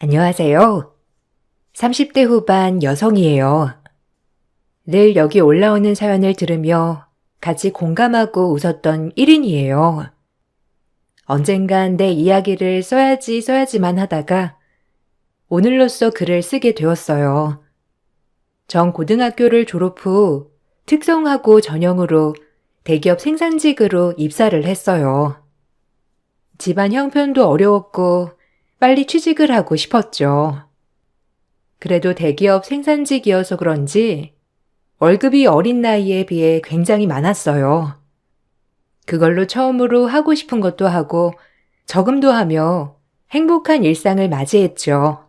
안녕하세요. 30대 후반 여성이에요. 늘 여기 올라오는 사연을 들으며 같이 공감하고 웃었던 1인이에요. 언젠간 내 이야기를 써야지만 하다가 오늘로써 글을 쓰게 되었어요. 전 고등학교를 졸업 후 특성화고 전형으로 대기업 생산직으로 입사를 했어요. 집안 형편도 어려웠고 빨리 취직을 하고 싶었죠. 그래도 대기업 생산직이어서 그런지 월급이 어린 나이에 비해 굉장히 많았어요. 그걸로 처음으로 하고 싶은 것도 하고 저금도 하며 행복한 일상을 맞이했죠.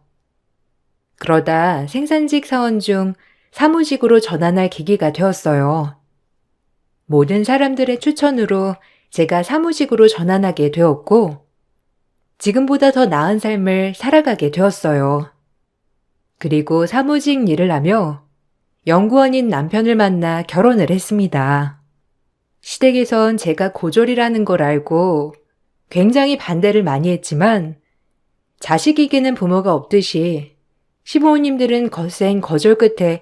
그러다 생산직 사원 중 사무직으로 전환할 계기가 되었어요. 모든 사람들의 추천으로 제가 사무직으로 전환하게 되었고 지금보다 더 나은 삶을 살아가게 되었어요. 그리고 사무직 일을 하며 연구원인 남편을 만나 결혼을 했습니다. 시댁에선 제가 고졸이라는 걸 알고 굉장히 반대를 많이 했지만 자식에게는 부모가 없듯이 시부모님들은 거센 거절 끝에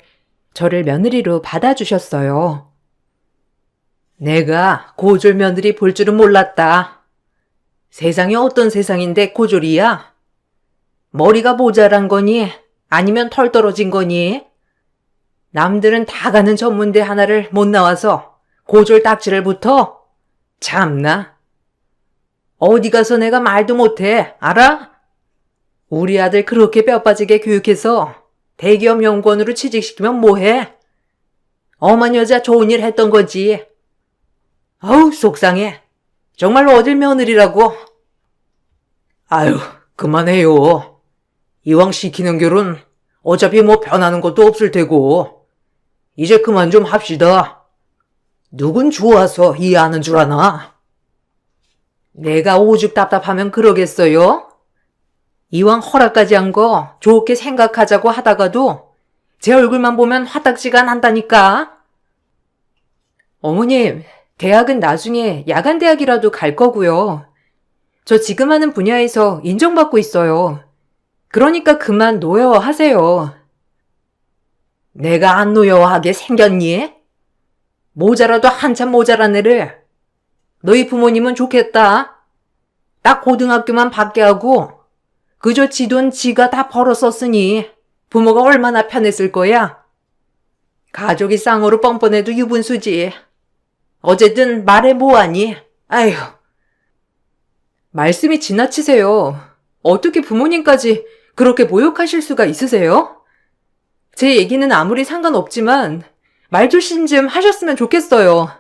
저를 며느리로 받아주셨어요. 내가 고졸 며느리 볼 줄은 몰랐다. 세상이 어떤 세상인데 고졸이야? 머리가 모자란 거니? 아니면 털 떨어진 거니? 남들은 다 가는 전문대 하나를 못 나와서 고졸 딱지를 붙어? 참나. 어디 가서 내가 말도 못해, 알아? 우리 아들 그렇게 뼈 빠지게 교육해서 대기업 연구원으로 취직시키면 뭐해? 엄한 여자 좋은 일 했던 거지. 아우, 속상해. 정말로 어딜 며느리라고. 아유, 그만해요. 이왕 시키는 결혼 어차피 뭐 변하는 것도 없을 테고 이제 그만 좀 합시다. 누군 좋아서 이해하는 줄 아나? 내가 오죽 답답하면 그러겠어요? 이왕 허락까지 한 거 좋게 생각하자고 하다가도 제 얼굴만 보면 화딱지가 난다니까. 어머님, 대학은 나중에 야간 대학이라도 갈 거고요. 저 지금 하는 분야에서 인정받고 있어요. 그러니까 그만 노여워하세요. 내가 안 노여워하게 생겼니? 모자라도 한참 모자란 애를. 너희 부모님은 좋겠다. 딱 고등학교만 받게 하고 그저 지 돈 지가 다 벌어 썼으니 부모가 얼마나 편했을 거야. 가족이 쌍으로 뻔뻔해도 유분수지. 어쨌든 말해 뭐하니? 아휴. 말씀이 지나치세요. 어떻게 부모님까지 그렇게 모욕하실 수가 있으세요? 제 얘기는 아무리 상관없지만 말 조심 좀 하셨으면 좋겠어요.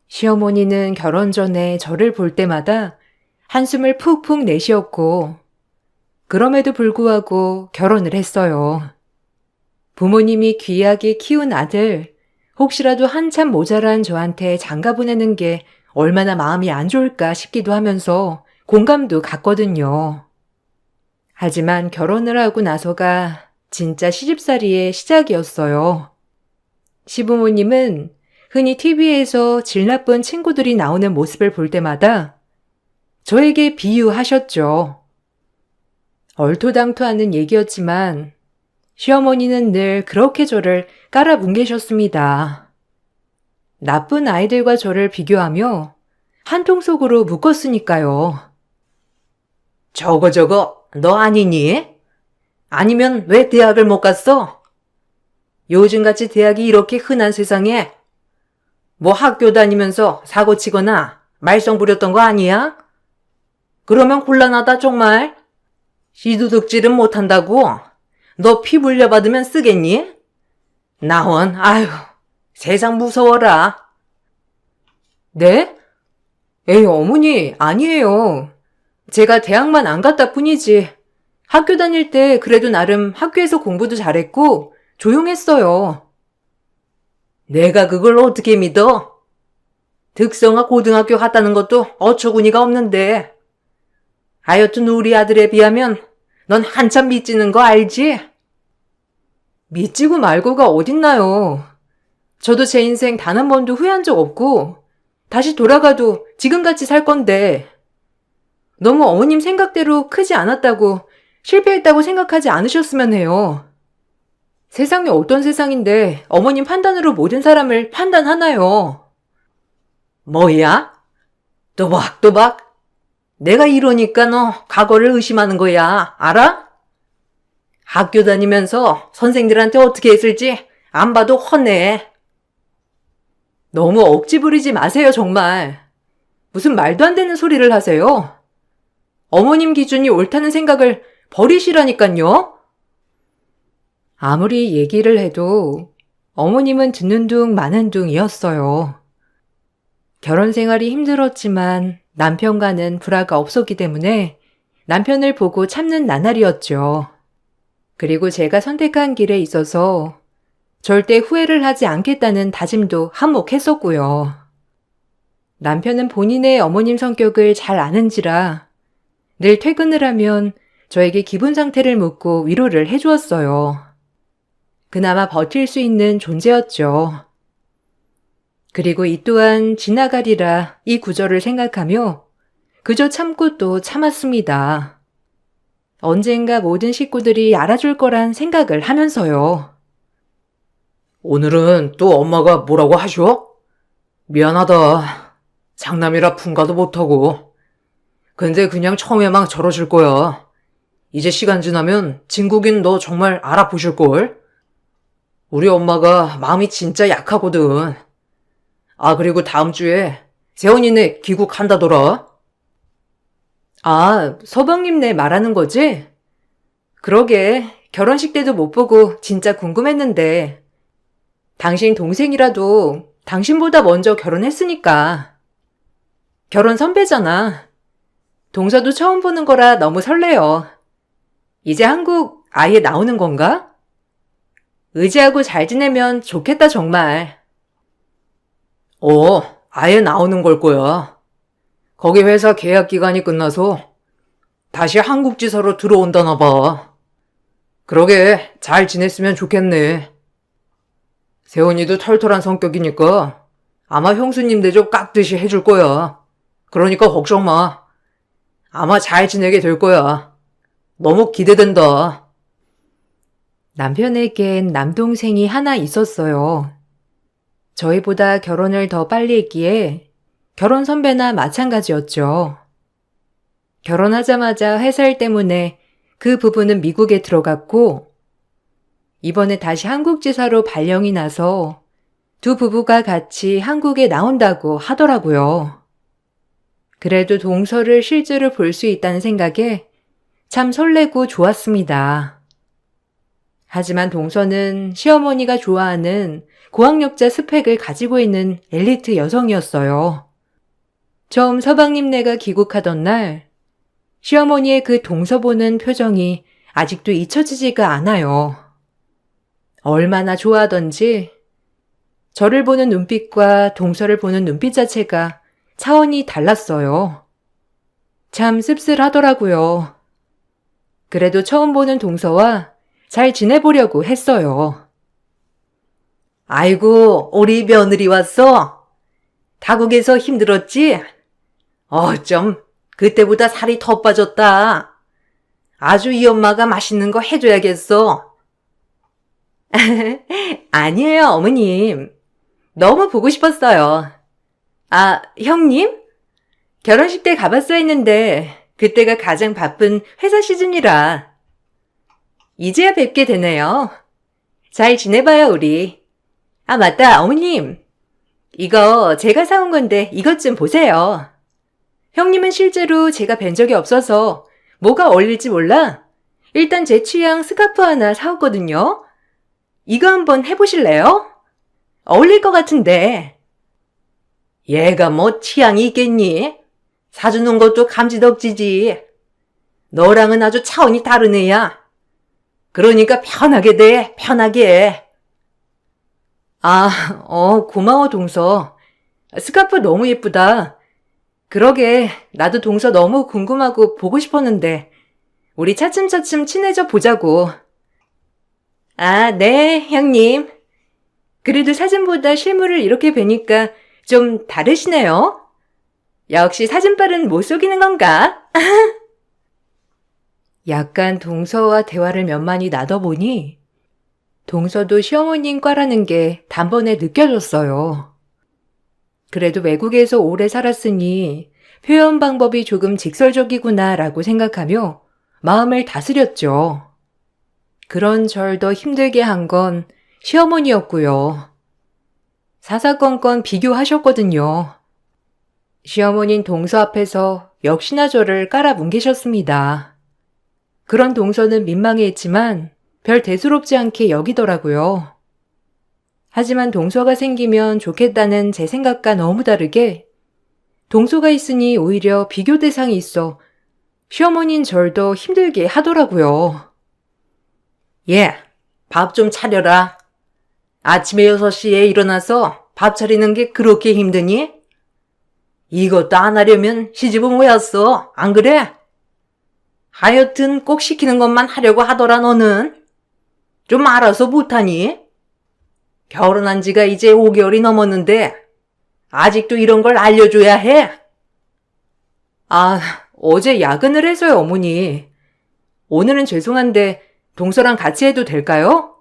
시어머니는 결혼 전에 저를 볼 때마다 한숨을 푹푹 내쉬었고 그럼에도 불구하고 결혼을 했어요. 부모님이 귀하게 키운 아들, 혹시라도 한참 모자란 저한테 장가 보내는 게 얼마나 마음이 안 좋을까 싶기도 하면서 공감도 갔거든요. 하지만 결혼을 하고 나서가 진짜 시집살이의 시작이었어요. 시부모님은 흔히 TV에서 질 나쁜 친구들이 나오는 모습을 볼 때마다 저에게 비유하셨죠. 얼토당토하는 얘기였지만 시어머니는 늘 그렇게 저를 깔아뭉개셨습니다. 나쁜 아이들과 저를 비교하며 한 통 속으로 묶었으니까요. 저거 너 아니니? 아니면 왜 대학을 못 갔어? 요즘같이 대학이 이렇게 흔한 세상에 뭐 학교 다니면서 사고 치거나 말썽 부렸던 거 아니야? 그러면 곤란하다 정말. 시도덕질은 못한다고? 너 피 물려받으면 쓰겠니? 나원, 아휴, 세상 무서워라. 네? 에이, 어머니, 아니에요. 제가 대학만 안 갔다 뿐이지. 학교 다닐 때 그래도 나름 학교에서 공부도 잘했고 조용했어요. 내가 그걸 어떻게 믿어? 득성아 고등학교 갔다는 것도 어처구니가 없는데. 하여튼 우리 아들에 비하면 넌 한참 미치는 거 알지? 미치고 말고가 어딨나요. 저도 제 인생 단 한 번도 후회한 적 없고 다시 돌아가도 지금같이 살 건데 너무 어머님 생각대로 크지 않았다고 실패했다고 생각하지 않으셨으면 해요. 세상이 어떤 세상인데 어머님 판단으로 모든 사람을 판단하나요? 뭐야? 또박또박? 내가 이러니까 너 과거를 의심하는 거야. 알아? 학교 다니면서 선생들한테 어떻게 했을지 안 봐도 훤해. 너무 억지 부리지 마세요, 정말. 무슨 말도 안 되는 소리를 하세요. 어머님 기준이 옳다는 생각을 버리시라니깐요. 아무리 얘기를 해도 어머님은 듣는 둥 마는 둥이었어요. 결혼 생활이 힘들었지만 남편과는 불화가 없었기 때문에 남편을 보고 참는 나날이었죠. 그리고 제가 선택한 길에 있어서 절대 후회를 하지 않겠다는 다짐도 한몫했었고요. 남편은 본인의 어머님 성격을 잘 아는지라 늘 퇴근을 하면 저에게 기분 상태를 묻고 위로를 해주었어요. 그나마 버틸 수 있는 존재였죠. 그리고 이 또한 지나가리라 이 구절을 생각하며 그저 참고 또 참았습니다. 언젠가 모든 식구들이 알아줄 거란 생각을 하면서요. 오늘은 또 엄마가 뭐라고 하셔? 미안하다. 장남이라 분가도 못하고. 근데 그냥 처음에만 저러실 거야. 이제 시간 지나면 진국인 너 정말 알아보실걸? 우리 엄마가 마음이 진짜 약하거든. 아, 그리고 다음 주에 세원이네 귀국한다더라. 아, 서방님네 말하는 거지? 그러게, 결혼식 때도 못 보고 진짜 궁금했는데. 당신 동생이라도 당신보다 먼저 결혼했으니까. 결혼 선배잖아. 동서도 처음 보는 거라 너무 설레요. 이제 한국 아예 나오는 건가? 의지하고 잘 지내면 좋겠다, 정말. 아예 나오는 걸 거야. 거기 회사 계약 기간이 끝나서 다시 한국 지사로 들어온다나 봐. 그러게 잘 지냈으면 좋겠네. 세훈이도 털털한 성격이니까 아마 형수님 대접 깍듯이 해줄 거야. 그러니까 걱정 마. 아마 잘 지내게 될 거야. 너무 기대된다. 남편에겐 남동생이 하나 있었어요. 저희보다 결혼을 더 빨리 했기에 결혼 선배나 마찬가지였죠. 결혼하자마자 회사 일 때문에 그 부부는 미국에 들어갔고 이번에 다시 한국지사로 발령이 나서 두 부부가 같이 한국에 나온다고 하더라고요. 그래도 동서를 실제로 볼 수 있다는 생각에 참 설레고 좋았습니다. 하지만 동서는 시어머니가 좋아하는 고학력자 스펙을 가지고 있는 엘리트 여성이었어요. 처음 서방님네가 귀국하던 날 시어머니의 그 동서 보는 표정이 아직도 잊혀지지가 않아요. 얼마나 좋아하던지 저를 보는 눈빛과 동서를 보는 눈빛 자체가 차원이 달랐어요. 참 씁쓸하더라고요. 그래도 처음 보는 동서와 잘 지내보려고 했어요. 아이고, 우리 며느리 왔어? 타국에서 힘들었지? 어쩜 그때보다 살이 더 빠졌다. 아주 이 엄마가 맛있는 거 해줘야겠어. 아니에요, 어머님. 너무 보고 싶었어요. 아, 형님? 결혼식 때 가봤어 했는데 그때가 가장 바쁜 회사 시즌이라. 이제야 뵙게 되네요. 잘 지내봐요, 우리. 아, 맞다, 어머님. 이거 제가 사온 건데 이것 좀 보세요. 형님은 실제로 제가 뵌 적이 없어서 뭐가 어울릴지 몰라. 일단 제 취향 스카프 하나 사왔거든요. 이거 한번 해보실래요? 어울릴 것 같은데. 얘가 뭐 취향이 있겠니? 사주는 것도 감지덕지지. 너랑은 아주 차원이 다른 애야. 그러니까 편하게 돼, 편하게. 아, 고마워, 동서. 스카프 너무 예쁘다. 그러게, 나도 동서 너무 궁금하고 보고 싶었는데, 우리 차츰차츰 친해져 보자고. 아, 네, 형님. 그래도 사진보다 실물을 이렇게 뵈니까 좀 다르시네요. 역시 사진빨은 못 속이는 건가? 약간 동서와 대화를 몇 마디 나눠보니 동서도 시어머님 과라는 게 단번에 느껴졌어요. 그래도 외국에서 오래 살았으니 표현 방법이 조금 직설적이구나라고 생각하며 마음을 다스렸죠. 그런 절 더 힘들게 한 건 시어머니였고요. 사사건건 비교하셨거든요. 시어머닌 동서 앞에서 역시나 저를 깔아뭉개셨습니다. 그런 동서는 민망해했지만 별 대수롭지 않게 여기더라고요. 하지만 동서가 생기면 좋겠다는 제 생각과 너무 다르게 동서가 있으니 오히려 비교 대상이 있어 시어머닌 절 더 힘들게 하더라고요. 예, 밥 좀 차려라. 아침에 6시에 일어나서 밥 차리는 게 그렇게 힘드니? 이것도 안 하려면 시집은 왜 왔어? 안 그래? 하여튼 꼭 시키는 것만 하려고 하더라 너는. 좀 알아서 못하니? 결혼한 지가 이제 5개월이 넘었는데 아직도 이런 걸 알려줘야 해? 아, 어제 야근을 해서요, 어머니. 오늘은 죄송한데 동서랑 같이 해도 될까요?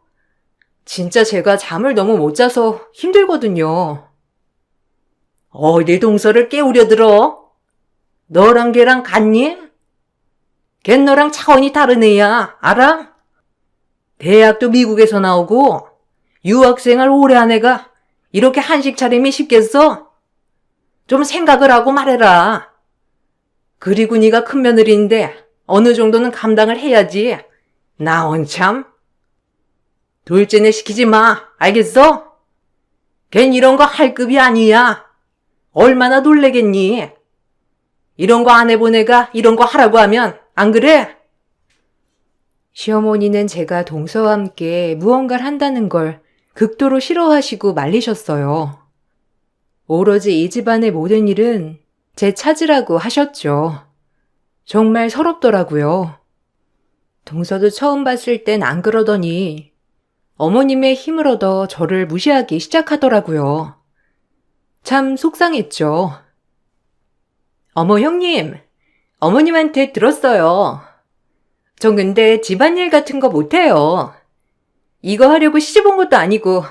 진짜 제가 잠을 너무 못 자서 힘들거든요. 어디 동서를 깨우려 들어? 너랑 걔랑 같니? 걘 너랑 차원이 다른 애야, 알아? 대학도 미국에서 나오고 유학생활 오래 한 애가 이렇게 한식 차림이 쉽겠어? 좀 생각을 하고 말해라. 그리고 네가 큰 며느리인데 어느 정도는 감당을 해야지. 나 원참. 둘째네 시키지 마, 알겠어? 걘 이런 거 할 급이 아니야. 얼마나 놀래겠니? 이런 거 안 해본 애가 이런 거 하라고 하면 안 그래? 시어머니는 제가 동서와 함께 무언가를 한다는 걸 극도로 싫어하시고 말리셨어요. 오로지 이 집안의 모든 일은 제 차지라고 하셨죠. 정말 서럽더라고요. 동서도 처음 봤을 땐 안 그러더니 어머님의 힘을 얻어 저를 무시하기 시작하더라고요. 참 속상했죠. 어머 형님, 어머님한테 들었어요. 전 근데 집안일 같은 거 못해요. 이거 하려고 시집 온 것도 아니고,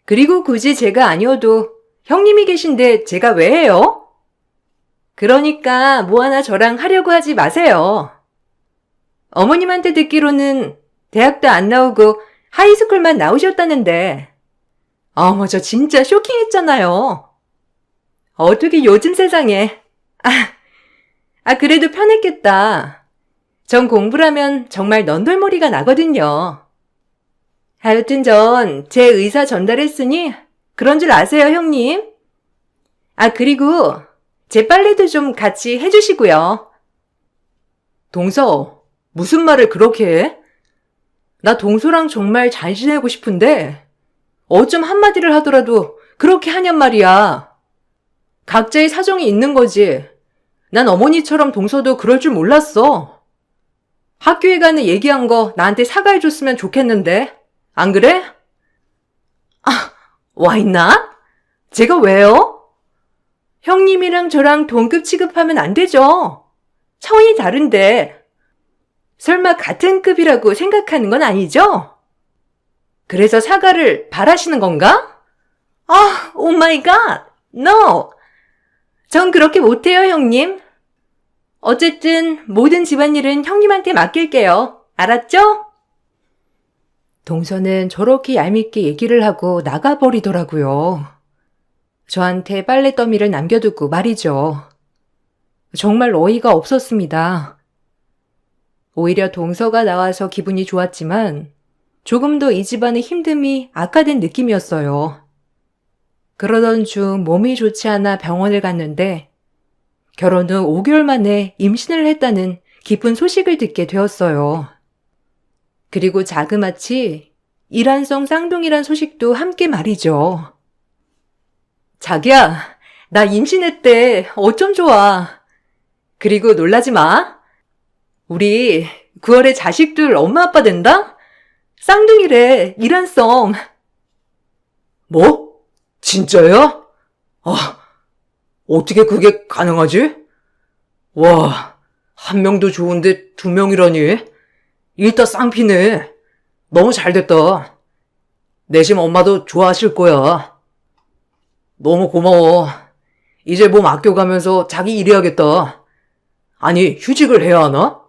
그리고 굳이 제가 아니어도 형님이 계신데 제가 왜 해요? 그러니까 뭐 하나 저랑 하려고 하지 마세요. 어머님한테 듣기로는 대학도 안 나오고 하이스쿨만 나오셨다는데, 어머 저 진짜 쇼킹했잖아요. 어떻게 요즘 세상에. 그래도 편했겠다. 전 공부라면 정말 넌돌머리가 나거든요. 하여튼 전 제 의사 전달했으니 그런 줄 아세요, 형님? 그리고 제 빨래도 좀 같이 해주시고요. 동서, 무슨 말을 그렇게 해? 나 동서랑 정말 잘 지내고 싶은데 어쩜 한마디를 하더라도 그렇게 하냔 말이야. 각자의 사정이 있는 거지. 난 어머니처럼 동서도 그럴 줄 몰랐어. 학교에 가는 얘기한 거 나한테 사과해줬으면 좋겠는데. 안 그래? 와 있나? 제가 왜요? 형님이랑 저랑 동급 취급하면 안 되죠. 차원이 다른데. 설마 같은 급이라고 생각하는 건 아니죠? 그래서 사과를 바라시는 건가? 오 마이 갓. No. 전 그렇게 못해요, 형님. 어쨌든 모든 집안일은 형님한테 맡길게요. 알았죠? 동서는 저렇게 얄밉게 얘기를 하고 나가버리더라고요. 저한테 빨래 더미를 남겨두고 말이죠. 정말 어이가 없었습니다. 오히려 동서가 나와서 기분이 좋았지만 조금 더 이 집안의 힘듦이 악화된 느낌이었어요. 그러던 중 몸이 좋지 않아 병원을 갔는데 결혼 후 5개월 만에 임신을 했다는 기쁜 소식을 듣게 되었어요. 그리고 자그마치 일환성 쌍둥이란 소식도 함께 말이죠. 자기야, 나 임신했대. 어쩜 좋아. 그리고 놀라지 마. 우리 9월에 자식들 엄마 아빠 된다? 쌍둥이래, 일환성. 뭐? 진짜야? 어떻게 그게 가능하지? 와, 한 명도 좋은데 두 명이라니? 일타 쌍피네. 너무 잘됐다. 내 집 엄마도 좋아하실 거야. 너무 고마워. 이제 몸 아껴가면서 자기 일해야겠다. 아니, 휴직을 해야 하나?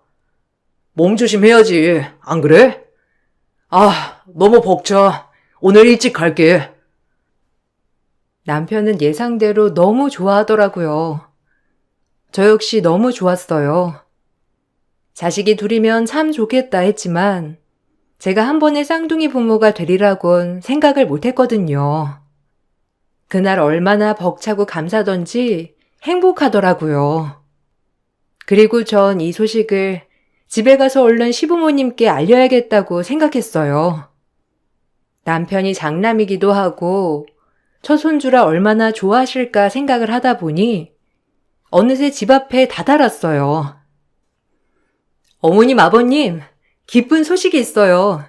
몸 조심해야지. 안 그래? 아, 너무 벅차. 오늘 일찍 갈게. 남편은 예상대로 너무 좋아하더라고요. 저 역시 너무 좋았어요. 자식이 둘이면 참 좋겠다 했지만 제가 한 번에 쌍둥이 부모가 되리라곤 생각을 못했거든요. 그날 얼마나 벅차고 감사던지 행복하더라고요. 그리고 전 이 소식을 집에 가서 얼른 시부모님께 알려야겠다고 생각했어요. 남편이 장남이기도 하고 첫 손주라 얼마나 좋아하실까 생각을 하다 보니 어느새 집 앞에 다다랐어요. 어머님, 아버님, 기쁜 소식이 있어요.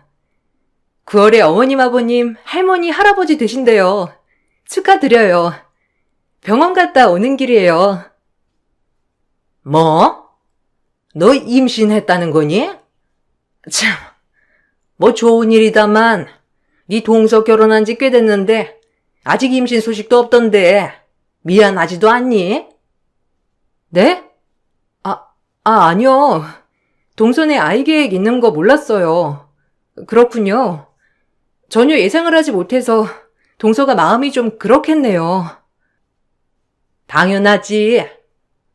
9월에 어머님, 아버님, 할머니, 할아버지 되신대요. 축하드려요. 병원 갔다 오는 길이에요. 뭐? 너 임신했다는 거니? 참, 뭐 좋은 일이다만 네 동서 결혼한 지 꽤 됐는데 아직 임신 소식도 없던데 미안하지도 않니? 네? 아니요. 동선에 아이 계획 있는 거 몰랐어요. 그렇군요. 전혀 예상을 하지 못해서 동서가 마음이 좀 그렇겠네요. 당연하지.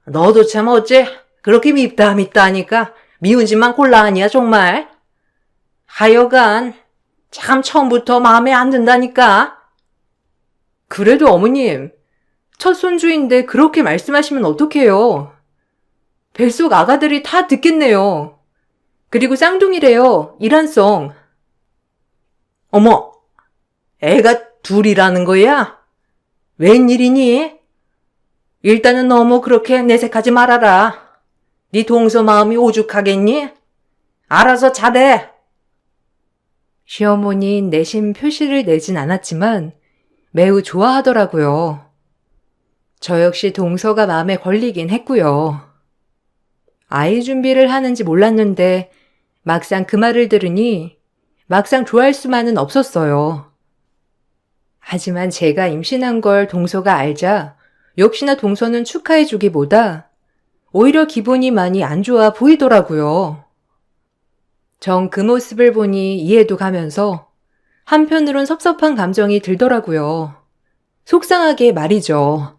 너도 참 어째 그렇게 밉다 하니까 미운 짓만 골라 하냐 정말. 하여간 참 처음부터 마음에 안 든다니까. 그래도 어머님, 첫 손주인데 그렇게 말씀하시면 어떡해요. 뱃속 아가들이 다 듣겠네요. 그리고 쌍둥이래요. 일란성. 어머, 애가 둘이라는 거야? 웬일이니? 일단은 너무 그렇게 내색하지 말아라. 네 동서 마음이 오죽하겠니? 알아서 잘해. 시어머니는 내심 표시를 내진 않았지만 매우 좋아하더라고요. 저 역시 동서가 마음에 걸리긴 했고요. 아이 준비를 하는지 몰랐는데 막상 그 말을 들으니 막상 좋아할 수만은 없었어요. 하지만 제가 임신한 걸 동서가 알자 역시나 동서는 축하해주기보다 오히려 기분이 많이 안 좋아 보이더라고요. 전 그 모습을 보니 이해도 가면서 한편으론 섭섭한 감정이 들더라고요. 속상하게 말이죠.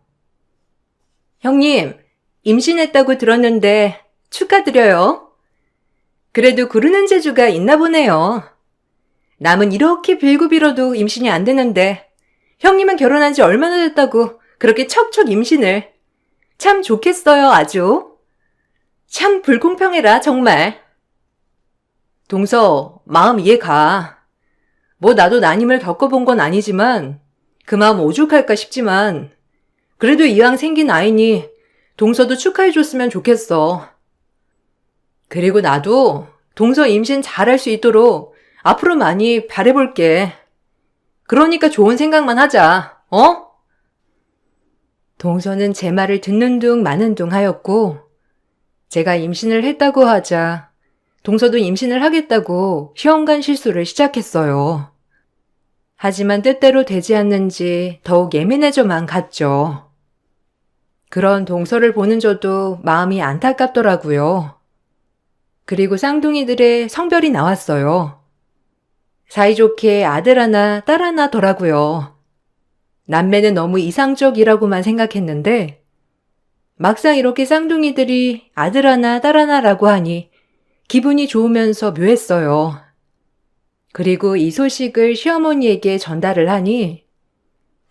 형님, 임신했다고 들었는데 축하드려요. 그래도 구르는 재주가 있나 보네요. 남은 이렇게 빌고 빌어도 임신이 안 되는데 형님은 결혼한 지 얼마나 됐다고 그렇게 척척 임신을. 참 좋겠어요, 아주. 참 불공평해라, 정말. 동서, 마음 이해 가. 뭐 나도 난임을 겪어본 건 아니지만 그 마음 오죽할까 싶지만 그래도 이왕 생긴 아이니 동서도 축하해줬으면 좋겠어. 그리고 나도 동서 임신 잘할 수 있도록 앞으로 많이 바래볼게. 그러니까 좋은 생각만 하자, 어? 동서는 제 말을 듣는 둥 마는 둥 하였고 제가 임신을 했다고 하자 동서도 임신을 하겠다고 시험관 실수를 시작했어요. 하지만 뜻대로 되지 않는지 더욱 예민해져만 갔죠. 그런 동서를 보는 저도 마음이 안타깝더라고요. 그리고 쌍둥이들의 성별이 나왔어요. 사이좋게 아들 하나, 딸 하나 더라고요. 남매는 너무 이상적이라고만 생각했는데 막상 이렇게 쌍둥이들이 아들 하나, 딸 하나라고 하니 기분이 좋으면서 묘했어요. 그리고 이 소식을 시어머니에게 전달을 하니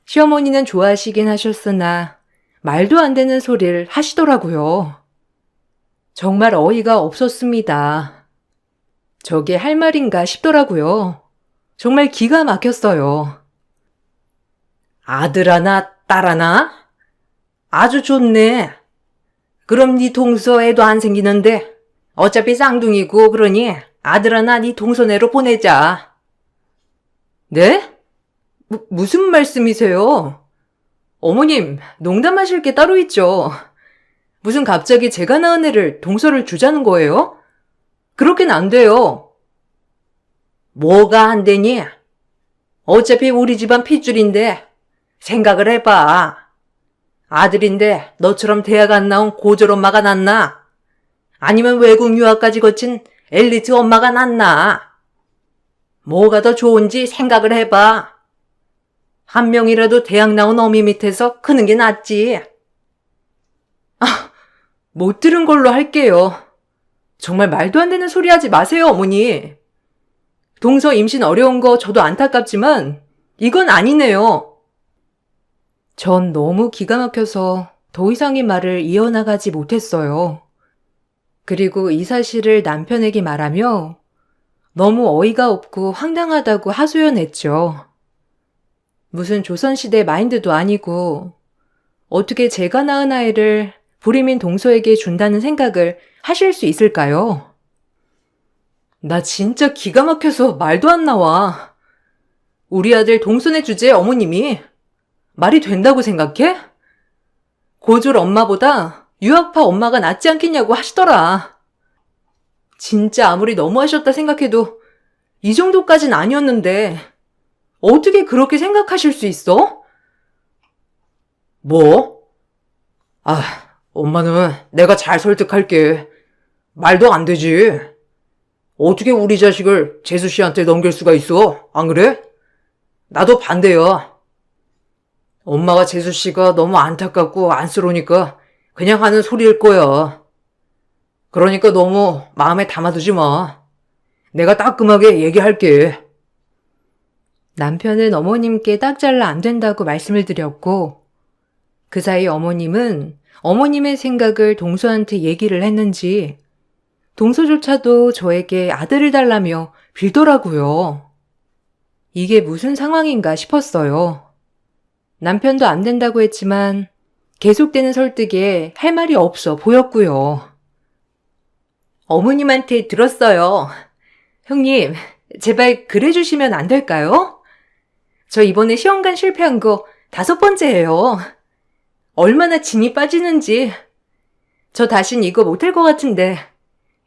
시어머니는 좋아하시긴 하셨으나 말도 안 되는 소리를 하시더라고요. 정말 어이가 없었습니다. 저게 할 말인가 싶더라고요. 정말 기가 막혔어요. 아들 하나, 딸 하나? 아주 좋네. 그럼 네 동서 애도 안 생기는데 어차피 쌍둥이고 그러니 아들 하나 네 동서내로 보내자. 네? 무슨 말씀이세요? 어머님, 농담하실 게 따로 있죠. 무슨 갑자기 제가 낳은 애를 동서를 주자는 거예요? 그렇게는 안 돼요. 뭐가 안 되니? 어차피 우리 집안 핏줄인데 생각을 해봐. 아들인데 너처럼 대학 안 나온 고졸 엄마가 낫나? 아니면 외국 유학까지 거친 엘리트 엄마가 낫나? 뭐가 더 좋은지 생각을 해봐. 한 명이라도 대학 나온 어미 밑에서 크는 게 낫지. 못 들은 걸로 할게요. 정말 말도 안 되는 소리 하지 마세요, 어머니. 동서 임신 어려운 거 저도 안타깝지만 이건 아니네요. 전 너무 기가 막혀서 더 이상의 말을 이어나가지 못했어요. 그리고 이 사실을 남편에게 말하며 너무 어이가 없고 황당하다고 하소연했죠. 무슨 조선시대 마인드도 아니고 어떻게 제가 낳은 아이를 불임인 동서에게 준다는 생각을 하실 수 있을까요? 나 진짜 기가 막혀서 말도 안 나와. 우리 아들 동서네 주제 어머님이 말이 된다고 생각해? 고졸 엄마보다 유학파 엄마가 낫지 않겠냐고 하시더라. 진짜 아무리 너무하셨다 생각해도 이 정도까진 아니었는데 어떻게 그렇게 생각하실 수 있어? 뭐? 엄마는 내가 잘 설득할게. 말도 안 되지. 어떻게 우리 자식을 재수 씨한테 넘길 수가 있어? 안 그래? 나도 반대야. 엄마가 재수 씨가 너무 안타깝고 안쓰러우니까 그냥 하는 소리일 거야. 그러니까 너무 마음에 담아두지 마. 내가 따끔하게 얘기할게. 남편은 어머님께 딱 잘라 안 된다고 말씀을 드렸고 그 사이 어머님은 어머님의 생각을 동서한테 얘기를 했는지 동서조차도 저에게 아들을 달라며 빌더라고요. 이게 무슨 상황인가 싶었어요. 남편도 안 된다고 했지만 계속되는 설득에 할 말이 없어 보였고요. 어머님한테 들었어요. 형님, 제발 그래주시면 안 될까요? 저 이번에 시험관 실패한 거 5번째예요. 얼마나 진이 빠지는지. 저 다신 이거 못할 것 같은데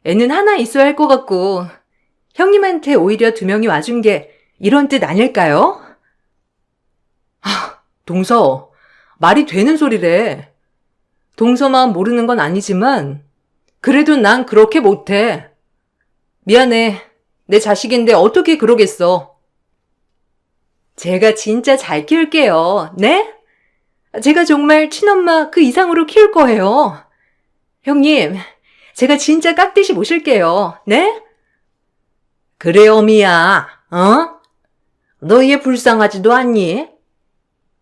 애는 하나 있어야 할 것 같고 형님한테 오히려 2명이 와준 게 이런 뜻 아닐까요? 동서, 말이 되는 소리래. 동서 마음 모르는 건 아니지만 그래도 난 그렇게 못해. 미안해. 내 자식인데 어떻게 그러겠어. 제가 진짜 잘 키울게요. 네? 제가 정말 친엄마 그 이상으로 키울 거예요. 형님, 제가 진짜 깍듯이 모실게요. 네? 그래, 어미야. 너 얘 불쌍하지도 않니?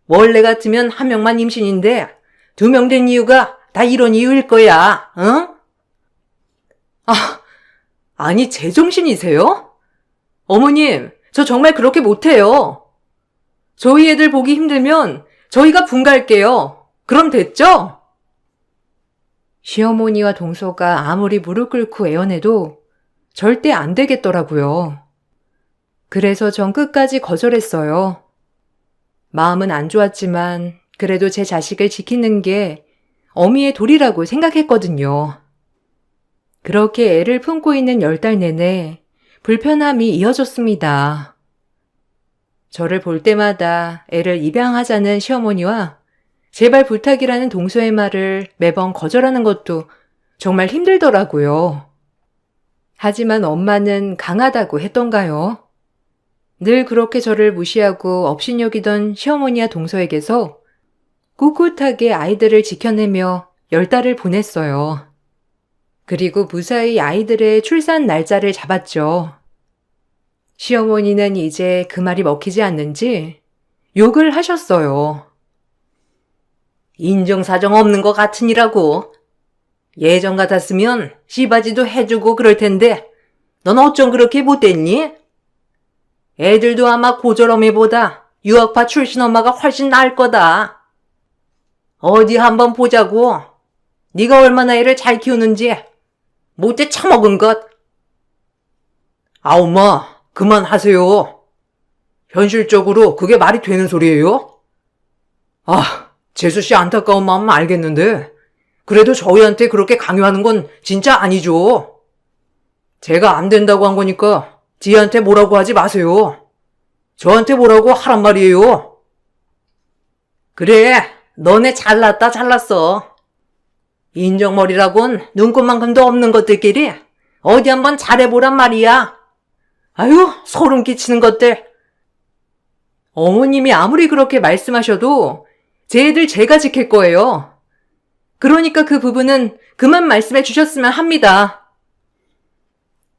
원래 같으면 1명만 임신인데 2명 된 이유가 다 이런 이유일 거야. 아니 제정신이세요? 어머님, 저 정말 그렇게 못해요. 저희 애들 보기 힘들면 저희가 분가할게요. 그럼 됐죠? 시어머니와 동서가 아무리 무릎 꿇고 애원해도 절대 안 되겠더라고요. 그래서 전 끝까지 거절했어요. 마음은 안 좋았지만 그래도 제 자식을 지키는 게 어미의 도리라고 생각했거든요. 그렇게 애를 품고 있는 10달 내내 불편함이 이어졌습니다. 저를 볼 때마다 애를 입양하자는 시어머니와 제발 부탁이라는 동서의 말을 매번 거절하는 것도 정말 힘들더라고요. 하지만 엄마는 강하다고 했던가요? 늘 그렇게 저를 무시하고 업신여기던 시어머니와 동서에게서 꿋꿋하게 아이들을 지켜내며 10달을 보냈어요. 그리고 무사히 아이들의 출산 날짜를 잡았죠. 시어머니는 이제 그 말이 먹히지 않는지 욕을 하셨어요. 인정사정 없는 것 같으니라고. 예전 같았으면 씨바지도 해주고 그럴 텐데 넌 어쩜 그렇게 못됐니? 애들도 아마 고졸어미보다 유학파 출신 엄마가 훨씬 나을 거다. 어디 한번 보자고. 네가 얼마나 애를 잘 키우는지. 못돼 처먹은 것. 엄마, 그만하세요. 현실적으로 그게 말이 되는 소리예요? 재수씨 안타까운 마음은 알겠는데 그래도 저희한테 그렇게 강요하는 건 진짜 아니죠. 제가 안 된다고 한 거니까 지희한테 뭐라고 하지 마세요. 저한테 뭐라고 하란 말이에요. 그래, 너네 잘났다 잘났어. 인정머리라곤 눈꽃만큼도 없는 것들끼리 어디 한번 잘해보란 말이야. 아유, 소름 끼치는 것들. 어머님이 아무리 그렇게 말씀하셔도 제 애들 제가 지킬 거예요. 그러니까 그 부분은 그만 말씀해 주셨으면 합니다.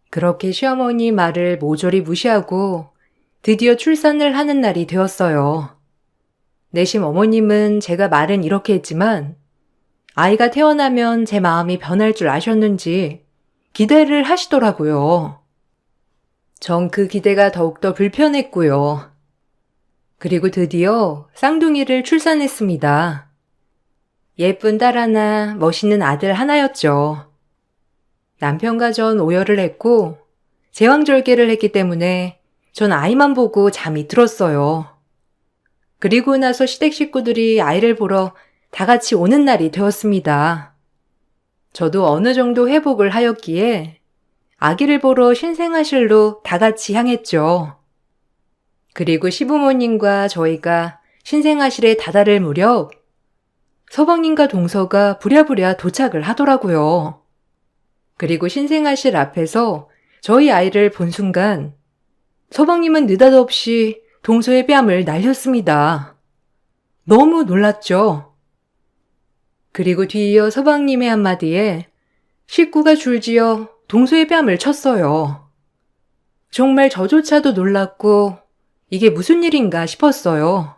그렇게 시어머니 말을 모조리 무시하고 드디어 출산을 하는 날이 되었어요. 내심 어머님은 제가 말은 이렇게 했지만 아이가 태어나면 제 마음이 변할 줄 아셨는지 기대를 하시더라고요. 전 그 기대가 더욱더 불편했고요. 그리고 드디어 쌍둥이를 출산했습니다. 예쁜 딸 하나, 멋있는 아들 하나였죠. 남편과 전 오열을 했고 제왕절개를 했기 때문에 전 아이만 보고 잠이 들었어요. 그리고 나서 시댁 식구들이 아이를 보러 다 같이 오는 날이 되었습니다. 저도 어느 정도 회복을 하였기에 아기를 보러 신생아실로 다 같이 향했죠. 그리고 시부모님과 저희가 신생아실에 다다를 무렵 서방님과 동서가 부랴부랴 도착을 하더라고요. 그리고 신생아실 앞에서 저희 아이를 본 순간 서방님은 느닷없이 동서의 뺨을 날렸습니다. 너무 놀랐죠. 그리고 뒤이어 서방님의 한마디에 식구가 줄지어 동서의 뺨을 쳤어요. 정말 저조차도 놀랐고 이게 무슨 일인가 싶었어요.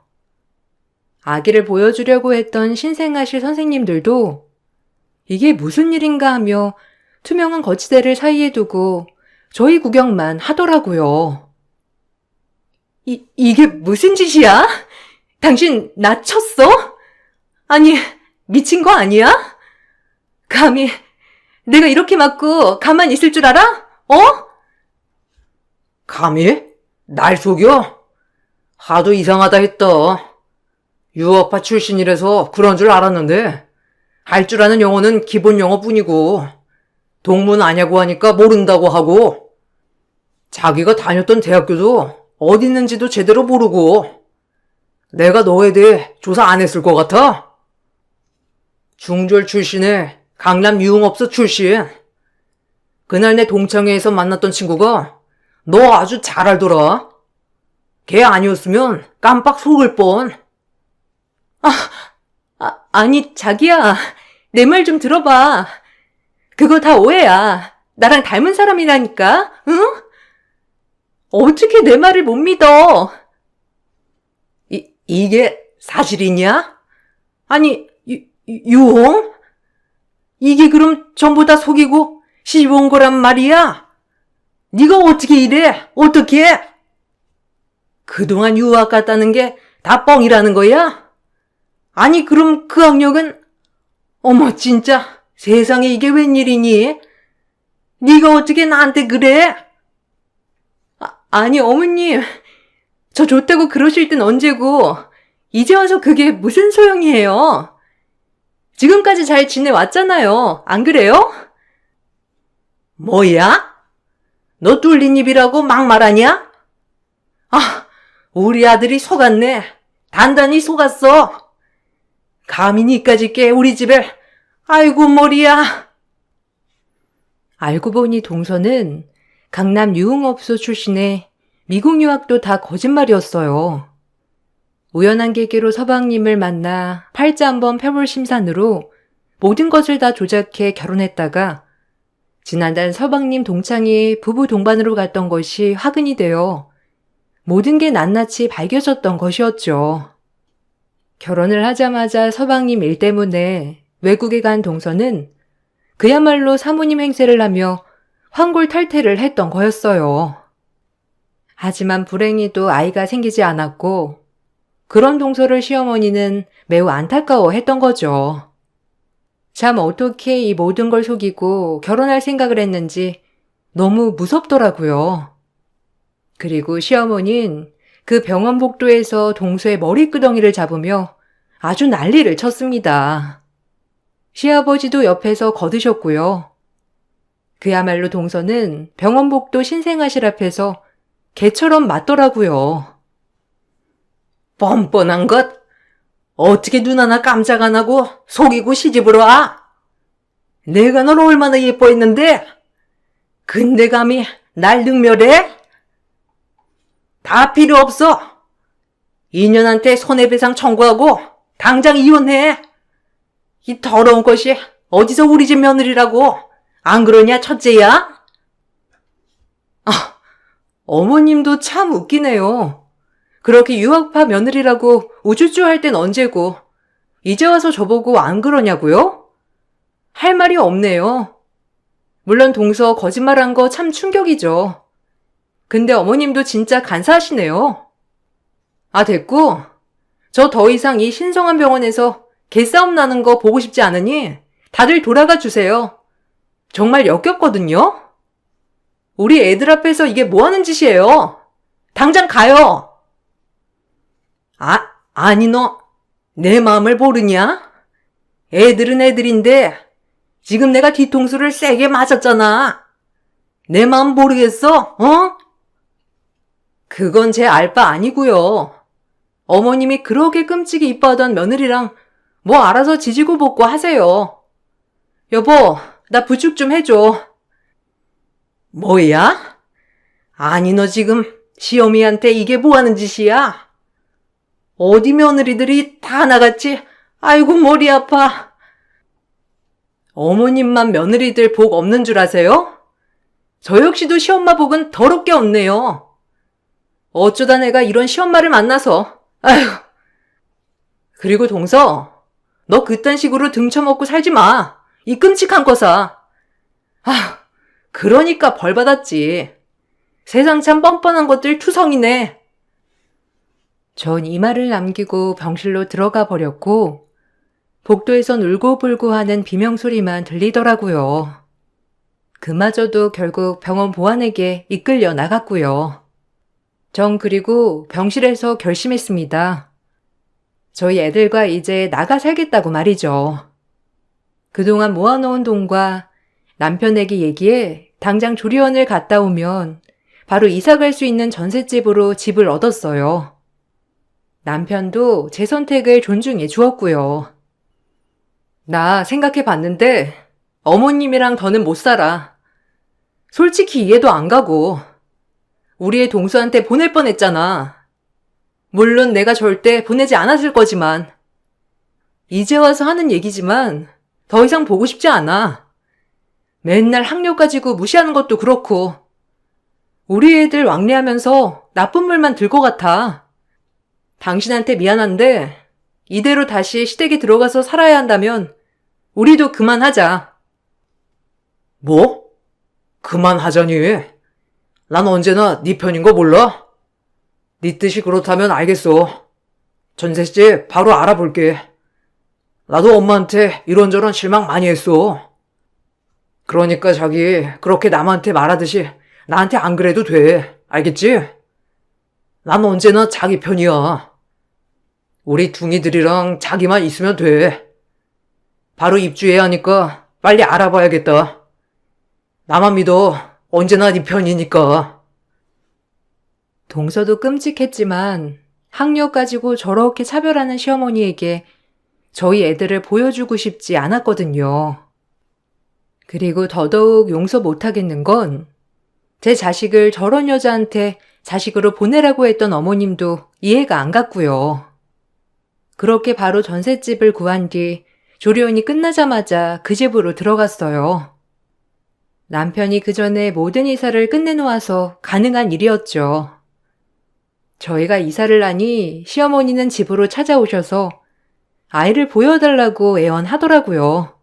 아기를 보여주려고 했던 신생아실 선생님들도 이게 무슨 일인가 하며 투명한 거치대를 사이에 두고 저희 구경만 하더라고요. 이게 무슨 짓이야? 당신 나 쳤어? 아니, 미친 거 아니야? 감히 내가 이렇게 맞고 가만히 있을 줄 알아? 어? 감히? 날 속여? 하도 이상하다 했다. 유학파 출신이라서 그런 줄 알았는데 할 줄 아는 영어는 기본 영어뿐이고 동문 아냐고 하니까 모른다고 하고 자기가 다녔던 대학교도 어디 있는지도 제대로 모르고 내가 너에 대해 조사 안 했을 것 같아? 중졸 출신에 강남 유흥업소 출신. 그날 내 동창회에서 만났던 친구가 너 아주 잘 알더라. 걔 아니었으면 깜빡 속을 뻔. 아니 자기야, 내 말 좀 들어봐. 그거 다 오해야. 나랑 닮은 사람이라니까, 응? 어떻게 내 말을 못 믿어? 이게 사실이냐? 아니, 유홍? 이게 그럼 전부 다 속이고 시집 온 거란 말이야? 네가 어떻게 이래? 어떻게? 그동안 유학 갔다는 게 다 뻥이라는 거야? 아니 그럼 그 학력은? 어머 진짜 세상에 이게 웬일이니? 네가 어떻게 나한테 그래? 아니 어머님, 저 좋다고 그러실 땐 언제고 이제 와서 그게 무슨 소용이에요? 지금까지 잘 지내왔잖아요. 안 그래요? 뭐야? 너 뚫린 입이라고 막 말하냐? 우리 아들이 속았네. 단단히 속았어. 감히 니까지 깨 우리 집에. 아이고 머리야. 알고 보니 동서는 강남 유흥업소 출신에 미국 유학도 다 거짓말이었어요. 우연한 계기로 서방님을 만나 팔자 한번 펴볼 심산으로 모든 것을 다 조작해 결혼했다가 지난달 서방님 동창이 부부 동반으로 갔던 것이 화근이 되어 모든 게 낱낱이 밝혀졌던 것이었죠. 결혼을 하자마자 서방님 일 때문에 외국에 간 동서는 그야말로 사모님 행세를 하며 환골탈태를 했던 거였어요. 하지만 불행히도 아이가 생기지 않았고 그런 동서를 시어머니는 매우 안타까워했던 거죠. 참 어떻게 이 모든 걸 속이고 결혼할 생각을 했는지 너무 무섭더라고요. 그리고 시어머니는 그 병원 복도에서 동서의 머리끄덩이를 잡으며 아주 난리를 쳤습니다. 시아버지도 옆에서 거드셨고요. 그야말로 동서는 병원복도 신생아실 앞에서 개처럼 맞더라고요. 뻔뻔한 것! 어떻게 눈 하나 깜짝 안 하고 속이고 시집으로 와? 내가 널 얼마나 예뻐했는데? 근데 감히 날 능멸해? 다 필요 없어. 이년한테 손해배상 청구하고 당장 이혼해. 이 더러운 것이 어디서 우리 집 며느리라고. 안 그러냐, 첫째야? 어머님도 참 웃기네요. 그렇게 유학파 며느리라고 우쭈쭈 할 땐 언제고 이제 와서 저보고 안 그러냐고요? 할 말이 없네요. 물론 동서 거짓말한 거 참 충격이죠. 근데 어머님도 진짜 간사하시네요. 아, 됐고. 저 더 이상 이 신성한 병원에서 개싸움 나는 거 보고 싶지 않으니 다들 돌아가 주세요. 정말 역겹거든요? 우리 애들 앞에서 이게 뭐 하는 짓이에요? 당장 가요! 아니 너 내 마음을 모르냐? 애들은 애들인데 지금 내가 뒤통수를 세게 맞았잖아. 내 마음 모르겠어? 어? 그건 제 알 바 아니고요. 어머님이 그렇게 끔찍이 이뻐하던 며느리랑 뭐 알아서 지지고 볶고 하세요. 여보, 나 부축 좀 해줘. 뭐야? 아니 너 지금 시어미한테 이게 뭐 하는 짓이야? 어디 며느리들이 다 나갔지? 아이고 머리 아파. 어머님만 며느리들 복 없는 줄 아세요? 저 역시도 시엄마 복은 더럽게 없네요. 어쩌다 내가 이런 시엄마를 만나서. 아휴. 그리고 동서, 너 그딴 식으로 등쳐먹고 살지 마. 이 끔찍한 거사. 그러니까 벌 받았지. 세상 참 뻔뻔한 것들 투성이네. 전 이 말을 남기고 병실로 들어가 버렸고 복도에선 울고불고 하는 비명소리만 들리더라고요. 그마저도 결국 병원 보안에게 이끌려 나갔고요. 전 그리고 병실에서 결심했습니다. 저희 애들과 이제 나가 살겠다고 말이죠. 그동안 모아놓은 돈과 남편에게 얘기해 당장 조리원을 갔다 오면 바로 이사 갈 수 있는 전셋집으로 집을 얻었어요. 남편도 제 선택을 존중해 주었고요. 나 생각해 봤는데 어머님이랑 더는 못 살아. 솔직히 이해도 안 가고. 우리 애 동수한테 보낼 뻔했잖아. 물론 내가 절대 보내지 않았을 거지만. 이제 와서 하는 얘기지만 더 이상 보고 싶지 않아. 맨날 학력 가지고 무시하는 것도 그렇고. 우리 애들 왕래하면서 나쁜 물만 들 것 같아. 당신한테 미안한데 이대로 다시 시댁에 들어가서 살아야 한다면 우리도 그만하자. 뭐? 그만하자니? 난 언제나 네 편인 거 몰라? 네 뜻이 그렇다면 알겠어. 전셋집 바로 알아볼게. 나도 엄마한테 이런저런 실망 많이 했어. 그러니까 자기 그렇게 남한테 말하듯이 나한테 안 그래도 돼. 알겠지? 난 언제나 자기 편이야. 우리 둥이들이랑 자기만 있으면 돼. 바로 입주해야 하니까 빨리 알아봐야겠다. 나만 믿어. 언제나 네 편이니까. 동서도 끔찍했지만 학력 가지고 저렇게 차별하는 시어머니에게 저희 애들을 보여주고 싶지 않았거든요. 그리고 더더욱 용서 못하겠는 건 제 자식을 저런 여자한테 자식으로 보내라고 했던 어머님도 이해가 안 갔고요. 그렇게 바로 전셋집을 구한 뒤 조리원이 끝나자마자 그 집으로 들어갔어요. 남편이 그 전에 모든 이사를 끝내놓아서 가능한 일이었죠. 저희가 이사를 하니 시어머니는 집으로 찾아오셔서 아이를 보여달라고 애원하더라고요.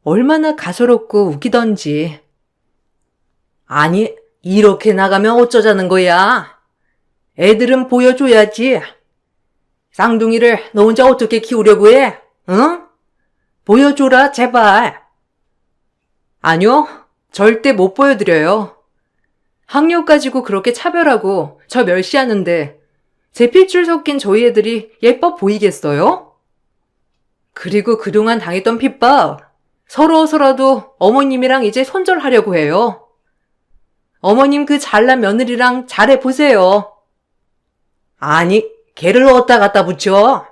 얼마나 가소롭고 웃기던지. 아니, 이렇게 나가면 어쩌자는 거야? 애들은 보여줘야지. 쌍둥이를 너 혼자 어떻게 키우려고 해? 응? 보여줘라, 제발. 아니요, 절대 못 보여드려요. 학력 가지고 그렇게 차별하고 저 멸시하는데 제 핏줄 섞인 저희 애들이 예뻐 보이겠어요? 그리고 그동안 당했던 핍박, 서러워서라도 어머님이랑 이제 손절하려고 해요. 어머님 그 잘난 며느리랑 잘해보세요. 아니, 걔를 어디다 갖다 붙여?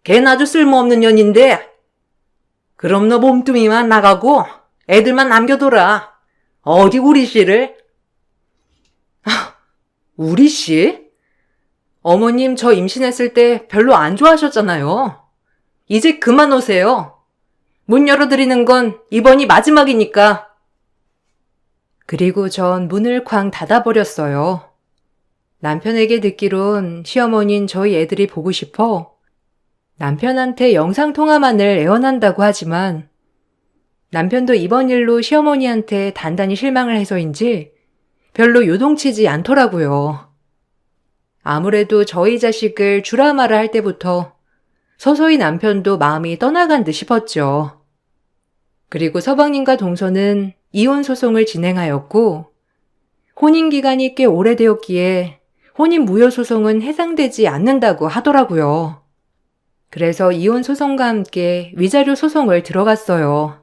걔는 아주 쓸모없는 년인데. 그럼 너 몸뚱이만 나가고 애들만 남겨둬라. 어디 우리 씨를? 우리 씨? 어머님 저 임신했을 때 별로 안 좋아하셨잖아요. 이제 그만 오세요. 문 열어드리는 건 이번이 마지막이니까. 그리고 전 문을 쾅 닫아버렸어요. 남편에게 듣기론 시어머니는 저희 애들이 보고 싶어 남편한테 영상통화만을 애원한다고 하지만 남편도 이번 일로 시어머니한테 단단히 실망을 해서인지 별로 요동치지 않더라고요. 아무래도 저희 자식을 주라 마라 할 때부터 서서히 남편도 마음이 떠나간 듯 싶었죠. 그리고 서방님과 동서는 이혼 소송을 진행하였고 혼인기간이 꽤 오래되었기에 혼인 무효 소송은 해당되지 않는다고 하더라고요. 그래서 이혼 소송과 함께 위자료 소송을 들어갔어요.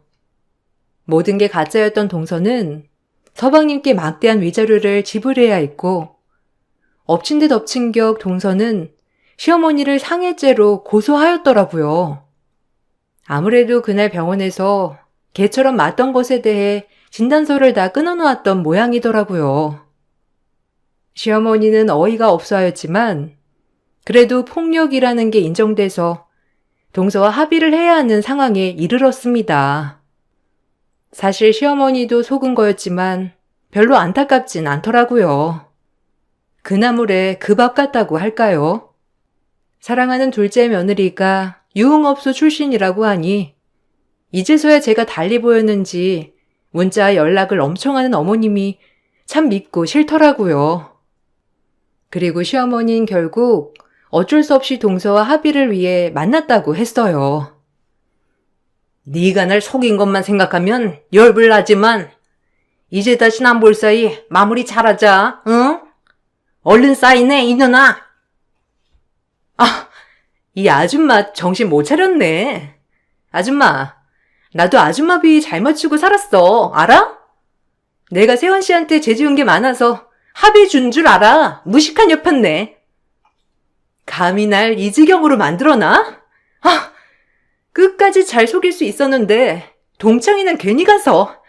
모든 게 가짜였던 동서는 서방님께 막대한 위자료를 지불해야 했고 엎친 데 덮친 격 동서는 시어머니를 상해죄로 고소하였더라고요. 아무래도 그날 병원에서 개처럼 맞던 것에 대해 진단서를 다 끊어놓았던 모양이더라고요. 시어머니는 어이가 없어 하였지만 그래도 폭력이라는 게 인정돼서 동서와 합의를 해야 하는 상황에 이르렀습니다. 사실 시어머니도 속은 거였지만 별로 안타깝진 않더라고요. 그 나물에 그 밥 같다고 할까요? 사랑하는 둘째 며느리가 유흥업소 출신이라고 하니 이제서야 제가 달리 보였는지 문자 연락을 엄청 하는 어머님이 참 믿고 싫더라고요. 그리고 시어머니는 결국 어쩔 수 없이 동서와 합의를 위해 만났다고 했어요. 네가 날 속인 것만 생각하면 열불나지만 이제 다신 안 볼 사이 마무리 잘하자, 응? 얼른 사인해, 이년아. 이 아줌마 정신 못 차렸네. 아줌마, 나도 아줌마 비위 잘 맞추고 살았어, 알아? 내가 세원 씨한테 죄지은 게 많아서 합의 준 줄 알아. 무식한 여편네. 감히 날 이 지경으로 만들어놔? 끝까지 잘 속일 수 있었는데 동창이는 괜히 가서.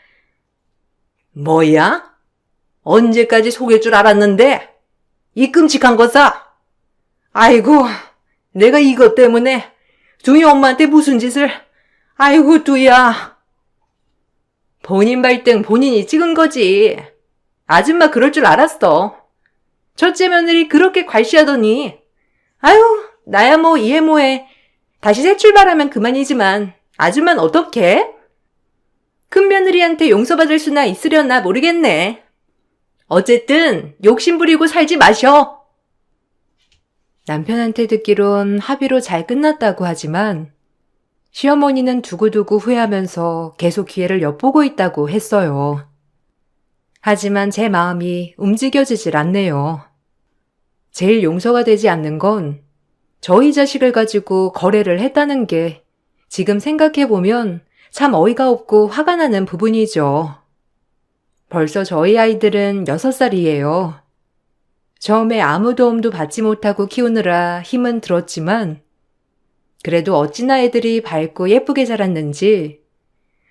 뭐야? 언제까지 속일 줄 알았는데? 이 끔찍한 거사. 아이고, 내가 이것 때문에 두이 엄마한테 무슨 짓을. 아이고, 두이야. 본인 발등 본인이 찍은 거지. 아줌마 그럴 줄 알았어. 첫째 며느리 그렇게 괄시하더니. 아유, 나야 뭐 이해 뭐해. 다시 새 출발하면 그만이지만 아줌마는 어떡해? 큰 며느리한테 용서받을 수나 있으려나 모르겠네. 어쨌든 욕심 부리고 살지 마셔. 남편한테 듣기론 합의로 잘 끝났다고 하지만 시어머니는 두고두고 후회하면서 계속 기회를 엿보고 있다고 했어요. 하지만 제 마음이 움직여지질 않네요. 제일 용서가 되지 않는 건 저희 자식을 가지고 거래를 했다는 게 지금 생각해보면 참 어이가 없고 화가 나는 부분이죠. 벌써 저희 아이들은 6살이에요. 처음에 아무 도움도 받지 못하고 키우느라 힘은 들었지만 그래도 어찌나 애들이 밝고 예쁘게 자랐는지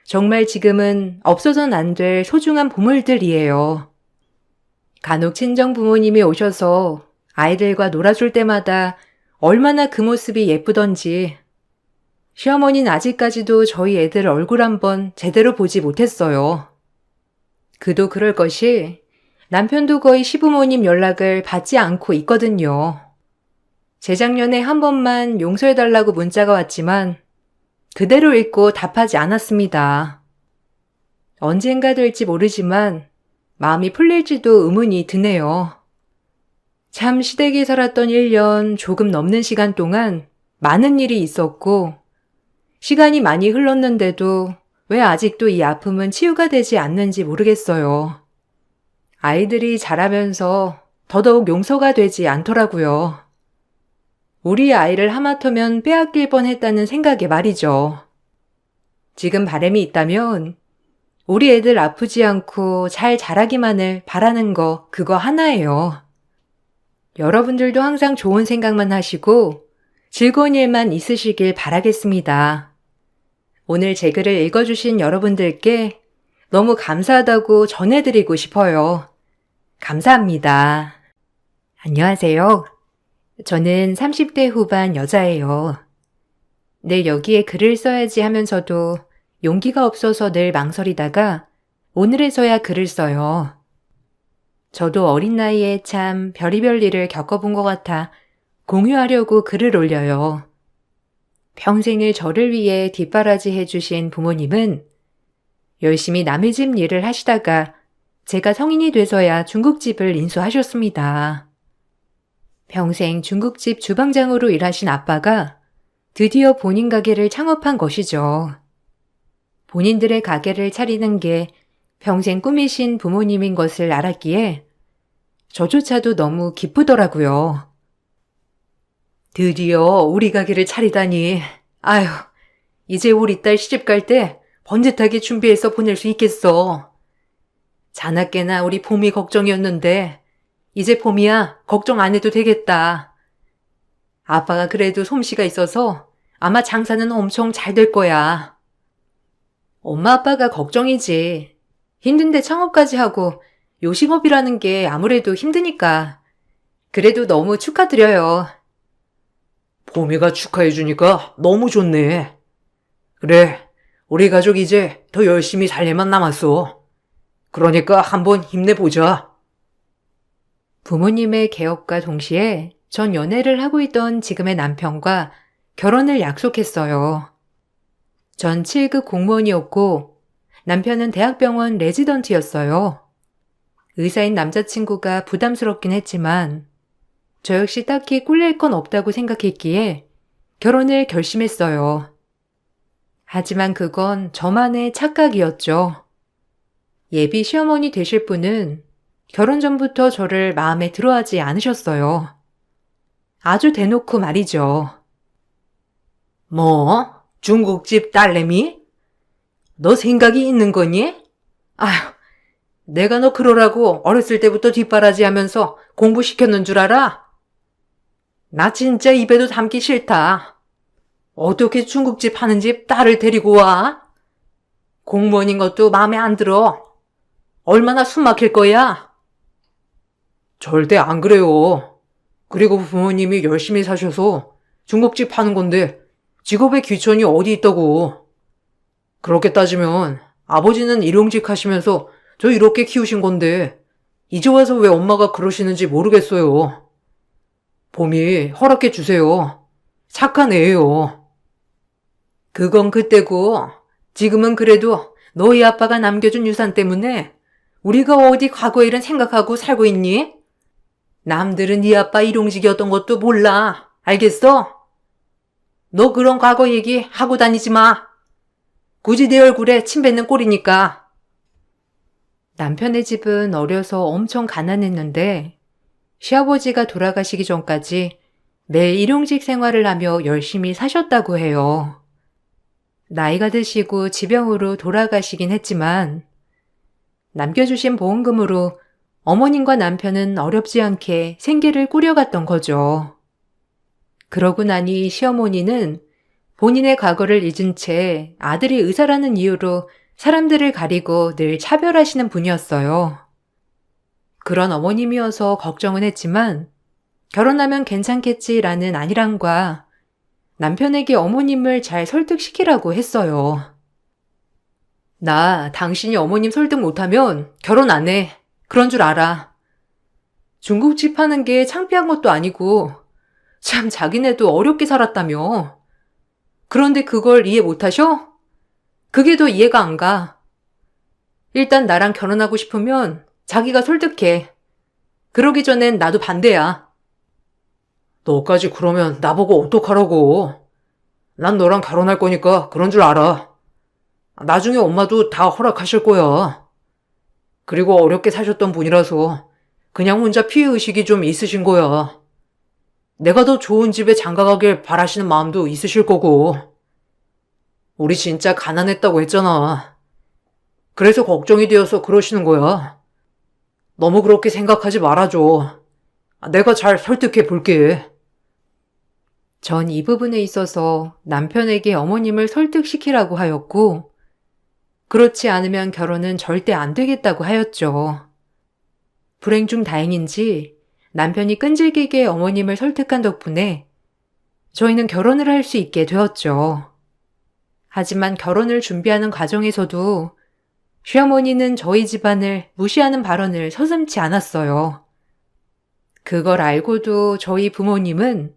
정말 지금은 없어서는 안 될 소중한 보물들이에요. 간혹 친정 부모님이 오셔서 아이들과 놀아줄 때마다 얼마나 그 모습이 예쁘던지 시어머니는 아직까지도 저희 애들 얼굴 한번 제대로 보지 못했어요. 그도 그럴 것이 남편도 거의 시부모님 연락을 받지 않고 있거든요. 재작년에 한 번만 용서해달라고 문자가 왔지만 그대로 읽고 답하지 않았습니다. 언젠가 될지 모르지만 마음이 풀릴지도 의문이 드네요. 참 시댁에 살았던 1년 조금 넘는 시간 동안 많은 일이 있었고 시간이 많이 흘렀는데도 왜 아직도 이 아픔은 치유가 되지 않는지 모르겠어요. 아이들이 자라면서 더더욱 용서가 되지 않더라고요. 우리 아이를 하마터면 빼앗길 뻔했다는 생각에 말이죠. 지금 바람이 있다면 우리 애들 아프지 않고 잘 자라기만을 바라는 거 그거 하나예요. 여러분들도 항상 좋은 생각만 하시고 즐거운 일만 있으시길 바라겠습니다. 오늘 제 글을 읽어주신 여러분들께 너무 감사하다고 전해드리고 싶어요. 감사합니다. 안녕하세요. 저는 30대 후반 여자예요. 늘 여기에 글을 써야지 하면서도 용기가 없어서 늘 망설이다가 오늘에서야 글을 써요. 저도 어린 나이에 참 별의별 일을 겪어본 것 같아 공유하려고 글을 올려요. 평생을 저를 위해 뒷바라지 해주신 부모님은 열심히 남의 집 일을 하시다가 제가 성인이 돼서야 중국집을 인수하셨습니다. 평생 중국집 주방장으로 일하신 아빠가 드디어 본인 가게를 창업한 것이죠. 본인들의 가게를 차리는 게 평생 꿈이신 부모님인 것을 알았기에 저조차도 너무 기쁘더라고요. 드디어 우리 가게를 차리다니. 아휴, 이제 우리 딸 시집 갈 때 번듯하게 준비해서 보낼 수 있겠어. 자나깨나 우리 봄이 걱정이었는데 이제 봄이야 걱정 안 해도 되겠다. 아빠가 그래도 솜씨가 있어서 아마 장사는 엄청 잘 될 거야. 엄마 아빠가 걱정이지. 힘든데 창업까지 하고 요식업이라는 게 아무래도 힘드니까. 그래도 너무 축하드려요. 봄이가 축하해주니까 너무 좋네. 그래, 우리 가족 이제 더 열심히 살 일만 남았어. 그러니까 한번 힘내보자. 부모님의 개업과 동시에 전 연애를 하고 있던 지금의 남편과 결혼을 약속했어요. 전 7급 공무원이었고 남편은 대학병원 레지던트였어요. 의사인 남자친구가 부담스럽긴 했지만 저 역시 딱히 꿀릴 건 없다고 생각했기에 결혼을 결심했어요. 하지만 그건 저만의 착각이었죠. 예비 시어머니 되실 분은 결혼 전부터 저를 마음에 들어하지 않으셨어요. 아주 대놓고 말이죠. 뭐? 중국집 딸내미? 너 생각이 있는 거니? 아휴, 내가 너 그러라고 어렸을 때부터 뒷바라지 하면서 공부시켰는 줄 알아? 나 진짜 입에도 담기 싫다. 어떻게 중국집 하는 집 딸을 데리고 와? 공무원인 것도 마음에 안 들어. 얼마나 숨 막힐 거야? 절대 안 그래요. 그리고 부모님이 열심히 사셔서 중국집 하는 건데 직업에 귀천이 어디 있다고. 그렇게 따지면 아버지는 일용직 하시면서 저 이렇게 키우신 건데 이제 와서 왜 엄마가 그러시는지 모르겠어요. 봄이 허락해 주세요. 착한 애예요. 그건 그때고 지금은 그래도 너희 아빠가 남겨준 유산 때문에 우리가 어디 과거 일은 생각하고 살고 있니? 남들은 네 아빠 일용직이었던 것도 몰라. 알겠어? 너 그런 과거 얘기 하고 다니지 마. 굳이 내 얼굴에 침 뱉는 꼴이니까. 남편의 집은 어려서 엄청 가난했는데 시아버지가 돌아가시기 전까지 매일 일용직 생활을 하며 열심히 사셨다고 해요. 나이가 드시고 지병으로 돌아가시긴 했지만 남겨주신 보험금으로 어머님과 남편은 어렵지 않게 생계를 꾸려갔던 거죠. 그러고 나니 시어머니는 본인의 과거를 잊은 채 아들이 의사라는 이유로 사람들을 가리고 늘 차별하시는 분이었어요. 그런 어머님이어서 걱정은 했지만 결혼하면 괜찮겠지라는 안일함과 남편에게 어머님을 잘 설득시키라고 했어요. 나 당신이 어머님 설득 못하면 결혼 안 해. 그런 줄 알아. 중국집 하는 게 창피한 것도 아니고 참 자기네도 어렵게 살았다며. 그런데 그걸 이해 못하셔? 그게 더 이해가 안 가. 일단 나랑 결혼하고 싶으면 자기가 설득해. 그러기 전엔 나도 반대야. 너까지 그러면 나보고 어떡하라고. 난 너랑 결혼할 거니까 그런 줄 알아. 나중에 엄마도 다 허락하실 거야. 그리고 어렵게 사셨던 분이라서 그냥 혼자 피해의식이 좀 있으신 거야. 내가 더 좋은 집에 장가가길 바라시는 마음도 있으실 거고. 우리 진짜 가난했다고 했잖아. 그래서 걱정이 되어서 그러시는 거야. 너무 그렇게 생각하지 말아줘. 내가 잘 설득해 볼게. 전 이 부분에 있어서 남편에게 어머님을 설득시키라고 하였고, 그렇지 않으면 결혼은 절대 안 되겠다고 하였죠. 불행 중 다행인지 남편이 끈질기게 어머님을 설득한 덕분에 저희는 결혼을 할 수 있게 되었죠. 하지만 결혼을 준비하는 과정에서도 시어머니는 저희 집안을 무시하는 발언을 서슴지 않았어요. 그걸 알고도 저희 부모님은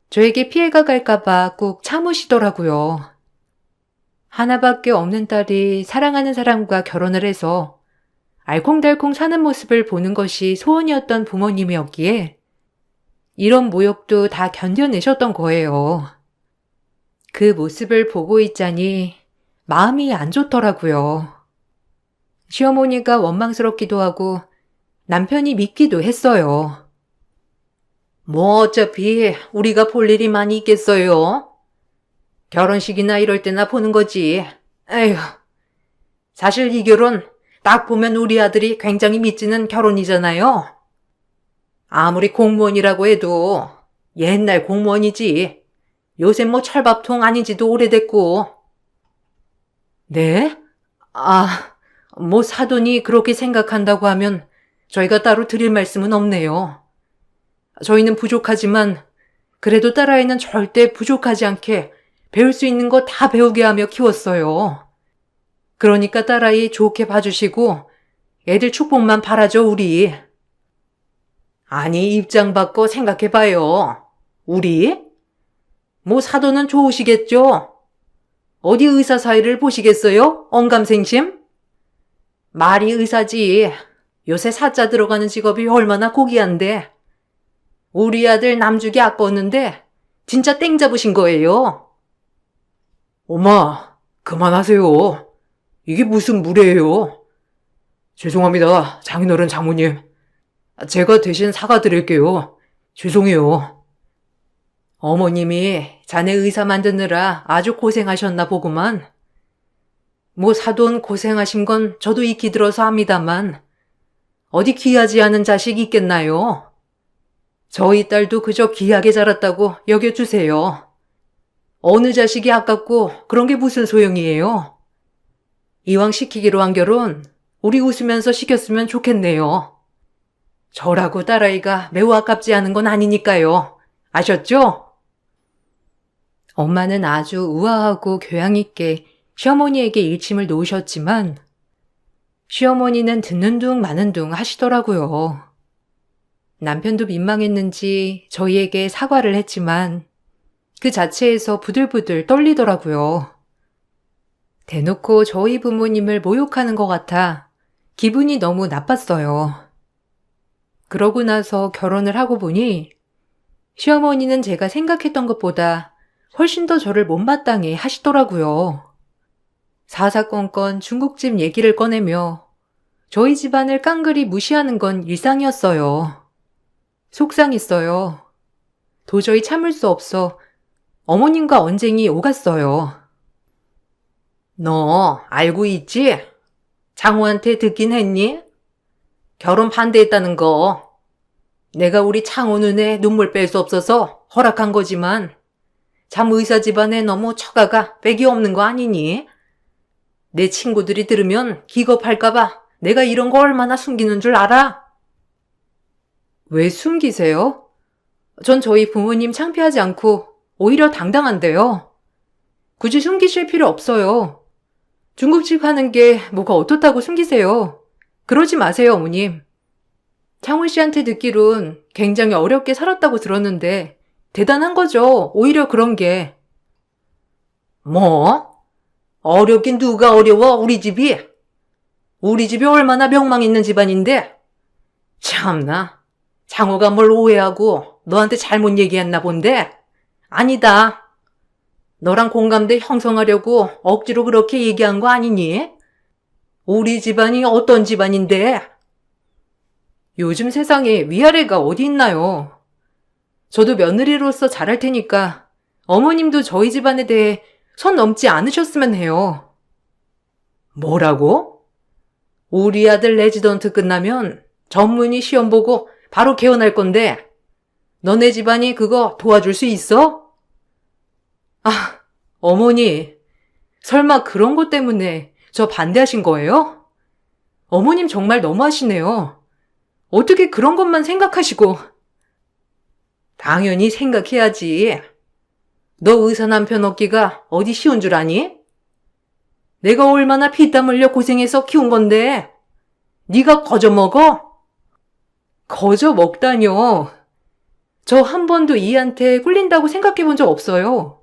저에게 피해가 갈까봐 꼭 참으시더라고요. 하나밖에 없는 딸이 사랑하는 사람과 결혼을 해서 알콩달콩 사는 모습을 보는 것이 소원이었던 부모님이었기에 이런 모욕도 다 견뎌내셨던 거예요. 그 모습을 보고 있자니 마음이 안 좋더라고요. 시어머니가 원망스럽기도 하고 남편이 믿기도 했어요. 뭐 어차피 우리가 볼 일이 많이 있겠어요. 결혼식이나 이럴 때나 보는 거지. 에휴. 사실 이 결혼 딱 보면 우리 아들이 굉장히 믿지는 결혼이잖아요. 아무리 공무원이라고 해도 옛날 공무원이지. 요새 뭐 철밥통 아닌지도 오래됐고. 네? 뭐 사돈이 그렇게 생각한다고 하면 저희가 따로 드릴 말씀은 없네요. 저희는 부족하지만 그래도 딸아이는 절대 부족하지 않게 배울 수 있는 거 다 배우게 하며 키웠어요. 그러니까 딸아이 좋게 봐주시고 애들 축복만 바라죠, 우리. 아니, 입장 바꿔 생각해봐요. 우리? 뭐 사돈은 좋으시겠죠? 어디 의사 사이를 보시겠어요? 언감생심? 말이 의사지. 요새 사자 들어가는 직업이 얼마나 고귀한데. 우리 아들 남주기 아까웠는데 진짜 땡 잡으신 거예요. 엄마, 그만하세요. 이게 무슨 무례예요. 죄송합니다, 장인어른 장모님. 제가 대신 사과드릴게요. 죄송해요. 어머님이 자네 의사 만드느라 아주 고생하셨나 보구만. 뭐 사돈 고생하신 건 저도 익히 들어서 압니다만 어디 귀하지 않은 자식이 있겠나요? 저희 딸도 그저 귀하게 자랐다고 여겨주세요. 어느 자식이 아깝고 그런 게 무슨 소용이에요? 이왕 시키기로 한 결혼 우리 웃으면서 시켰으면 좋겠네요. 저라고 딸아이가 매우 아깝지 않은 건 아니니까요. 아셨죠? 엄마는 아주 우아하고 교양 있게 시어머니에게 일침을 놓으셨지만 시어머니는 듣는 둥 마는 둥 하시더라고요. 남편도 민망했는지 저희에게 사과를 했지만 그 자체에서 부들부들 떨리더라고요. 대놓고 저희 부모님을 모욕하는 것 같아 기분이 너무 나빴어요. 그러고 나서 결혼을 하고 보니 시어머니는 제가 생각했던 것보다 훨씬 더 저를 못마땅해 하시더라고요. 사사건건 중국집 얘기를 꺼내며 저희 집안을 깡그리 무시하는 건 일상이었어요. 속상했어요. 도저히 참을 수 없어 어머님과 언쟁이 오갔어요. 너 알고 있지? 장호한테 듣긴 했니? 결혼 반대했다는 거. 내가 우리 창호 눈에 눈물 뺄 수 없어서 허락한 거지만 참 의사 집안에 너무 처가가 백이 없는 거 아니니? 내 친구들이 들으면 기겁할까봐 내가 이런 거 얼마나 숨기는 줄 알아? 왜 숨기세요? 전 저희 부모님 창피하지 않고 오히려 당당한데요. 굳이 숨기실 필요 없어요. 중국집 하는 게 뭐가 어떻다고 숨기세요. 그러지 마세요, 어머님. 창훈 씨한테 듣기론 굉장히 어렵게 살았다고 들었는데 대단한 거죠. 오히려 그런 게. 뭐? 어렵긴 누가 어려워, 우리 집이? 우리 집이 얼마나 명망 있는 집안인데? 참나, 장호가 뭘 오해하고 너한테 잘못 얘기했나 본데? 아니다. 너랑 공감대 형성하려고 억지로 그렇게 얘기한 거 아니니? 우리 집안이 어떤 집안인데? 요즘 세상에 위아래가 어디 있나요? 저도 며느리로서 잘할 테니까 어머님도 저희 집안에 대해 선 넘지 않으셨으면 해요. 뭐라고? 우리 아들 레지던트 끝나면 전문의 시험 보고 바로 개원할 건데 너네 집안이 그거 도와줄 수 있어? 아, 어머니, 설마 그런 것 때문에 저 반대하신 거예요? 어머님 정말 너무하시네요. 어떻게 그런 것만 생각하시고. 당연히 생각해야지. 너 의사 남편 얻기가 어디 쉬운 줄 아니? 내가 얼마나 피땀 흘려 고생해서 키운 건데 네가 거저 먹어? 거저 먹다뇨. 저 한 번도 이한테 꿀린다고 생각해 본 적 없어요.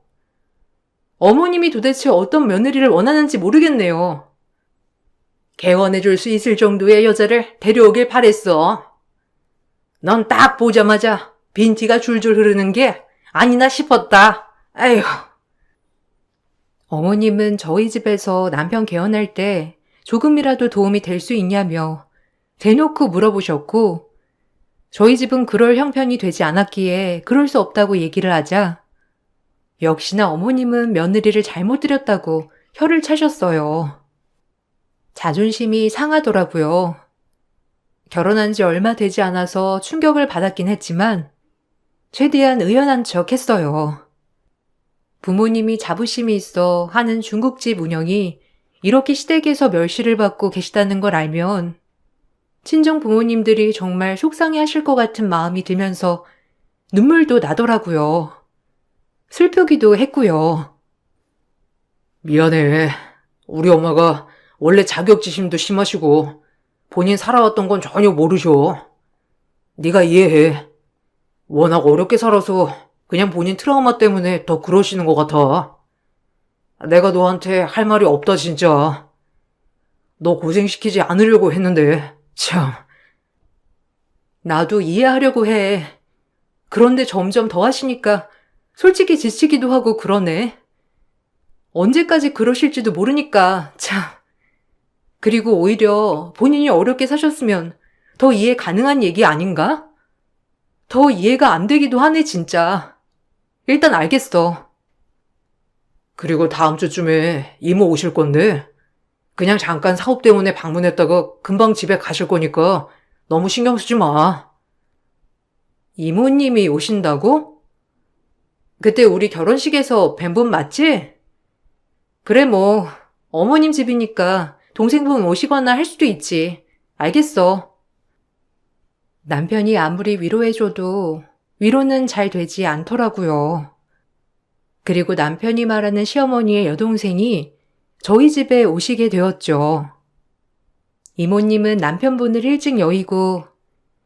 어머님이 도대체 어떤 며느리를 원하는지 모르겠네요. 개원해줄 수 있을 정도의 여자를 데려오길 바랬어. 넌 딱 보자마자 빈티가 줄줄 흐르는 게 아니나 싶었다. 아휴. 어머님은 저희 집에서 남편 개원할 때 조금이라도 도움이 될 수 있냐며 대놓고 물어보셨고, 저희 집은 그럴 형편이 되지 않았기에 그럴 수 없다고 얘기를 하자 역시나 어머님은 며느리를 잘못 들였다고 혀를 차셨어요. 자존심이 상하더라고요. 결혼한 지 얼마 되지 않아서 충격을 받았긴 했지만 최대한 의연한 척 했어요. 부모님이 자부심이 있어 하는 중국집 운영이 이렇게 시댁에서 멸시를 받고 계시다는 걸 알면 친정 부모님들이 정말 속상해 하실 것 같은 마음이 들면서 눈물도 나더라고요. 슬프기도 했고요. 미안해. 우리 엄마가 원래 자격지심도 심하시고 본인 살아왔던 건 전혀 모르셔. 네가 이해해. 워낙 어렵게 살아서 그냥 본인 트라우마 때문에 더 그러시는 것 같아. 내가 너한테 할 말이 없다 진짜. 너 고생시키지 않으려고 했는데 참. 나도 이해하려고 해. 그런데 점점 더 하시니까 솔직히 지치기도 하고 그러네. 언제까지 그러실지도 모르니까 참. 그리고 오히려 본인이 어렵게 사셨으면 더 이해 가능한 얘기 아닌가? 더 이해가 안 되기도 하네 진짜. 일단 알겠어. 그리고 다음 주쯤에 이모 오실 건데 그냥 잠깐 사업 때문에 방문했다가 금방 집에 가실 거니까 너무 신경 쓰지 마. 이모님이 오신다고? 그때 우리 결혼식에서 뵌 분 맞지? 그래 뭐 어머님 집이니까 동생분 오시거나 할 수도 있지. 알겠어. 남편이 아무리 위로해줘도 위로는 잘 되지 않더라고요. 그리고 남편이 말하는 시어머니의 여동생이 저희 집에 오시게 되었죠. 이모님은 남편분을 일찍 여의고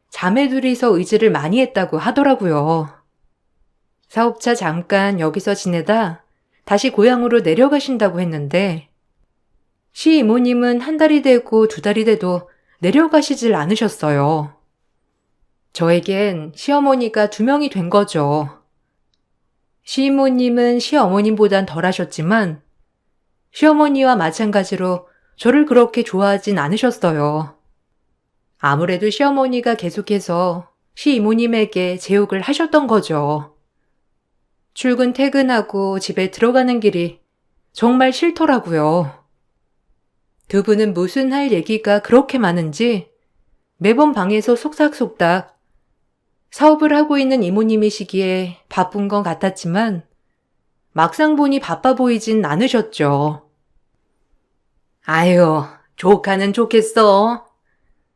자매 둘이서 의지를 많이 했다고 하더라고요. 사업차 잠깐 여기서 지내다 다시 고향으로 내려가신다고 했는데 시이모님은 한 달이 되고 두 달이 돼도 내려가시질 않으셨어요. 저에겐 시어머니가 두 명이 된 거죠. 시이모님은 시어머님보단 덜 하셨지만 시어머니와 마찬가지로 저를 그렇게 좋아하진 않으셨어요. 아무래도 시어머니가 계속해서 시이모님에게 제욕을 하셨던 거죠. 출근 퇴근하고 집에 들어가는 길이 정말 싫더라고요. 두 분은 무슨 할 얘기가 그렇게 많은지 매번 방에서 속닥속닥 사업을 하고 있는 이모님이시기에 바쁜 건 같았지만 막상 보니 바빠 보이진 않으셨죠. 아유, 조카는 좋겠어.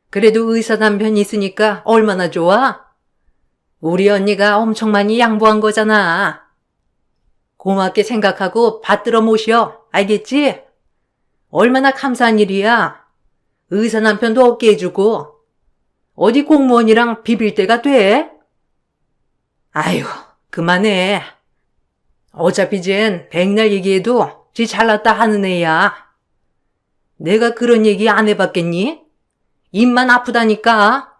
그래도 의사 남편이 있으니까 얼마나 좋아? 우리 언니가 엄청 많이 양보한 거잖아. 고맙게 생각하고 받들어 모셔. 알겠지? 얼마나 감사한 일이야. 의사 남편도 없게 해주고 어디 공무원이랑 비빌 때가 돼? 아유, 그만해. 어차피 쟨 백날 얘기해도 지 잘났다 하는 애야. 내가 그런 얘기 안 해봤겠니? 입만 아프다니까.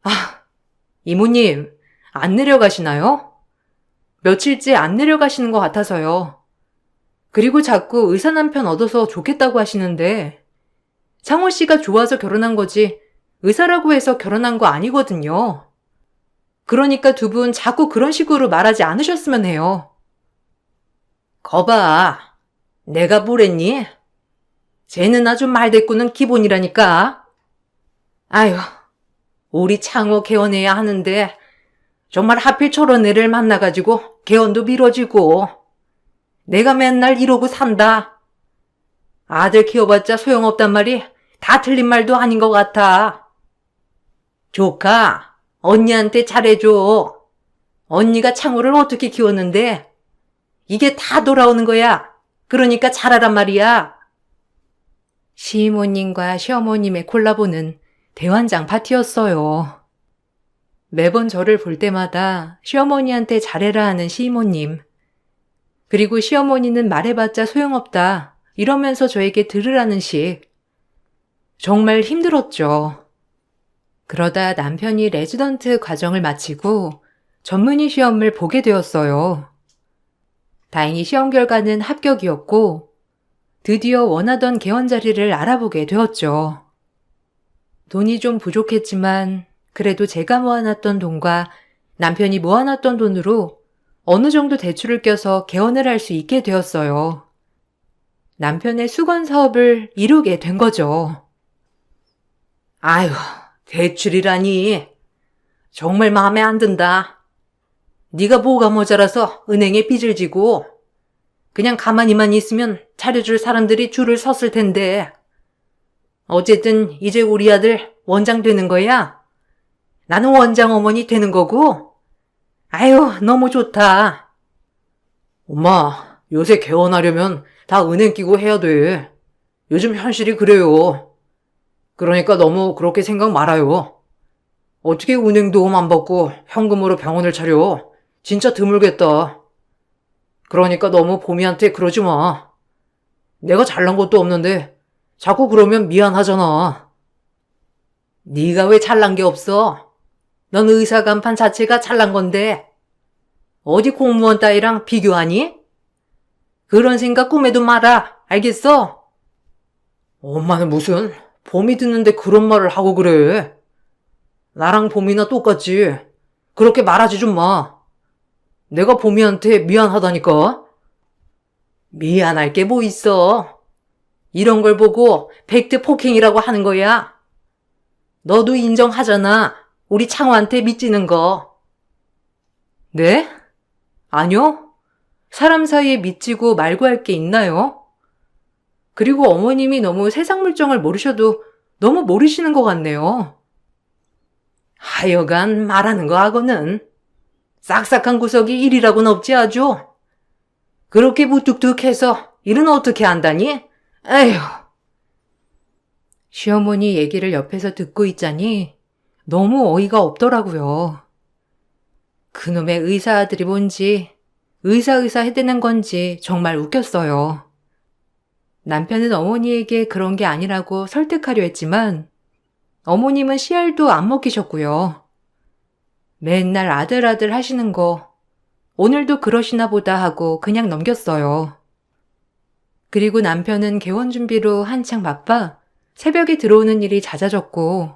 아, 이모님, 안 내려가시나요? 며칠째 안 내려가시는 것 같아서요. 그리고 자꾸 의사 남편 얻어서 좋겠다고 하시는데 창호 씨가 좋아서 결혼한 거지 의사라고 해서 결혼한 거 아니거든요. 그러니까 두 분 자꾸 그런 식으로 말하지 않으셨으면 해요. 거봐, 내가 뭐랬니? 쟤는 아주 말대꾸는 기본이라니까. 아휴, 우리 창호 개원해야 하는데 정말 하필 저런 애를 만나가지고 개원도 미뤄지고 내가 맨날 이러고 산다. 아들 키워봤자 소용없단 말이 다 틀린 말도 아닌 것 같아. 조카, 언니한테 잘해줘. 언니가 창호를 어떻게 키웠는데 이게 다 돌아오는 거야. 그러니까 잘하란 말이야. 시이모님과 시어머님의 콜라보는 대환장 파티였어요. 매번 저를 볼 때마다 시어머니한테 잘해라 하는 시이모님. 그리고 시어머니는 말해봤자 소용없다 이러면서 저에게 들으라는 식. 정말 힘들었죠. 그러다 남편이 레지던트 과정을 마치고 전문의 시험을 보게 되었어요. 다행히 시험 결과는 합격이었고 드디어 원하던 개원 자리를 알아보게 되었죠. 돈이 좀 부족했지만 그래도 제가 모아놨던 돈과 남편이 모아놨던 돈으로 어느 정도 대출을 껴서 개원을 할 수 있게 되었어요. 남편의 수건 사업을 이루게 된 거죠. 아휴, 대출이라니. 정말 마음에 안 든다. 네가 뭐가 모자라서 은행에 빚을 지고 그냥 가만히만 있으면 차려줄 사람들이 줄을 섰을 텐데. 어쨌든 이제 우리 아들 원장 되는 거야. 나는 원장 어머니 되는 거고. 아유, 너무 좋다. 엄마, 요새 개원하려면 다 은행 끼고 해야 돼. 요즘 현실이 그래요. 그러니까 너무 그렇게 생각 말아요. 어떻게 은행 도움 안 받고 현금으로 병원을 차려. 진짜 드물겠다. 그러니까 너무 보미한테 그러지 마. 내가 잘난 것도 없는데 자꾸 그러면 미안하잖아. 네가 왜 잘난 게 없어? 넌 의사 간판 자체가 잘난 건데 어디 공무원 따위랑 비교하니? 그런 생각 꿈에도 마라. 알겠어? 엄마는 무슨 봄이 듣는데 그런 말을 하고 그래. 나랑 봄이나 똑같지. 그렇게 말하지 좀 마. 내가 봄이한테 미안하다니까. 미안할 게 뭐 있어. 이런 걸 보고 팩트 폭행이라고 하는 거야. 너도 인정하잖아. 우리 창호한테 미치는 거. 네? 아니요. 사람 사이에 미치고 말고 할 게 있나요? 그리고 어머님이 너무 세상 물정을 모르셔도 너무 모르시는 것 같네요. 하여간 말하는 거 하고는 싹싹한 구석이 일이라고는 없지 아주. 그렇게 무뚝뚝해서 일은 어떻게 한다니? 에휴. 시어머니 얘기를 옆에서 듣고 있자니 너무 어이가 없더라고요. 그놈의 의사 아들이 뭔지 의사 해대는 건지 정말 웃겼어요. 남편은 어머니에게 그런 게 아니라고 설득하려 했지만 어머님은 씨알도 안 먹히셨고요. 맨날 아들 하시는 거 오늘도 그러시나 보다 하고 그냥 넘겼어요. 그리고 남편은 개원 준비로 한창 바빠 새벽에 들어오는 일이 잦아졌고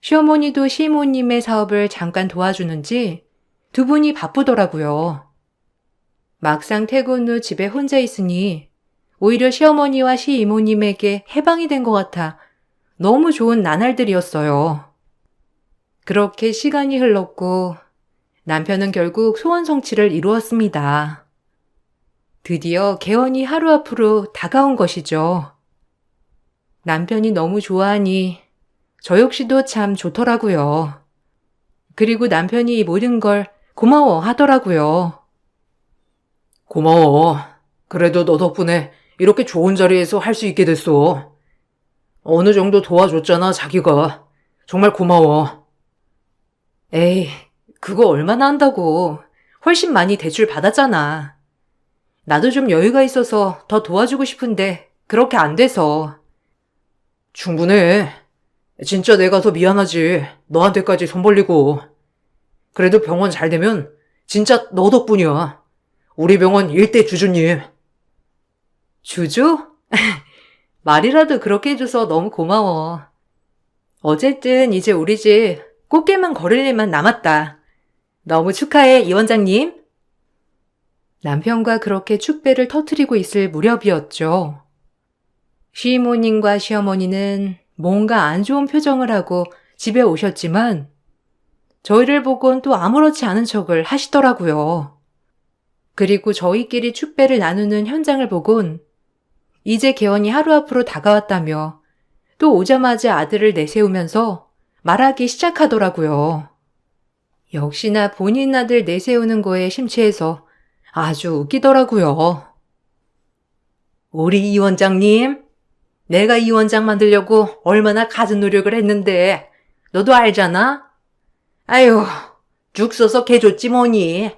시어머니도 시이모님의 사업을 잠깐 도와주는지 두 분이 바쁘더라고요. 막상 퇴근 후 집에 혼자 있으니 오히려 시어머니와 시이모님에게 해방이 된 것 같아 너무 좋은 나날들이었어요. 그렇게 시간이 흘렀고 남편은 결국 소원 성취를 이루었습니다. 드디어 개원이 하루 앞으로 다가온 것이죠. 남편이 너무 좋아하니 저 역시도 참 좋더라고요. 그리고 남편이 이 모든 걸 고마워 하더라고요. 고마워. 그래도 너 덕분에 이렇게 좋은 자리에서 할 수 있게 됐어. 어느 정도 도와줬잖아, 자기가. 정말 고마워. 에이, 그거 얼마나 한다고. 훨씬 많이 대출 받았잖아. 나도 좀 여유가 있어서 더 도와주고 싶은데 그렇게 안 돼서. 충분해. 진짜 내가 더 미안하지. 너한테까지 손 벌리고. 그래도 병원 잘 되면 진짜 너 덕분이야. 우리 병원 일대 주주님. 주주? 말이라도 그렇게 해줘서 너무 고마워. 어쨌든 이제 우리 집 꽃게만 걸을 일만 남았다. 너무 축하해, 이 원장님. 남편과 그렇게 축배를 터뜨리고 있을 무렵이었죠. 시모님과 시어머니는 뭔가 안 좋은 표정을 하고 집에 오셨지만 저희를 보곤 또 아무렇지 않은 척을 하시더라고요. 그리고 저희끼리 축배를 나누는 현장을 보곤 이제 개원이 하루 앞으로 다가왔다며 또 오자마자 아들을 내세우면서 말하기 시작하더라고요. 역시나 본인 아들 내세우는 거에 심취해서 아주 웃기더라고요. 우리 이 원장님, 내가 이 원장 만들려고 얼마나 갖은 노력을 했는데 너도 알잖아? 아유, 죽 써서 개 줬지 뭐니.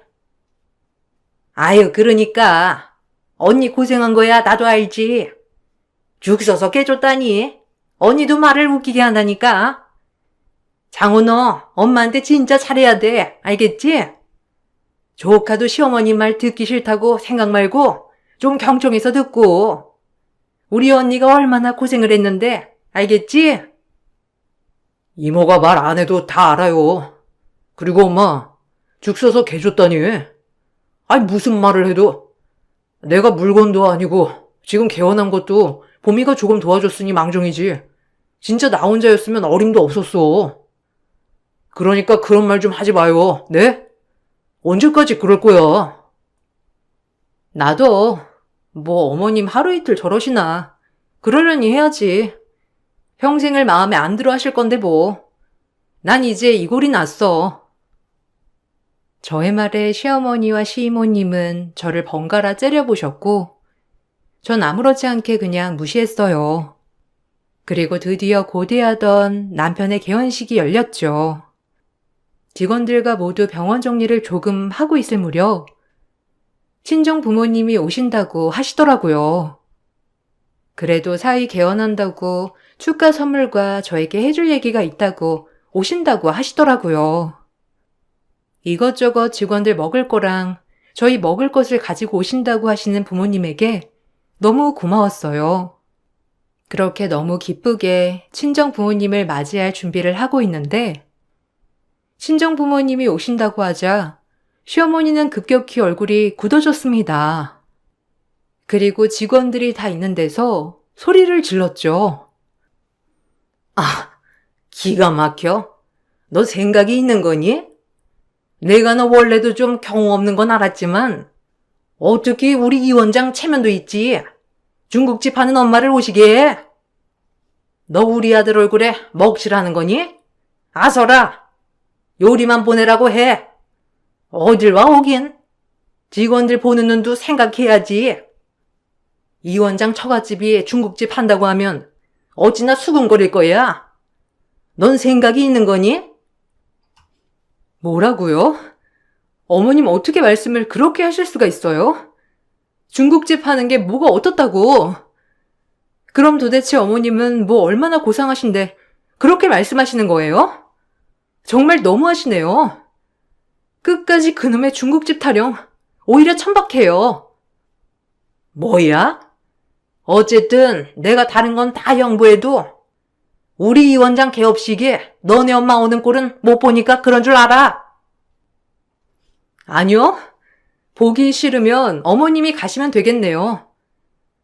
아유, 그러니까 언니 고생한 거야 나도 알지. 죽 써서 개 줬다니. 언니도 말을 웃기게 한다니까. 장호 너 엄마한테 진짜 잘해야 돼. 알겠지? 조카도 시어머니 말 듣기 싫다고 생각 말고 좀 경청해서 듣고. 우리 언니가 얼마나 고생을 했는데 알겠지? 이모가 말 안 해도 다 알아요. 그리고 엄마, 죽 써서 개 줬다니. 아니 무슨 말을 해도 내가 물건도 아니고 지금 개원한 것도 보미가 조금 도와줬으니 망정이지. 진짜 나 혼자였으면 어림도 없었어. 그러니까 그런 말 좀 하지 마요. 네? 언제까지 그럴 거야? 나도 뭐 어머님 하루 이틀 저러시나 그러려니 해야지. 평생을 마음에 안 들어 하실 건데 뭐. 난 이제 이 꼴이 났어. 저의 말에 시어머니와 시이모님은 저를 번갈아 째려보셨고 전 아무렇지 않게 그냥 무시했어요. 그리고 드디어 고대하던 남편의 개원식이 열렸죠. 직원들과 모두 병원 정리를 조금 하고 있을 무렵 친정 부모님이 오신다고 하시더라고요. 그래도 사위 개원한다고 축가 선물과 저에게 해줄 얘기가 있다고 오신다고 하시더라고요. 이것저것 직원들 먹을 거랑 저희 먹을 것을 가지고 오신다고 하시는 부모님에게 너무 고마웠어요. 그렇게 너무 기쁘게 친정 부모님을 맞이할 준비를 하고 있는데 친정 부모님이 오신다고 하자 시어머니는 급격히 얼굴이 굳어졌습니다. 그리고 직원들이 다 있는 데서 소리를 질렀죠. 아, 기가 막혀. 너 생각이 있는 거니? 내가 너 원래도 좀 경우 없는 건 알았지만 어떻게 우리 이 원장 체면도 있지? 중국집 하는 엄마를 오시게 해? 너 우리 아들 얼굴에 먹칠하는 거니? 아서라! 요리만 보내라고 해. 어딜 와 오긴. 직원들 보는 눈도 생각해야지. 이 원장 처갓집이 중국집 한다고 하면 어찌나 수근거릴 거야. 넌 생각이 있는 거니? 뭐라고요? 어머님 어떻게 말씀을 그렇게 하실 수가 있어요? 중국집 하는 게 뭐가 어떻다고? 그럼 도대체 어머님은 뭐 얼마나 고상하신데 그렇게 말씀하시는 거예요? 정말 너무하시네요. 끝까지 그놈의 중국집 타령 오히려 천박해요. 뭐야? 어쨌든 내가 다른 건 다 양보해도 우리 이 원장 개업식에 너네 엄마 오는 꼴은 못 보니까 그런 줄 알아. 아니요. 보기 싫으면 어머님이 가시면 되겠네요.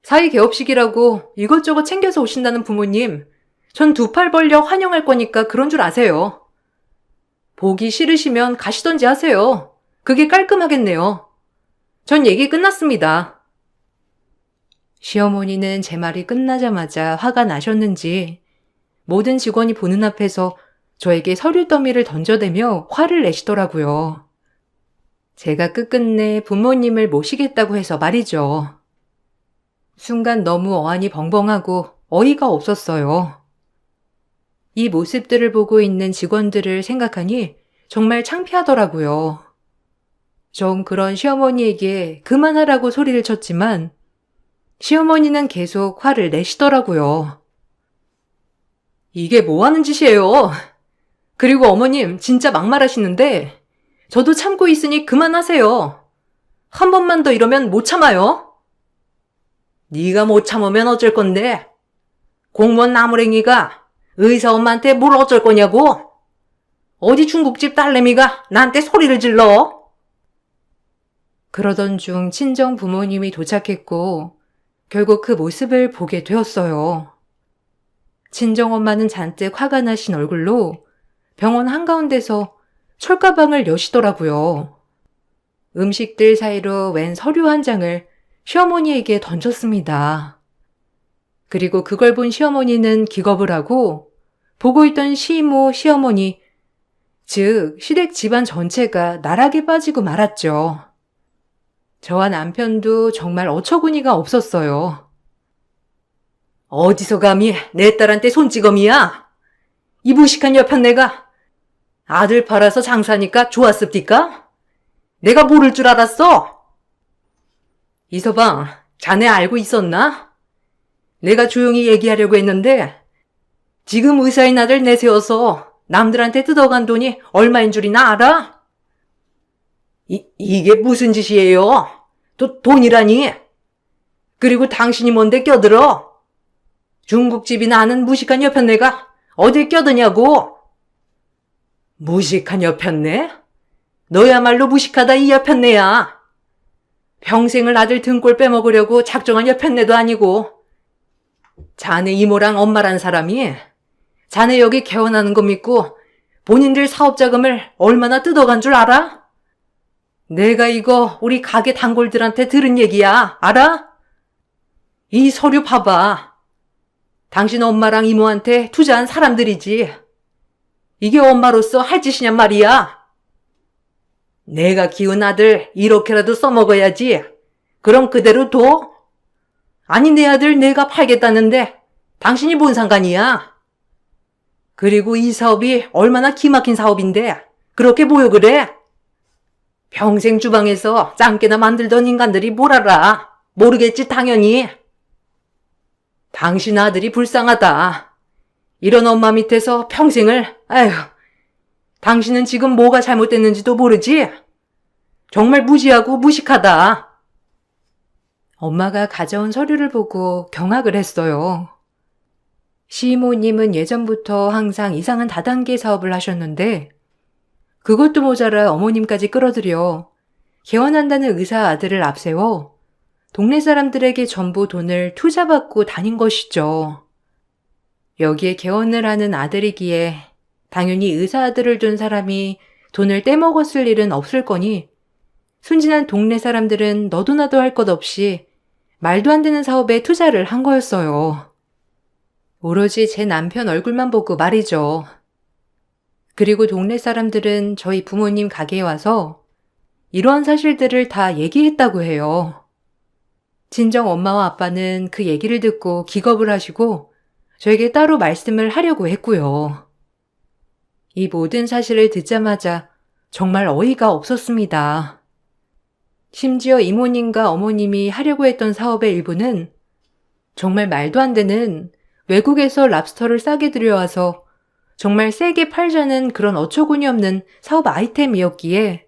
사위 개업식이라고 이것저것 챙겨서 오신다는 부모님, 전 두 팔 벌려 환영할 거니까 그런 줄 아세요. 보기 싫으시면 가시던지 하세요. 그게 깔끔하겠네요. 전 얘기 끝났습니다. 시어머니는 제 말이 끝나자마자 화가 나셨는지 모든 직원이 보는 앞에서 저에게 서류 더미를 던져대며 화를 내시더라고요. 제가 끝끝내 부모님을 모시겠다고 해서 말이죠. 순간 너무 어안이 벙벙하고 어이가 없었어요. 이 모습들을 보고 있는 직원들을 생각하니 정말 창피하더라고요. 전 그런 시어머니에게 그만하라고 소리를 쳤지만 시어머니는 계속 화를 내시더라고요. 이게 뭐 하는 짓이에요? 그리고 어머님 진짜 막말하시는데 저도 참고 있으니 그만하세요. 한 번만 더 이러면 못 참아요. 네가 못 참으면 어쩔 건데? 공무원 나무랭이가 의사 엄마한테 뭘 어쩔 거냐고? 어디 중국집 딸내미가 나한테 소리를 질러? 그러던 중 친정 부모님이 도착했고 결국 그 모습을 보게 되었어요. 친정엄마는 잔뜩 화가 나신 얼굴로 병원 한가운데서 철가방을 여시더라고요. 음식들 사이로 웬 서류 한 장을 시어머니에게 던졌습니다. 그리고 그걸 본 시어머니는 기겁을 하고 보고 있던 시이모, 시어머니, 즉 시댁 집안 전체가 나락에 빠지고 말았죠. 저와 남편도 정말 어처구니가 없었어요. 어디서 감히 내 딸한테 손찌검이야? 이 무식한 여편네가 아들 팔아서 장사니까 좋았습니까? 내가 모를 줄 알았어? 이서방, 자네 알고 있었나? 내가 조용히 얘기하려고 했는데 지금 의사인 아들 내세워서 남들한테 뜯어간 돈이 얼마인 줄이나 알아? 이게 무슨 짓이에요? 돈이라니? 그리고 당신이 뭔데 껴들어? 중국집이나 하는 무식한 여편네가 어딜 껴드냐고? 무식한 여편네? 너야말로 무식하다 이 여편네야. 평생을 아들 등골 빼먹으려고 작정한 여편네도 아니고 자네 이모랑 엄마란 사람이 자네 여기 개원하는 거 믿고 본인들 사업 자금을 얼마나 뜯어간 줄 알아? 내가 이거 우리 가게 단골들한테 들은 얘기야. 알아? 이 서류 봐봐. 당신 엄마랑 이모한테 투자한 사람들이지. 이게 엄마로서 할 짓이냔 말이야. 내가 키운 아들 이렇게라도 써먹어야지. 그럼 그대로 둬? 아니 내 아들 내가 팔겠다는데 당신이 뭔 상관이야? 그리고 이 사업이 얼마나 기막힌 사업인데 그렇게 보여 그래? 평생 주방에서 짱깨나 만들던 인간들이 뭘 알아? 모르겠지 당연히. 당신 아들이 불쌍하다. 이런 엄마 밑에서 평생을, 아휴, 당신은 지금 뭐가 잘못됐는지도 모르지? 정말 무지하고 무식하다. 엄마가 가져온 서류를 보고 경악을 했어요. 시이모님은 예전부터 항상 이상한 다단계 사업을 하셨는데 그것도 모자라 어머님까지 끌어들여 개원한다는 의사 아들을 앞세워 동네 사람들에게 전부 돈을 투자받고 다닌 것이죠. 여기에 개원을 하는 아들이기에 당연히 의사 아들을 둔 사람이 돈을 떼먹었을 일은 없을 거니 순진한 동네 사람들은 너도 나도 할 것 없이 말도 안 되는 사업에 투자를 한 거였어요. 오로지 제 남편 얼굴만 보고 말이죠. 그리고 동네 사람들은 저희 부모님 가게에 와서 이러한 사실들을 다 얘기했다고 해요. 친정 엄마와 아빠는 그 얘기를 듣고 기겁을 하시고 저에게 따로 말씀을 하려고 했고요. 이 모든 사실을 듣자마자 정말 어이가 없었습니다. 심지어 이모님과 어머님이 하려고 했던 사업의 일부는 정말 말도 안 되는 외국에서 랍스터를 싸게 들여와서 정말 세게 팔자는 그런 어처구니 없는 사업 아이템이었기에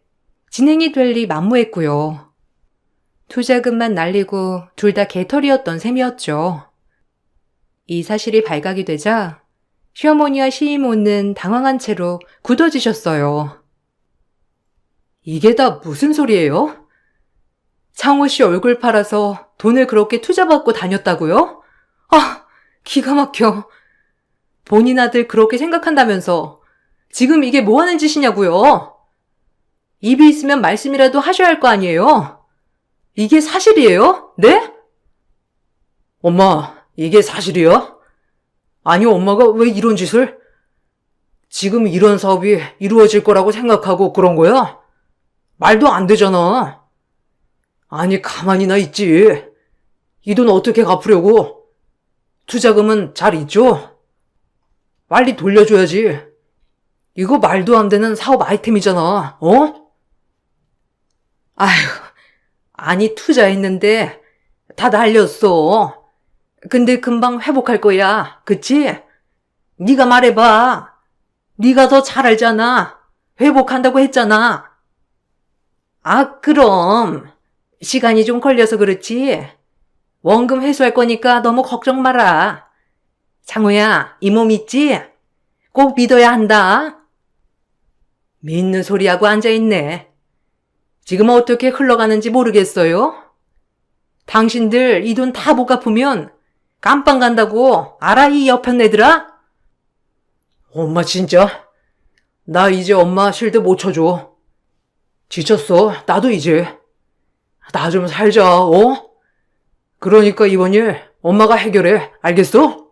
진행이 될 리 만무했고요. 투자금만 날리고 둘 다 개털이었던 셈이었죠. 이 사실이 발각이 되자 시어머니와 시이모는 당황한 채로 굳어지셨어요. 이게 다 무슨 소리예요? 창호 씨 얼굴 팔아서 돈을 그렇게 투자받고 다녔다고요? 아, 기가 막혀. 본인 아들 그렇게 생각한다면서 지금 이게 뭐 하는 짓이냐고요? 입이 있으면 말씀이라도 하셔야 할 거 아니에요? 이게 사실이에요? 네? 엄마, 이게 사실이야? 아니, 엄마가 왜 이런 짓을? 지금 이런 사업이 이루어질 거라고 생각하고 그런 거야? 말도 안 되잖아. 아니, 가만히나 있지. 이 돈 어떻게 갚으려고? 투자금은 잘 있죠? 빨리 돌려줘야지. 이거 말도 안 되는 사업 아이템이잖아, 어? 아휴, 아니 투자했는데 다 날렸어. 근데 금방 회복할 거야, 그치? 네가 말해봐. 네가 더 잘 알잖아. 회복한다고 했잖아. 아, 그럼 시간이 좀 걸려서 그렇지. 원금 회수할 거니까 너무 걱정 마라. 장호야, 이 몸 있지? 꼭 믿어야 한다. 믿는 소리하고 앉아있네. 지금 어떻게 흘러가는지 모르겠어요? 당신들 이 돈 다 못 갚으면 깜빵 간다고 알아, 이 옆편 애들아? 엄마 진짜 나 이제 엄마 실드 못 쳐줘. 지쳤어. 나도 이제. 나 좀 살자. 그러니까 이번 일 엄마가 해결해. 알겠어?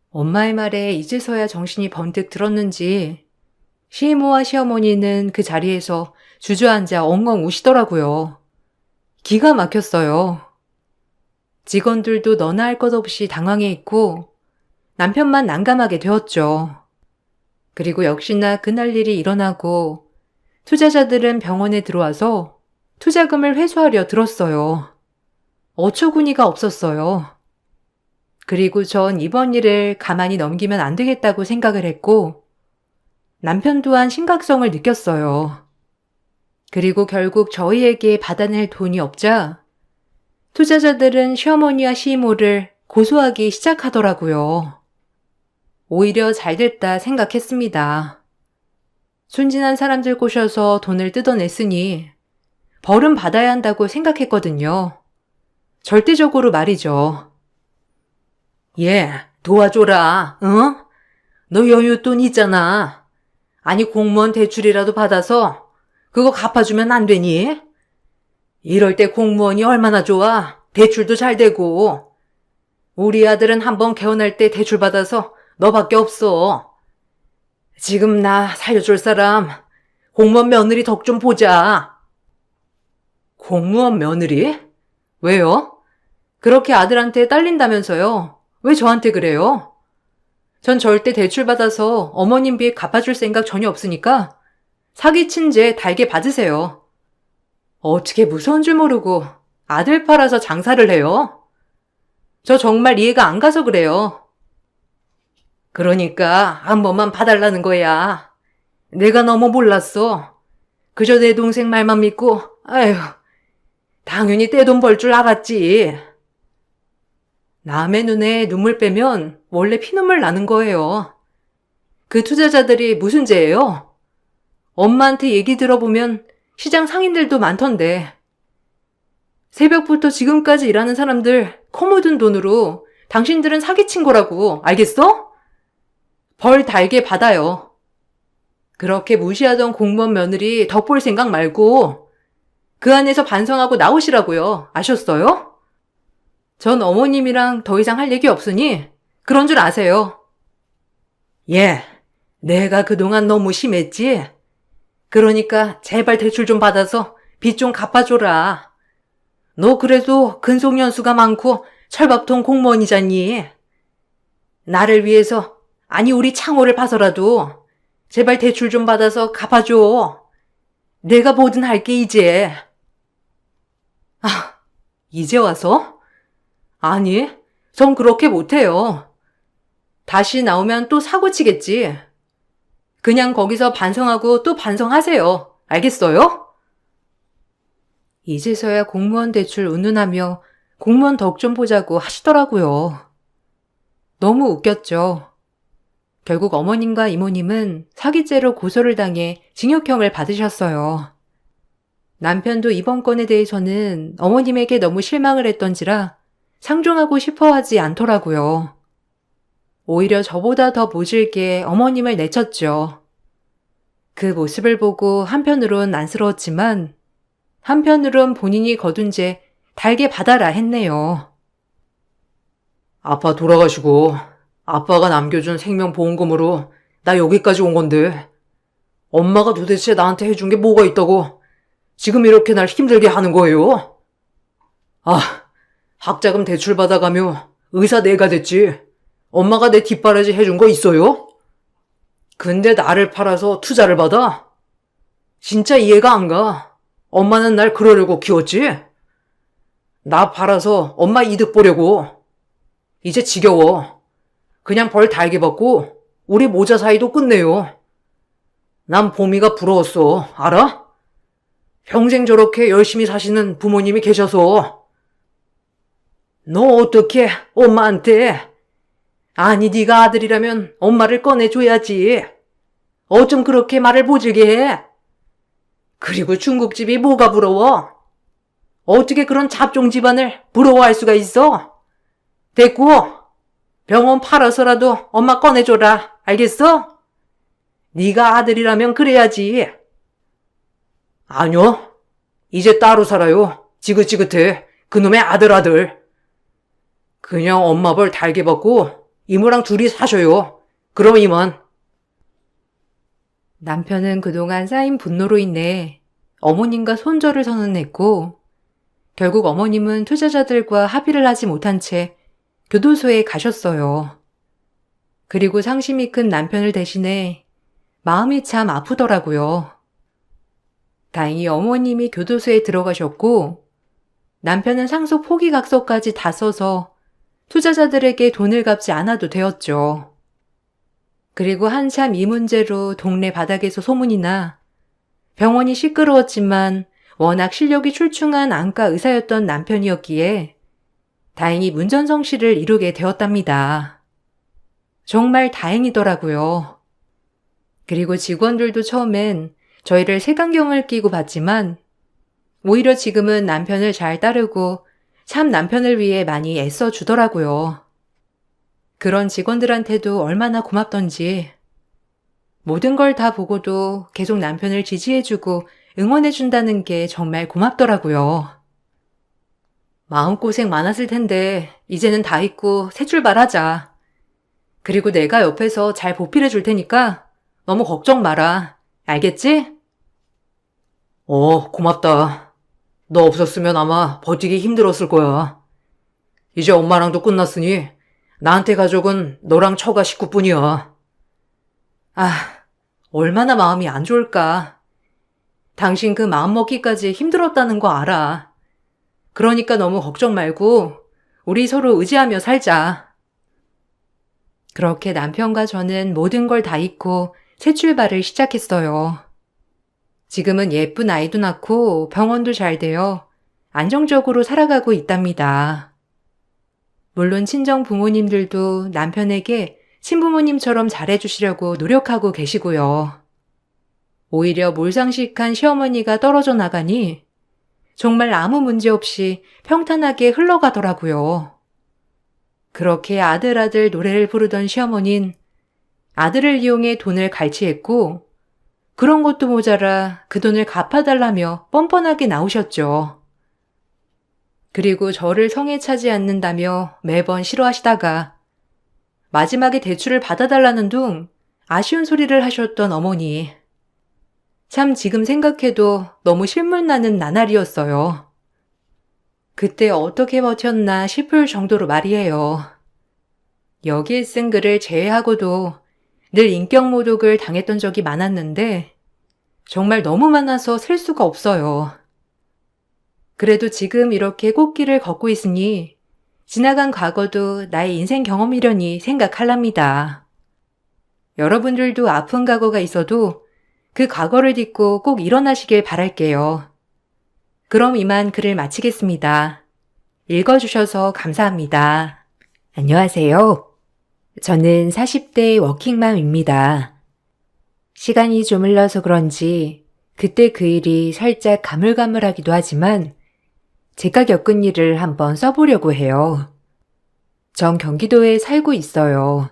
엄마의 말에 이제서야 정신이 번뜩 들었는지 시이모와 시어머니는 그 자리에서 주저앉아 엉엉 우시더라고요. 기가 막혔어요. 직원들도 너나 할 것 없이 당황해 있고 남편만 난감하게 되었죠. 그리고 역시나 그날 일이 일어나고 투자자들은 병원에 들어와서 투자금을 회수하려 들었어요. 어처구니가 없었어요. 그리고 전 이번 일을 가만히 넘기면 안 되겠다고 생각을 했고 남편 또한 심각성을 느꼈어요. 그리고 결국 저희에게 받아낼 돈이 없자 투자자들은 시어머니와 시이모를 고소하기 시작하더라고요. 오히려 잘됐다 생각했습니다. 순진한 사람들 꼬셔서 돈을 뜯어냈으니 벌은 받아야 한다고 생각했거든요. 절대적으로 말이죠. 도와줘라. 응? 너 여윳돈 있잖아. 아니 공무원 대출이라도 받아서 그거 갚아주면 안 되니? 이럴 때 공무원이 얼마나 좋아. 대출도 잘 되고. 우리 아들은 한번 개원할 때 대출 받아서 너밖에 없어. 지금 나 살려줄 사람 공무원 며느리 덕 좀 보자. 공무원 며느리? 왜요? 그렇게 아들한테 딸린다면서요. 왜 저한테 그래요? 전 절대 대출 받아서 어머님 빚 갚아줄 생각 전혀 없으니까 사기친 죄 달게 받으세요. 어떻게 무서운 줄 모르고 아들 팔아서 장사를 해요? 저 정말 이해가 안 가서 그래요. 그러니까 한 번만 봐달라는 거야. 내가 너무 몰랐어. 그저 내 동생 말만 믿고 아휴 당연히 떼돈 벌 줄 알았지. 남의 눈에 눈물 빼면 원래 피눈물 나는 거예요. 그 투자자들이 무슨 죄예요? 엄마한테 얘기 들어보면 시장 상인들도 많던데. 새벽부터 지금까지 일하는 사람들 코 묻은 돈으로 당신들은 사기친 거라고. 알겠어? 벌 달게 받아요. 그렇게 무시하던 공무원 며느리 덕볼 생각 말고 그 안에서 반성하고 나오시라고요. 아셨어요? 전 어머님이랑 더 이상 할 얘기 없으니 그런 줄 아세요. 내가 그동안 너무 심했지? 그러니까 제발 대출 좀 받아서 빚 좀 갚아줘라. 너 그래도 근속연수가 많고 철밥통 공무원이잖니. 나를 위해서, 아니 우리 창호를 봐서라도 제발 대출 좀 받아서 갚아줘. 내가 뭐든 할게 이제. 이제 와서? 아니, 전 그렇게 못해요. 다시 나오면 또 사고치겠지. 그냥 거기서 반성하고 또 반성하세요. 알겠어요? 이제서야 공무원 대출 운운하며 공무원 덕 좀 보자고 하시더라고요. 너무 웃겼죠. 결국 어머님과 이모님은 사기죄로 고소를 당해 징역형을 받으셨어요. 남편도 이번 건에 대해서는 어머님에게 너무 실망을 했던지라 상종하고 싶어 하지 않더라고요. 오히려 저보다 더 모질게 어머님을 내쳤죠. 그 모습을 보고 한편으론 안쓰러웠지만 한편으론 본인이 거둔 죄 달게 받아라 했네요. 아빠 돌아가시고 아빠가 남겨준 생명보험금으로 나 여기까지 온 건데 엄마가 도대체 나한테 해준 게 뭐가 있다고 지금 이렇게 날 힘들게 하는 거예요? 학자금 대출 받아가며 의사 내가 됐지. 엄마가 내 뒷바라지 해준 거 있어요? 근데 나를 팔아서 투자를 받아? 진짜 이해가 안 가. 엄마는 날 그러려고 키웠지? 나 팔아서 엄마 이득 보려고. 이제 지겨워. 그냥 벌 달게 받고 우리 모자 사이도 끝내요. 난 봄이가 부러웠어. 알아? 평생 저렇게 열심히 사시는 부모님이 계셔서. 너 어떻게 엄마한테? 아니 네가 아들이라면 엄마를 꺼내줘야지. 어쩜 그렇게 말을 보질게 해? 그리고 중국집이 뭐가 부러워? 어떻게 그런 잡종 집안을 부러워할 수가 있어? 됐고, 병원 팔아서라도 엄마 꺼내줘라. 알겠어? 네가 아들이라면 그래야지. 아니요. 이제 따로 살아요. 지긋지긋해. 그놈의 아들. 그냥 엄마 벌 달게 받고 이모랑 둘이 사셔요. 그럼 이만. 남편은 그동안 쌓인 분노로 인해 어머님과 손절을 선언했고, 결국 어머님은 투자자들과 합의를 하지 못한 채 교도소에 가셨어요. 그리고 상심이 큰 남편을 대신해 마음이 참 아프더라고요. 다행히 어머님이 교도소에 들어가셨고, 남편은 상속 포기각서까지 다 써서 투자자들에게 돈을 갚지 않아도 되었죠. 그리고 한참 이 문제로 동네 바닥에서 소문이 나 병원이 시끄러웠지만 워낙 실력이 출중한 안과 의사였던 남편이었기에 다행히 문전성시를 이루게 되었답니다. 정말 다행이더라고요. 그리고 직원들도 처음엔 저희를 색안경을 끼고 봤지만 오히려 지금은 남편을 잘 따르고 참 남편을 위해 많이 애써주더라고요. 그런 직원들한테도 얼마나 고맙던지 모든 걸 다 보고도 계속 남편을 지지해주고 응원해준다는 게 정말 고맙더라고요. 마음고생 많았을 텐데 이제는 다 잊고 새 출발하자. 그리고 내가 옆에서 잘 보필해줄 테니까 너무 걱정 마라. 알겠지? 고맙다. 너 없었으면 아마 버티기 힘들었을 거야. 이제 엄마랑도 끝났으니 나한테 가족은 너랑 처가 식구뿐이야. 얼마나 마음이 안 좋을까. 당신 그 마음 먹기까지 힘들었다는 거 알아. 그러니까 너무 걱정 말고 우리 서로 의지하며 살자. 그렇게 남편과 저는 모든 걸 다 잊고 새 출발을 시작했어요. 지금은 예쁜 아이도 낳고 병원도 잘 되어 안정적으로 살아가고 있답니다. 물론 친정 부모님들도 남편에게 친부모님처럼 잘해주시려고 노력하고 계시고요. 오히려 몰상식한 시어머니가 떨어져 나가니 정말 아무 문제 없이 평탄하게 흘러가더라고요. 그렇게 아들 노래를 부르던 시어머니는 아들을 이용해 돈을 갈취했고, 그런 것도 모자라 그 돈을 갚아달라며 뻔뻔하게 나오셨죠. 그리고 저를 성에 차지 않는다며 매번 싫어하시다가 마지막에 대출을 받아달라는 둥 아쉬운 소리를 하셨던 어머니. 참 지금 생각해도 너무 실물나는 나날이었어요. 그때 어떻게 버텼나 싶을 정도로 말이에요. 여기에 쓴 글을 제외하고도 늘 인격 모독을 당했던 적이 많았는데 정말 너무 많아서 셀 수가 없어요. 그래도 지금 이렇게 꽃길을 걷고 있으니 지나간 과거도 나의 인생 경험이려니 생각할랍니다. 여러분들도 아픈 과거가 있어도 그 과거를 딛고 꼭 일어나시길 바랄게요. 그럼 이만 글을 마치겠습니다. 읽어주셔서 감사합니다. 안녕하세요. 저는 40대 워킹맘입니다. 시간이 좀 흘러서 그런지 그때 그 일이 살짝 가물가물하기도 하지만 제가 겪은 일을 한번 써보려고 해요. 전 경기도에 살고 있어요.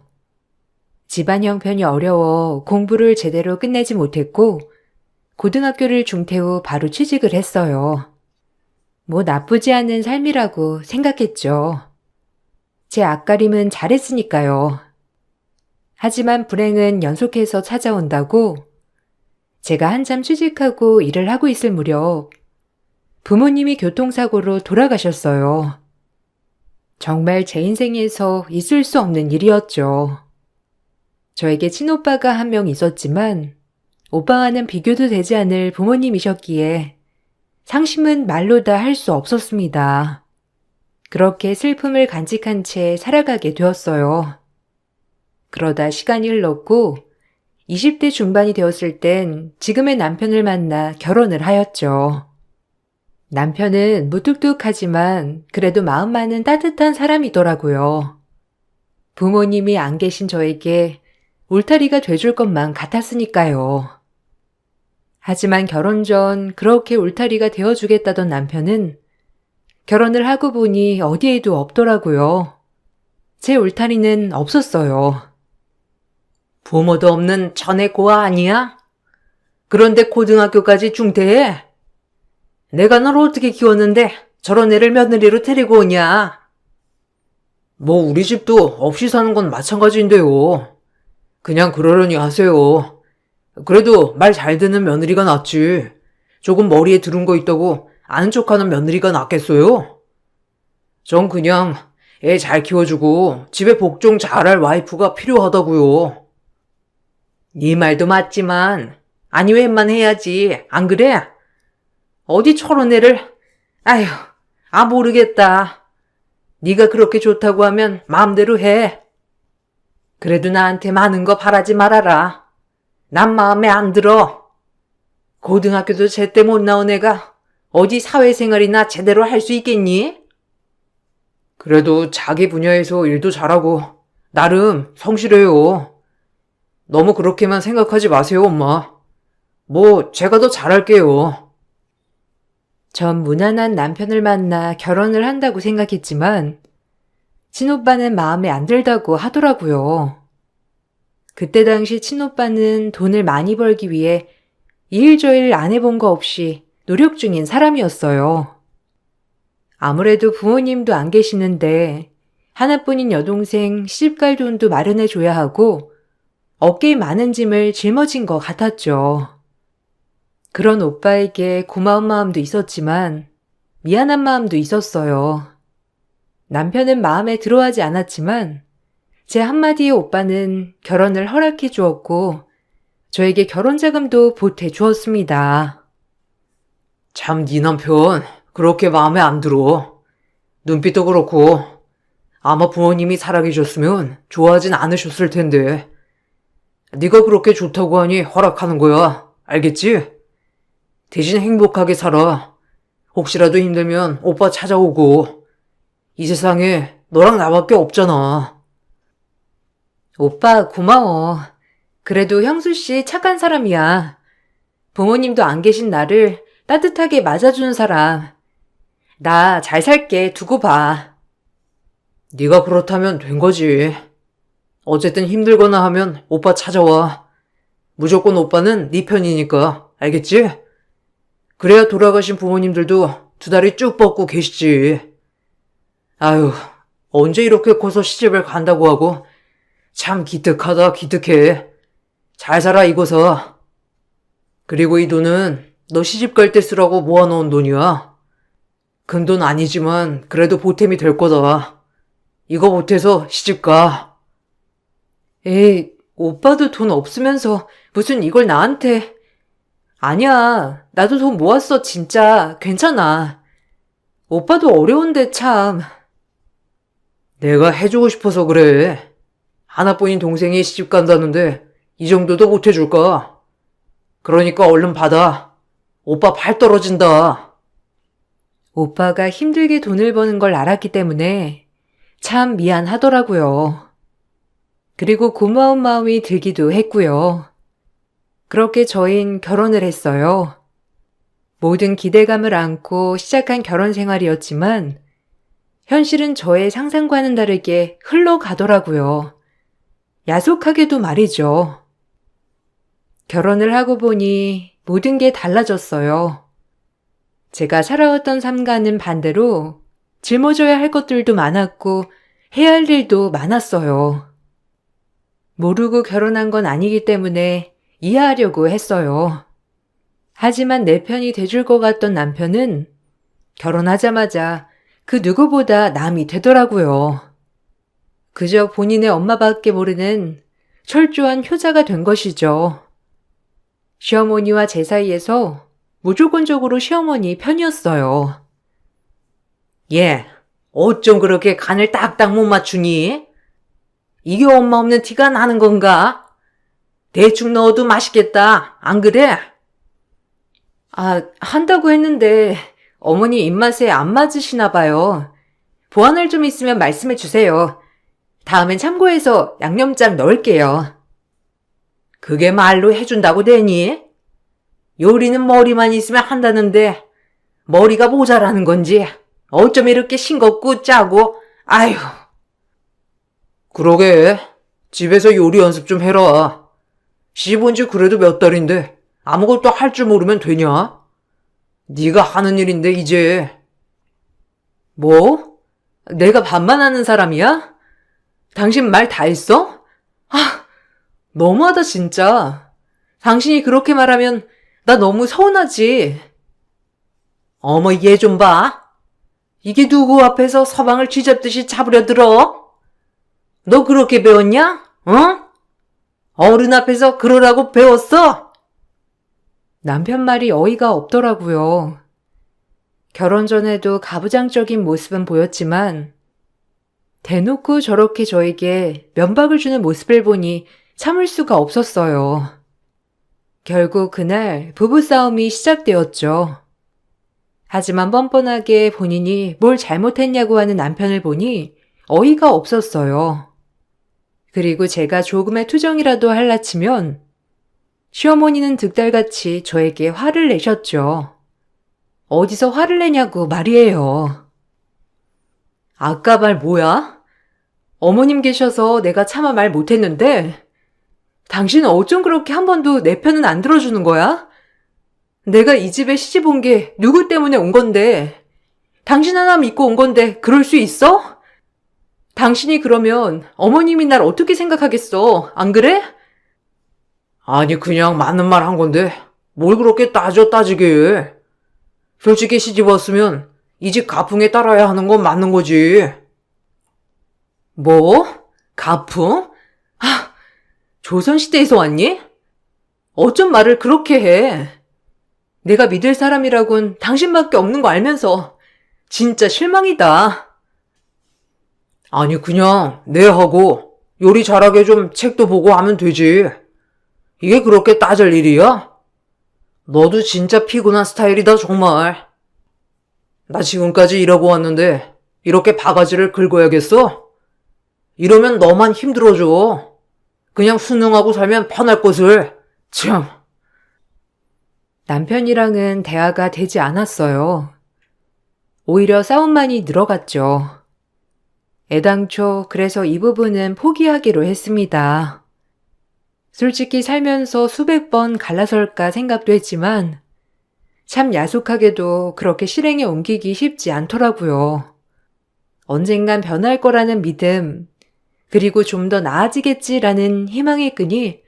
집안 형편이 어려워 공부를 제대로 끝내지 못했고 고등학교를 중퇴 후 바로 취직을 했어요. 뭐 나쁘지 않은 삶이라고 생각했죠. 제 앞가림은 잘했으니까요. 하지만 불행은 연속해서 찾아온다고 제가 한참 취직하고 일을 하고 있을 무렵 부모님이 교통사고로 돌아가셨어요. 정말 제 인생에서 있을 수 없는 일이었죠. 저에게 친오빠가 한 명 있었지만 오빠와는 비교도 되지 않을 부모님이셨기에 상심은 말로 다 할 수 없었습니다. 그렇게 슬픔을 간직한 채 살아가게 되었어요. 그러다 시간이 흘렀고 20대 중반이 되었을 땐 지금의 남편을 만나 결혼을 하였죠. 남편은 무뚝뚝하지만 그래도 마음만은 따뜻한 사람이더라고요. 부모님이 안 계신 저에게 울타리가 돼줄 것만 같았으니까요. 하지만 결혼 전 그렇게 울타리가 되어주겠다던 남편은 결혼을 하고 보니 어디에도 없더라고요. 제 울타리는 없었어요. 부모도 없는 천의 고아 아니야? 그런데 고등학교까지 중퇴해? 내가 널 어떻게 키웠는데 저런 애를 며느리로 데리고 오냐? 뭐 우리 집도 없이 사는 건 마찬가지인데요. 그냥 그러려니 하세요. 그래도 말 잘 듣는 며느리가 낫지. 조금 머리에 들은 거 있다고 아는 척하는 며느리가 낫겠어요? 전 그냥 애 잘 키워주고 집에 복종 잘할 와이프가 필요하다고요. 네 말도 맞지만 아니 웬만해야지. 안 그래? 어디 저런 애를 아휴 모르겠다. 네가 그렇게 좋다고 하면 마음대로 해. 그래도 나한테 많은 거 바라지 말아라. 난 마음에 안 들어. 고등학교도 제때 못 나온 애가 어디 사회생활이나 제대로 할 수 있겠니? 그래도 자기 분야에서 일도 잘하고 나름 성실해요. 너무 그렇게만 생각하지 마세요, 엄마. 뭐 제가 더 잘할게요. 전 무난한 남편을 만나 결혼을 한다고 생각했지만 친오빠는 마음에 안 들다고 하더라고요. 그때 당시 친오빠는 돈을 많이 벌기 위해 이일저일 안 해본 거 없이 노력 중인 사람이었어요. 아무래도 부모님도 안 계시는데 하나뿐인 여동생 시집갈 돈도 마련해줘야 하고 어깨에 많은 짐을 짊어진 것 같았죠. 그런 오빠에게 고마운 마음도 있었지만 미안한 마음도 있었어요. 남편은 마음에 들어하지 않았지만 제 한마디에 오빠는 결혼을 허락해 주었고 저에게 결혼 자금도 보태 주었습니다. 참 네 남편 그렇게 마음에 안 들어. 눈빛도 그렇고 아마 부모님이 살아계셨으면 좋아하진 않으셨을 텐데. 네가 그렇게 좋다고 하니 허락하는 거야. 알겠지? 대신 행복하게 살아. 혹시라도 힘들면 오빠 찾아오고. 이 세상에 너랑 나밖에 없잖아. 오빠 고마워. 그래도 형수 씨 착한 사람이야. 부모님도 안 계신 나를 따뜻하게 맞아주는 사람. 나 잘 살게 두고 봐. 네가 그렇다면 된 거지. 어쨌든 힘들거나 하면 오빠 찾아와. 무조건 오빠는 네 편이니까. 알겠지? 그래야 돌아가신 부모님들도 두 다리 쭉 뻗고 계시지. 아유, 언제 이렇게 커서 시집을 간다고 하고 참 기특하다 기특해. 잘 살아 이거서. 그리고 이 돈은 너 시집 갈 때 쓰라고 모아놓은 돈이야. 큰 돈 아니지만 그래도 보탬이 될 거다. 이거 보태서 시집 가. 에이, 오빠도 돈 없으면서 무슨 이걸 나한테. 아니야, 나도 돈 모았어 진짜. 괜찮아. 오빠도 어려운데 참. 내가 해주고 싶어서 그래. 하나뿐인 동생이 시집 간다는데 이 정도도 못 해줄까? 그러니까 얼른 받아. 오빠 발 떨어진다. 오빠가 힘들게 돈을 버는 걸 알았기 때문에 참 미안하더라고요. 그리고 고마운 마음이 들기도 했고요. 그렇게 저흰 결혼을 했어요. 모든 기대감을 안고 시작한 결혼 생활이었지만 현실은 저의 상상과는 다르게 흘러가더라고요. 야속하게도 말이죠. 결혼을 하고 보니 모든 게 달라졌어요. 제가 살아왔던 삶과는 반대로 짊어져야 할 것들도 많았고 해야 할 일도 많았어요. 모르고 결혼한 건 아니기 때문에 이해하려고 했어요. 하지만 내 편이 돼줄 것 같던 남편은 결혼하자마자 그 누구보다 남이 되더라고요. 그저 본인의 엄마밖에 모르는 철저한 효자가 된 것이죠. 시어머니와 제 사이에서 무조건적으로 시어머니 편이었어요. 얘, 어쩜 그렇게 간을 딱딱 못 맞추니? 이게 엄마 없는 티가 나는 건가? 대충 넣어도 맛있겠다. 안 그래? 한다고 했는데 어머니 입맛에 안 맞으시나 봐요. 보완할 좀 있으면 말씀해 주세요. 다음엔 참고해서 양념장 넣을게요. 그게 말로 해준다고 되니? 요리는 머리만 있으면 한다는데 머리가 모자라는 건지 어쩜 이렇게 싱겁고 짜고 아휴. 그러게 집에서 요리 연습 좀 해라. 시집온 지 그래도 몇 달인데 아무것도 할 줄 모르면 되냐? 네가 하는 일인데 이제. 뭐? 내가 밥만 하는 사람이야? 당신 말 다 했어? 아, 너무하다 진짜. 당신이 그렇게 말하면 나 너무 서운하지. 어머 얘 좀 봐. 이게 누구 앞에서 서방을 쥐잡듯이 잡으려 들어? 너 그렇게 배웠냐? 어? 어른 앞에서 그러라고 배웠어? 남편 말이 어이가 없더라고요. 결혼 전에도 가부장적인 모습은 보였지만 대놓고 저렇게 저에게 면박을 주는 모습을 보니 참을 수가 없었어요. 결국 그날 부부싸움이 시작되었죠. 하지만 뻔뻔하게 본인이 뭘 잘못했냐고 하는 남편을 보니 어이가 없었어요. 그리고 제가 조금의 투정이라도 할라치면 시어머니는 득달같이 저에게 화를 내셨죠. 어디서 화를 내냐고 말이에요. 아까 말 뭐야? 어머님 계셔서 내가 차마 말 못했는데 당신은 어쩜 그렇게 한 번도 내 편은 안 들어주는 거야? 내가 이 집에 시집 온 게 누구 때문에 온 건데 당신 하나 믿고 온 건데 그럴 수 있어? 당신이 그러면 어머님이 날 어떻게 생각하겠어? 안 그래? 아니 그냥 맞는 말 한 건데 뭘 그렇게 따지게 해. 솔직히 시집 왔으면 이 집 가풍에 따라야 하는 건 맞는 거지. 뭐? 가풍? 아, 조선시대에서 왔니? 어쩜 말을 그렇게 해? 내가 믿을 사람이라곤 당신밖에 없는 거 알면서 진짜 실망이다. 아니 그냥 내 하고 요리 잘하게 좀 책도 보고 하면 되지. 이게 그렇게 따질 일이야? 너도 진짜 피곤한 스타일이다 정말. 나 지금까지 일하고 왔는데 이렇게 바가지를 긁어야겠어? 이러면 너만 힘들어져. 그냥 순응하고 살면 편할 것을. 참. 남편이랑은 대화가 되지 않았어요. 오히려 싸움만이 늘어갔죠. 애당초 그래서 이 부분은 포기하기로 했습니다. 솔직히 살면서 수백 번 갈라설까 생각도 했지만 참 야속하게도 그렇게 실행에 옮기기 쉽지 않더라고요. 언젠간 변할 거라는 믿음, 그리고 좀 더 나아지겠지라는 희망의 끈이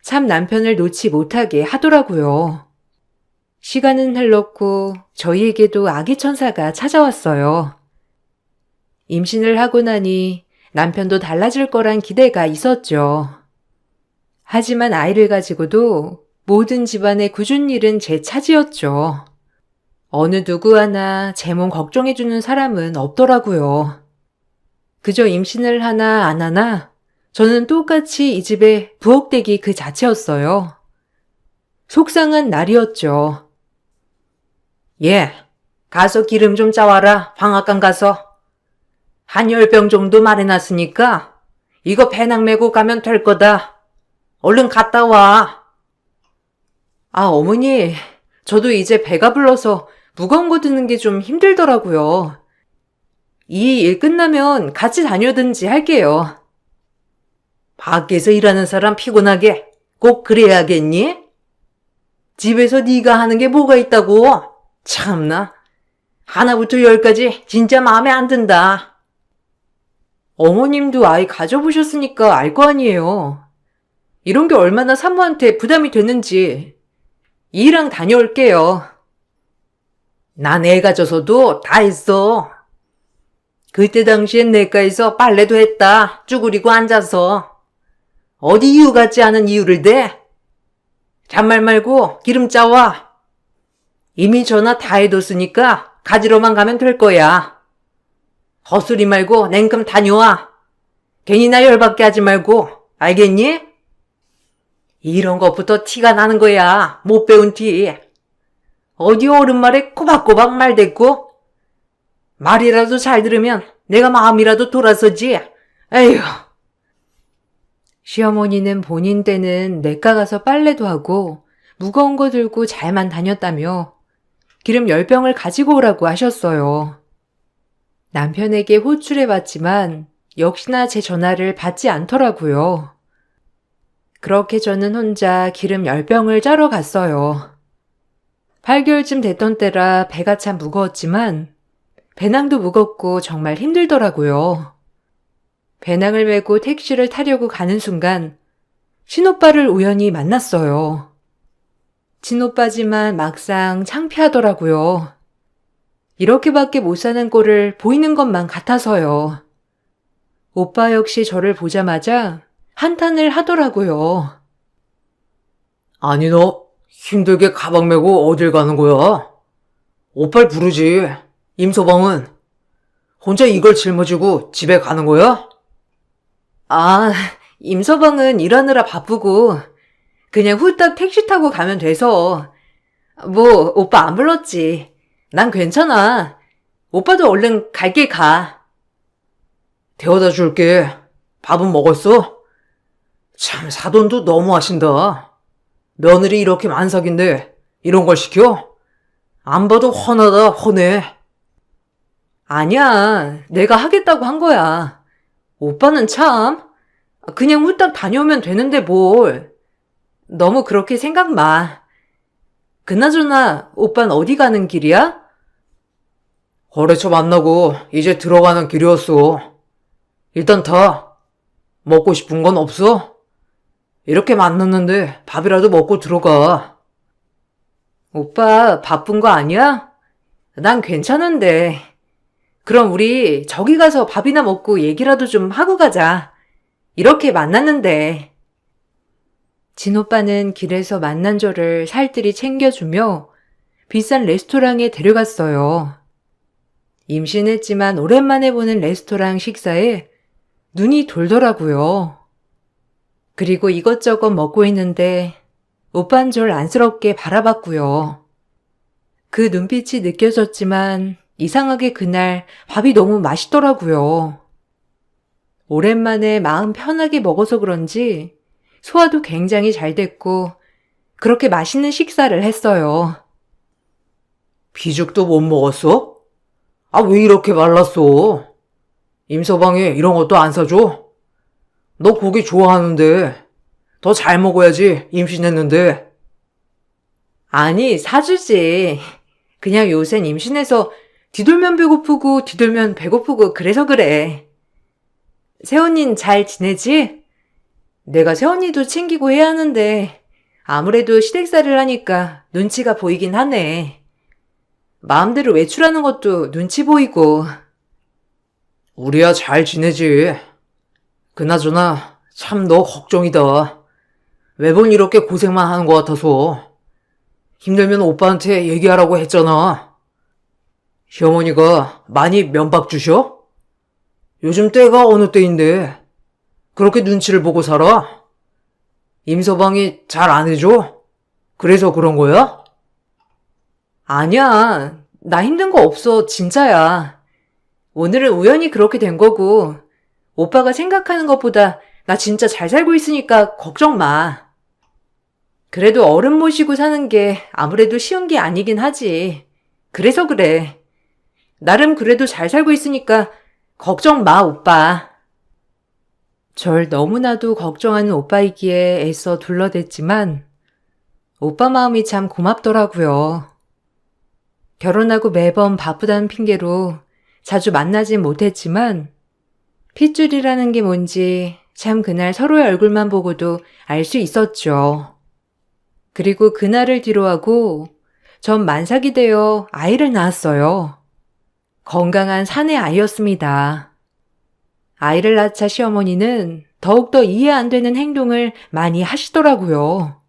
참 남편을 놓지 못하게 하더라고요. 시간은 흘렀고 저희에게도 아기 천사가 찾아왔어요. 임신을 하고 나니 남편도 달라질 거란 기대가 있었죠. 하지만 아이를 가지고도 모든 집안의 굳은 일은 제 차지였죠. 어느 누구 하나 제 몸 걱정해주는 사람은 없더라고요. 그저 임신을 하나 안 하나 저는 똑같이 이 집에 부엌대기 그 자체였어요. 속상한 날이었죠. 예, 가서 기름 좀 짜와라. 방앗간 가서. 한 10병 정도 말해놨으니까 이거 배낭 메고 가면 될 거다. 얼른 갔다 와. 아, 어머니, 저도 이제 배가 불러서 무거운 거 드는 게 좀 힘들더라고요. 이 일 끝나면 같이 다녀든지 할게요. 밖에서 일하는 사람 피곤하게 꼭 그래야겠니? 집에서 네가 하는 게 뭐가 있다고? 참나. 하나부터 10까지 진짜 마음에 안 든다. 어머님도 아이 가져보셨으니까 알 거 아니에요. 이런 게 얼마나 산모한테 부담이 되는지. 이랑 다녀올게요. 난 애 가져서도 다 했어. 그때 당시엔 내과에서 빨래도 했다. 쭈그리고 앉아서. 어디 이유 같지 않은 이유를 대? 잔말 말고 기름 짜와. 이미 전화 다 해뒀으니까 가지러만 가면 될 거야. 헛소리 말고 냉큼 다녀와. 괜히 나 열받게 하지 말고. 알겠니? 이런 것부터 티가 나는 거야. 못 배운 티. 어디 어른 말에 꼬박꼬박 말댔고. 말이라도 잘 들으면 내가 마음이라도 돌아서지. 에휴. 시어머니는 본인 때는 내과 가서 빨래도 하고 무거운 거 들고 잘만 다녔다며 기름 10병을 가지고 오라고 하셨어요. 남편에게 호출해봤지만 역시나 제 전화를 받지 않더라고요. 그렇게 저는 혼자 기름 10병을 짜러 갔어요. 8개월쯤 됐던 때라 배가 참 무거웠지만 배낭도 무겁고 정말 힘들더라고요. 배낭을 메고 택시를 타려고 가는 순간 친오빠를 우연히 만났어요. 친오빠지만 막상 창피하더라고요. 이렇게밖에 못 사는 꼴을 보이는 것만 같아서요. 오빠 역시 저를 보자마자 한탄을 하더라고요. 아니, 너 힘들게 가방 메고 어딜 가는 거야? 오빠를 부르지. 임서방은 혼자 이걸 짊어지고 집에 가는 거야? 아, 임서방은 일하느라 바쁘고 그냥 후딱 택시 타고 가면 돼서. 뭐 오빠 안 불렀지. 난 괜찮아. 오빠도 얼른 갈 길 가. 데워다 줄게. 밥은 먹었어? 참, 사돈도 너무 하신다. 며느리 이렇게 만삭인데 이런 걸 시켜? 안 봐도 훤하다, 훤해. 아니야, 내가 하겠다고 한 거야. 오빠는 참, 그냥 후딱 다녀오면 되는데 뭘. 너무 그렇게 생각 마. 그나저나 오빤 어디 가는 길이야? 거래처 만나고 이제 들어가는 길이었어. 일단 다. 먹고 싶은 건 없어? 이렇게 만났는데 밥이라도 먹고 들어가. 오빠 바쁜 거 아니야? 난 괜찮은데. 그럼 우리 저기 가서 밥이나 먹고 얘기라도 좀 하고 가자. 이렇게 만났는데. 진오빠는 길에서 만난 저를 살뜰히 챙겨주며 비싼 레스토랑에 데려갔어요. 임신했지만 오랜만에 보는 레스토랑 식사에 눈이 돌더라고요. 그리고 이것저것 먹고 있는데 오빤 절 안쓰럽게 바라봤고요. 그 눈빛이 느껴졌지만 이상하게 그날 밥이 너무 맛있더라고요. 오랜만에 마음 편하게 먹어서 그런지 소화도 굉장히 잘 됐고 그렇게 맛있는 식사를 했어요. 비죽도 못 먹었어? 아, 왜 이렇게 말랐어? 임서방이 이런 것도 안 사줘? 너 고기 좋아하는데 더 잘 먹어야지, 임신했는데. 아니, 사주지. 그냥 요샌 임신해서 뒤돌면 배고프고 뒤돌면 배고프고 그래서 그래. 새언닌 잘 지내지? 내가 새언니도 챙기고 해야 하는데 아무래도 시댁살이를 하니까 눈치가 보이긴 하네. 마음대로 외출하는 것도 눈치 보이고. 우리야 잘 지내지. 그나저나 참 너 걱정이다. 매번 이렇게 고생만 하는 것 같아서. 힘들면 오빠한테 얘기하라고 했잖아. 시어머니가 많이 면박 주셔? 요즘 때가 어느 때인데 그렇게 눈치를 보고 살아? 임서방이 잘 안 해줘? 그래서 그런 거야? 아니야. 나 힘든 거 없어. 진짜야. 오늘은 우연히 그렇게 된 거고 오빠가 생각하는 것보다 나 진짜 잘 살고 있으니까 걱정 마. 그래도 어른 모시고 사는 게 아무래도 쉬운 게 아니긴 하지. 그래서 그래. 나름 그래도 잘 살고 있으니까 걱정 마, 오빠. 절 너무나도 걱정하는 오빠이기에 애써 둘러댔지만 오빠 마음이 참 고맙더라고요. 결혼하고 매번 바쁘다는 핑계로 자주 만나진 못했지만 핏줄이라는 게 뭔지 참 그날 서로의 얼굴만 보고도 알 수 있었죠. 그리고 그날을 뒤로하고 전 만삭이 되어 아이를 낳았어요. 건강한 사내 아이였습니다. 아이를 낳자 시어머니는 더욱더 이해 안 되는 행동을 많이 하시더라고요.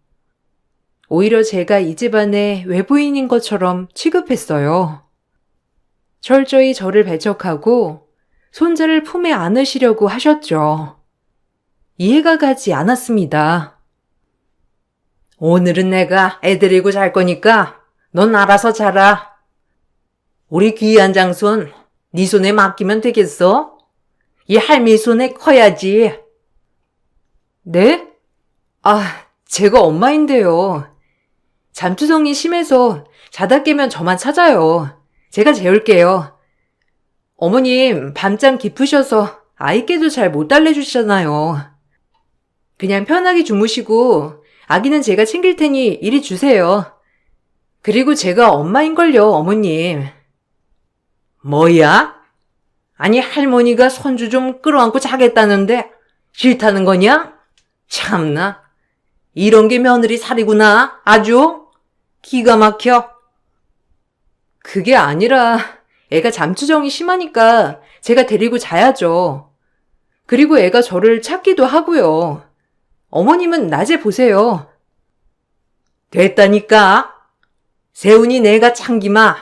오히려 제가 이 집안의 외부인인 것처럼 취급했어요. 철저히 저를 배척하고 손자를 품에 안으시려고 하셨죠. 이해가 가지 않았습니다. 오늘은 내가 애 데리고 잘 거니까 넌 알아서 자라. 우리 귀한 장손 네 손에 맡기면 되겠어? 이 할미 손에 커야지. 네? 제가 엄마인데요. 잠투성이 심해서 자다 깨면 저만 찾아요. 제가 재울게요. 어머님, 밤잠 깊으셔서 아이께도 잘 못 달래주시잖아요. 그냥 편하게 주무시고 아기는 제가 챙길 테니 이리 주세요. 그리고 제가 엄마인걸요, 어머님. 뭐야? 아니, 할머니가 손주 좀 끌어안고 자겠다는데 싫다는 거냐? 참나. 이런 게 며느리 살이구나. 아주 기가 막혀. 그게 아니라 애가 잠투정이 심하니까 제가 데리고 자야죠. 그리고 애가 저를 찾기도 하고요. 어머님은 낮에 보세요. 됐다니까. 세훈이 내가 참기마.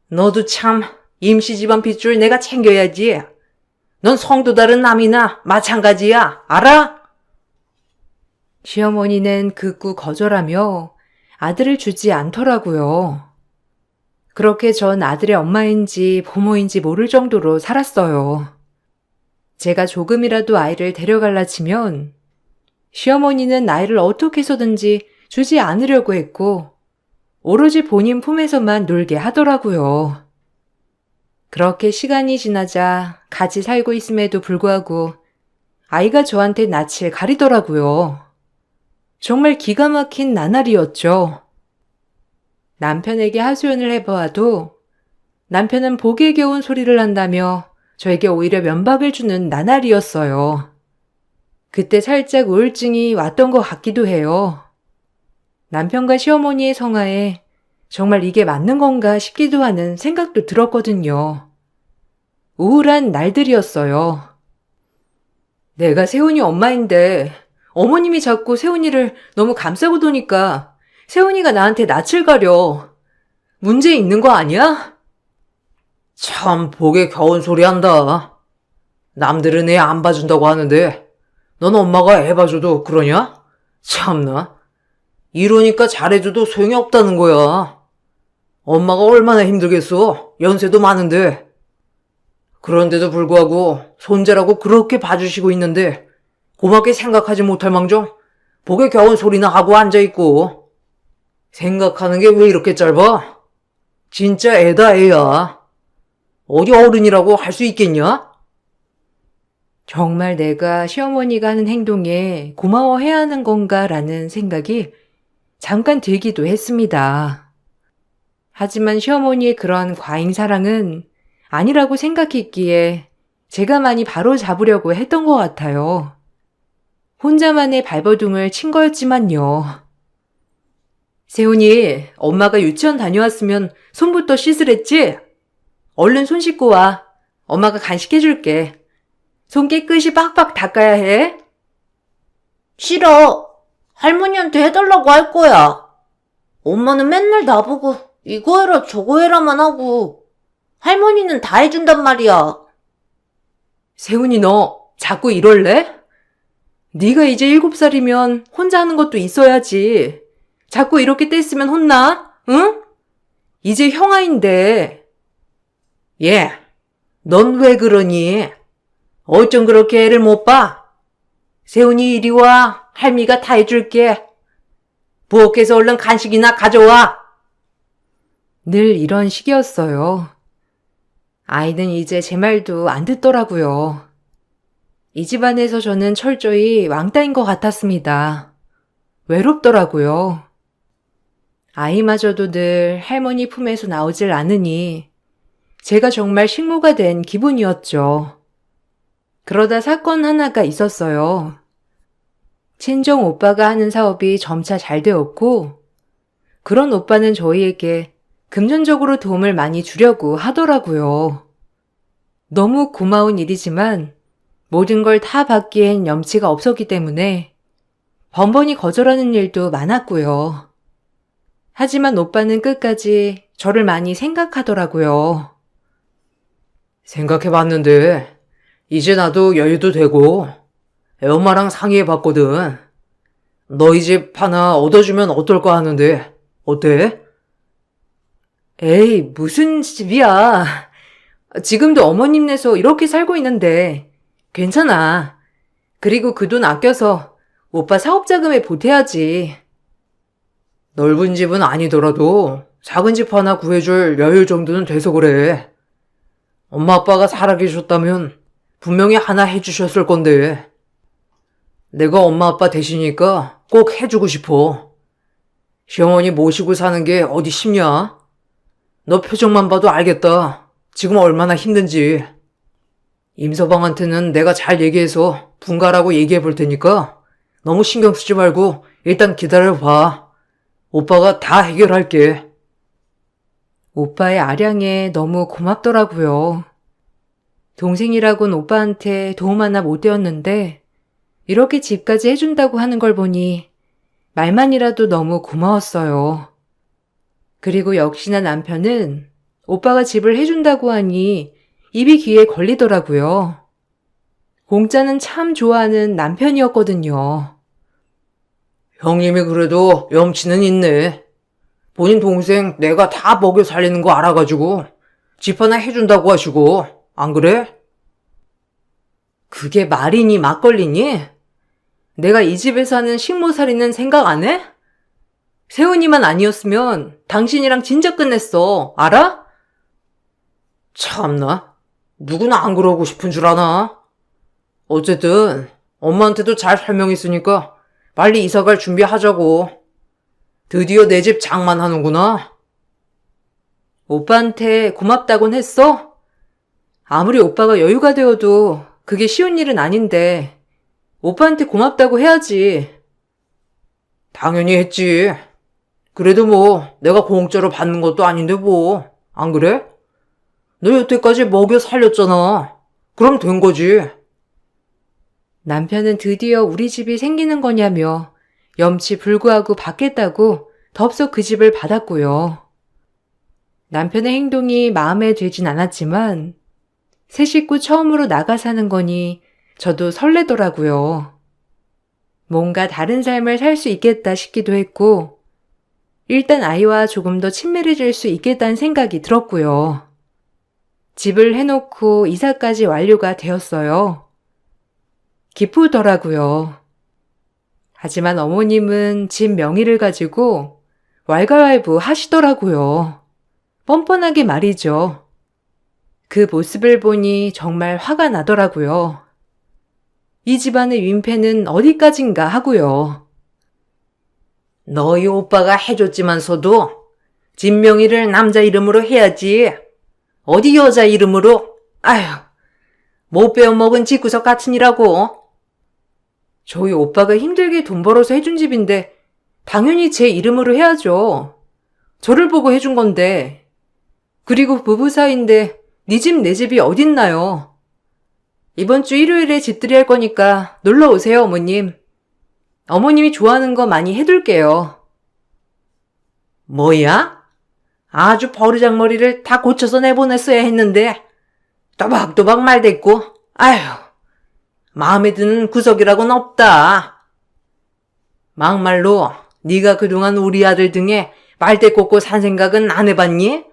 너도 참 임시 집안 핏줄 내가 챙겨야지. 넌 성도 다른 남이나 마찬가지야. 알아? 시어머니는 극구 거절하며 아들을 주지 않더라고요. 그렇게 전 아들의 엄마인지 부모인지 모를 정도로 살았어요. 제가 조금이라도 아이를 데려갈라 치면 시어머니는 아이를 어떻게 해서든지 주지 않으려고 했고 오로지 본인 품에서만 놀게 하더라고요. 그렇게 시간이 지나자 같이 살고 있음에도 불구하고 아이가 저한테 낯을 가리더라고요. 정말 기가 막힌 나날이었죠. 남편에게 하소연을 해보아도 남편은 복에 겨운 소리를 한다며 저에게 오히려 면박을 주는 나날이었어요. 그때 살짝 우울증이 왔던 것 같기도 해요. 남편과 시어머니의 성화에 정말 이게 맞는 건가 싶기도 하는 생각도 들었거든요. 우울한 날들이었어요. 내가 세훈이 엄마인데 어머님이 자꾸 세훈이를 너무 감싸고 도니까 세훈이가 나한테 낯을 가려. 문제 있는 거 아니야? 참 복에 겨운 소리 한다. 남들은 애 안 봐준다고 하는데 넌 엄마가 애 봐줘도 그러냐? 참나. 이러니까 잘해줘도 소용이 없다는 거야. 엄마가 얼마나 힘들겠어. 연세도 많은데. 그런데도 불구하고 손자라고 그렇게 봐주시고 있는데 고맙게 생각하지 못할 망정 복에 겨운 소리나 하고 앉아있고. 생각하는 게 왜 이렇게 짧아? 진짜 애다 애야. 어디 어른이라고 할 수 있겠냐? 정말 내가 시어머니가 하는 행동에 고마워해야 하는 건가라는 생각이 잠깐 들기도 했습니다. 하지만 시어머니의 그런 과잉 사랑은 아니라고 생각했기에 제가 많이 바로 잡으려고 했던 것 같아요. 혼자만의 발버둥을 친 거였지만요. 세훈이, 엄마가 유치원 다녀왔으면 손부터 씻으랬지? 얼른 손 씻고 와. 엄마가 간식해줄게. 손 깨끗이 빡빡 닦아야 해. 싫어. 할머니한테 해달라고 할 거야. 엄마는 맨날 나보고 이거 해라 저거 해라만 하고 할머니는 다 해준단 말이야. 세훈이 너 자꾸 이럴래? 네가 이제 7살이면 혼자 하는 것도 있어야지. 자꾸 이렇게 떼쓰면 혼나? 응? 이제 형아인데. 얘, 넌 왜 그러니? 어쩜 그렇게 애를 못 봐? 세훈이 이리 와. 할미가 다 해줄게. 부엌에서 얼른 간식이나 가져와. 늘 이런 식이었어요. 아이는 이제 제 말도 안 듣더라고요. 이 집안에서 저는 철저히 왕따인 것 같았습니다. 외롭더라고요. 아이마저도 늘 할머니 품에서 나오질 않으니 제가 정말 식모가 된 기분이었죠. 그러다 사건 하나가 있었어요. 친정 오빠가 하는 사업이 점차 잘 되었고 그런 오빠는 저희에게 금전적으로 도움을 많이 주려고 하더라고요. 너무 고마운 일이지만 모든 걸 다 받기엔 염치가 없었기 때문에 번번이 거절하는 일도 많았고요. 하지만 오빠는 끝까지 저를 많이 생각하더라고요. 생각해봤는데 이제 나도 여유도 되고 애 엄마랑 상의해봤거든. 너희 집 하나 얻어주면 어떨까 하는데 어때? 에이, 무슨 집이야. 지금도 어머님네서 이렇게 살고 있는데 괜찮아. 그리고 그 돈 아껴서 오빠 사업 자금에 보태야지. 넓은 집은 아니더라도 작은 집 하나 구해줄 여유 정도는 돼서 그래. 엄마 아빠가 살아계셨다면 분명히 하나 해주셨을 건데. 내가 엄마 아빠 대신이니까 꼭 해주고 싶어. 시어머니 모시고 사는 게 어디 쉽냐? 너 표정만 봐도 알겠다. 지금 얼마나 힘든지. 임서방한테는 내가 잘 얘기해서 분가라고 얘기해 볼 테니까 너무 신경 쓰지 말고 일단 기다려봐. 오빠가 다 해결할게. 오빠의 아량에 너무 고맙더라고요. 동생이라곤 오빠한테 도움 하나 못 되었는데 이렇게 집까지 해준다고 하는 걸 보니 말만이라도 너무 고마웠어요. 그리고 역시나 남편은 오빠가 집을 해준다고 하니 입이 귀에 걸리더라고요. 공짜는 참 좋아하는 남편이었거든요. 형님이 그래도 염치는 있네. 본인 동생 내가 다 먹여 살리는 거 알아가지고 집 하나 해준다고 하시고, 안 그래? 그게 말이니 막걸리니? 내가 이 집에 사는 식모살이는 생각 안 해? 세훈이만 아니었으면 당신이랑 진짜 끝냈어. 알아? 참나. 누구나 안 그러고 싶은 줄 아나? 어쨌든 엄마한테도 잘 설명했으니까 빨리 이사갈 준비하자고. 드디어 내 집 장만하는구나. 오빠한테 고맙다곤 했어? 아무리 오빠가 여유가 되어도 그게 쉬운 일은 아닌데 오빠한테 고맙다고 해야지. 당연히 했지. 그래도 뭐 내가 공짜로 받는 것도 아닌데 뭐. 안 그래? 너 여태까지 먹여 살렸잖아. 그럼 된 거지. 남편은 드디어 우리 집이 생기는 거냐며 염치 불구하고 받겠다고 덥석 그 집을 받았고요. 남편의 행동이 마음에 들진 않았지만 새 식구 처음으로 나가 사는 거니 저도 설레더라고요. 뭔가 다른 삶을 살 수 있겠다 싶기도 했고 일단 아이와 조금 더 친밀해질 수 있겠다는 생각이 들었고요. 집을 해놓고 이사까지 완료가 되었어요. 기쁘더라고요. 하지만 어머님은 집 명의를 가지고 왈가왈부 하시더라고요. 뻔뻔하게 말이죠. 그 모습을 보니 정말 화가 나더라고요. 이 집안의 윈패는 어디까진가 하고요. 너희 오빠가 해줬지만서도 집 명의를 남자 이름으로 해야지. 어디 여자 이름으로? 아휴, 못 빼어먹은 집구석 같으니라고. 저희 오빠가 힘들게 돈 벌어서 해준 집인데 당연히 제 이름으로 해야죠. 저를 보고 해준 건데. 그리고 부부 사이인데 네 집 내 집이 어딨나요? 이번 주 일요일에 집들이 할 거니까 놀러 오세요, 어머님. 어머님이 좋아하는 거 많이 해둘게요. 뭐야? 아주 버르장머리를 다 고쳐서 내보냈어야 했는데 또박또박 말댔고. 아휴, 마음에 드는 구석이라고는 없다. 막말로 네가 그동안 우리 아들 등에 말대 꽂고 산 생각은 안 해봤니?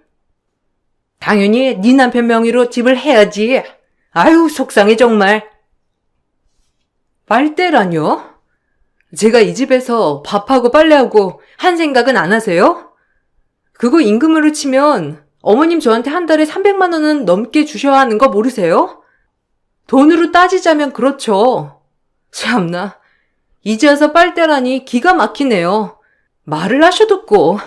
당연히 네 남편 명의로 집을 해야지. 아유, 속상해 정말. 빨대라뇨? 제가 이 집에서 밥하고 빨래하고 한 생각은 안 하세요? 그거 임금으로 치면 어머님 저한테 한 달에 300만 원은 넘게 주셔야 하는 거 모르세요? 돈으로 따지자면 그렇죠. 참나, 이제 와서 빨대라니 기가 막히네요. 말을 하셔뒀고.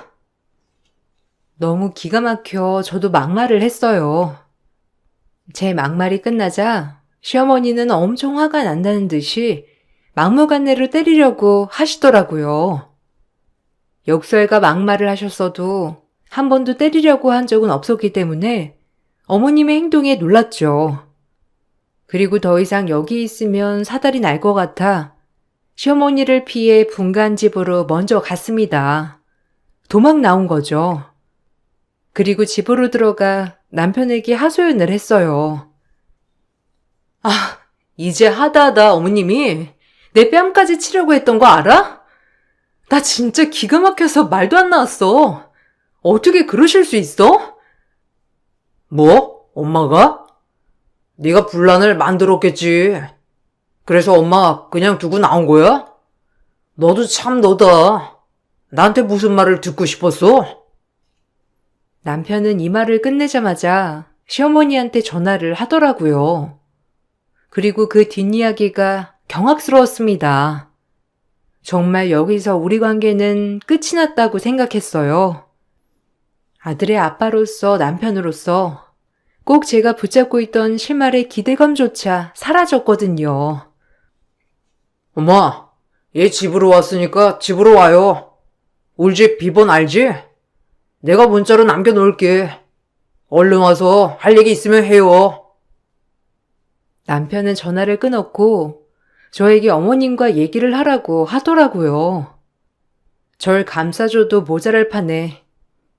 너무 기가 막혀 저도 막말을 했어요. 제 막말이 끝나자 시어머니는 엄청 화가 난다는 듯이 막무가내로 때리려고 하시더라고요. 욕설과 막말을 하셨어도 한 번도 때리려고 한 적은 없었기 때문에 어머님의 행동에 놀랐죠. 그리고 더 이상 여기 있으면 사달이 날 것 같아 시어머니를 피해 분간 집으로 먼저 갔습니다. 도망 나온 거죠. 그리고 집으로 들어가 남편에게 하소연을 했어요. 아, 이제 하다하다 어머님이 내 뺨까지 치려고 했던 거 알아? 나 진짜 기가 막혀서 말도 안 나왔어. 어떻게 그러실 수 있어? 뭐? 엄마가? 네가 분란을 만들었겠지. 그래서 엄마 그냥 두고 나온 거야? 너도 참 너다. 나한테 무슨 말을 듣고 싶었어? 남편은 이 말을 끝내자마자 시어머니한테 전화를 하더라고요. 그리고 그 뒷이야기가 경악스러웠습니다. 정말 여기서 우리 관계는 끝이 났다고 생각했어요. 아들의 아빠로서 남편으로서 꼭 제가 붙잡고 있던 실말의 기대감조차 사라졌거든요. 엄마, 얘 집으로 왔으니까 집으로 와요. 우리 집 비번 알지? 내가 문자로 남겨놓을게. 얼른 와서 할 얘기 있으면 해요. 남편은 전화를 끊었고 저에게 어머님과 얘기를 하라고 하더라고요. 절 감싸줘도 모자랄 판에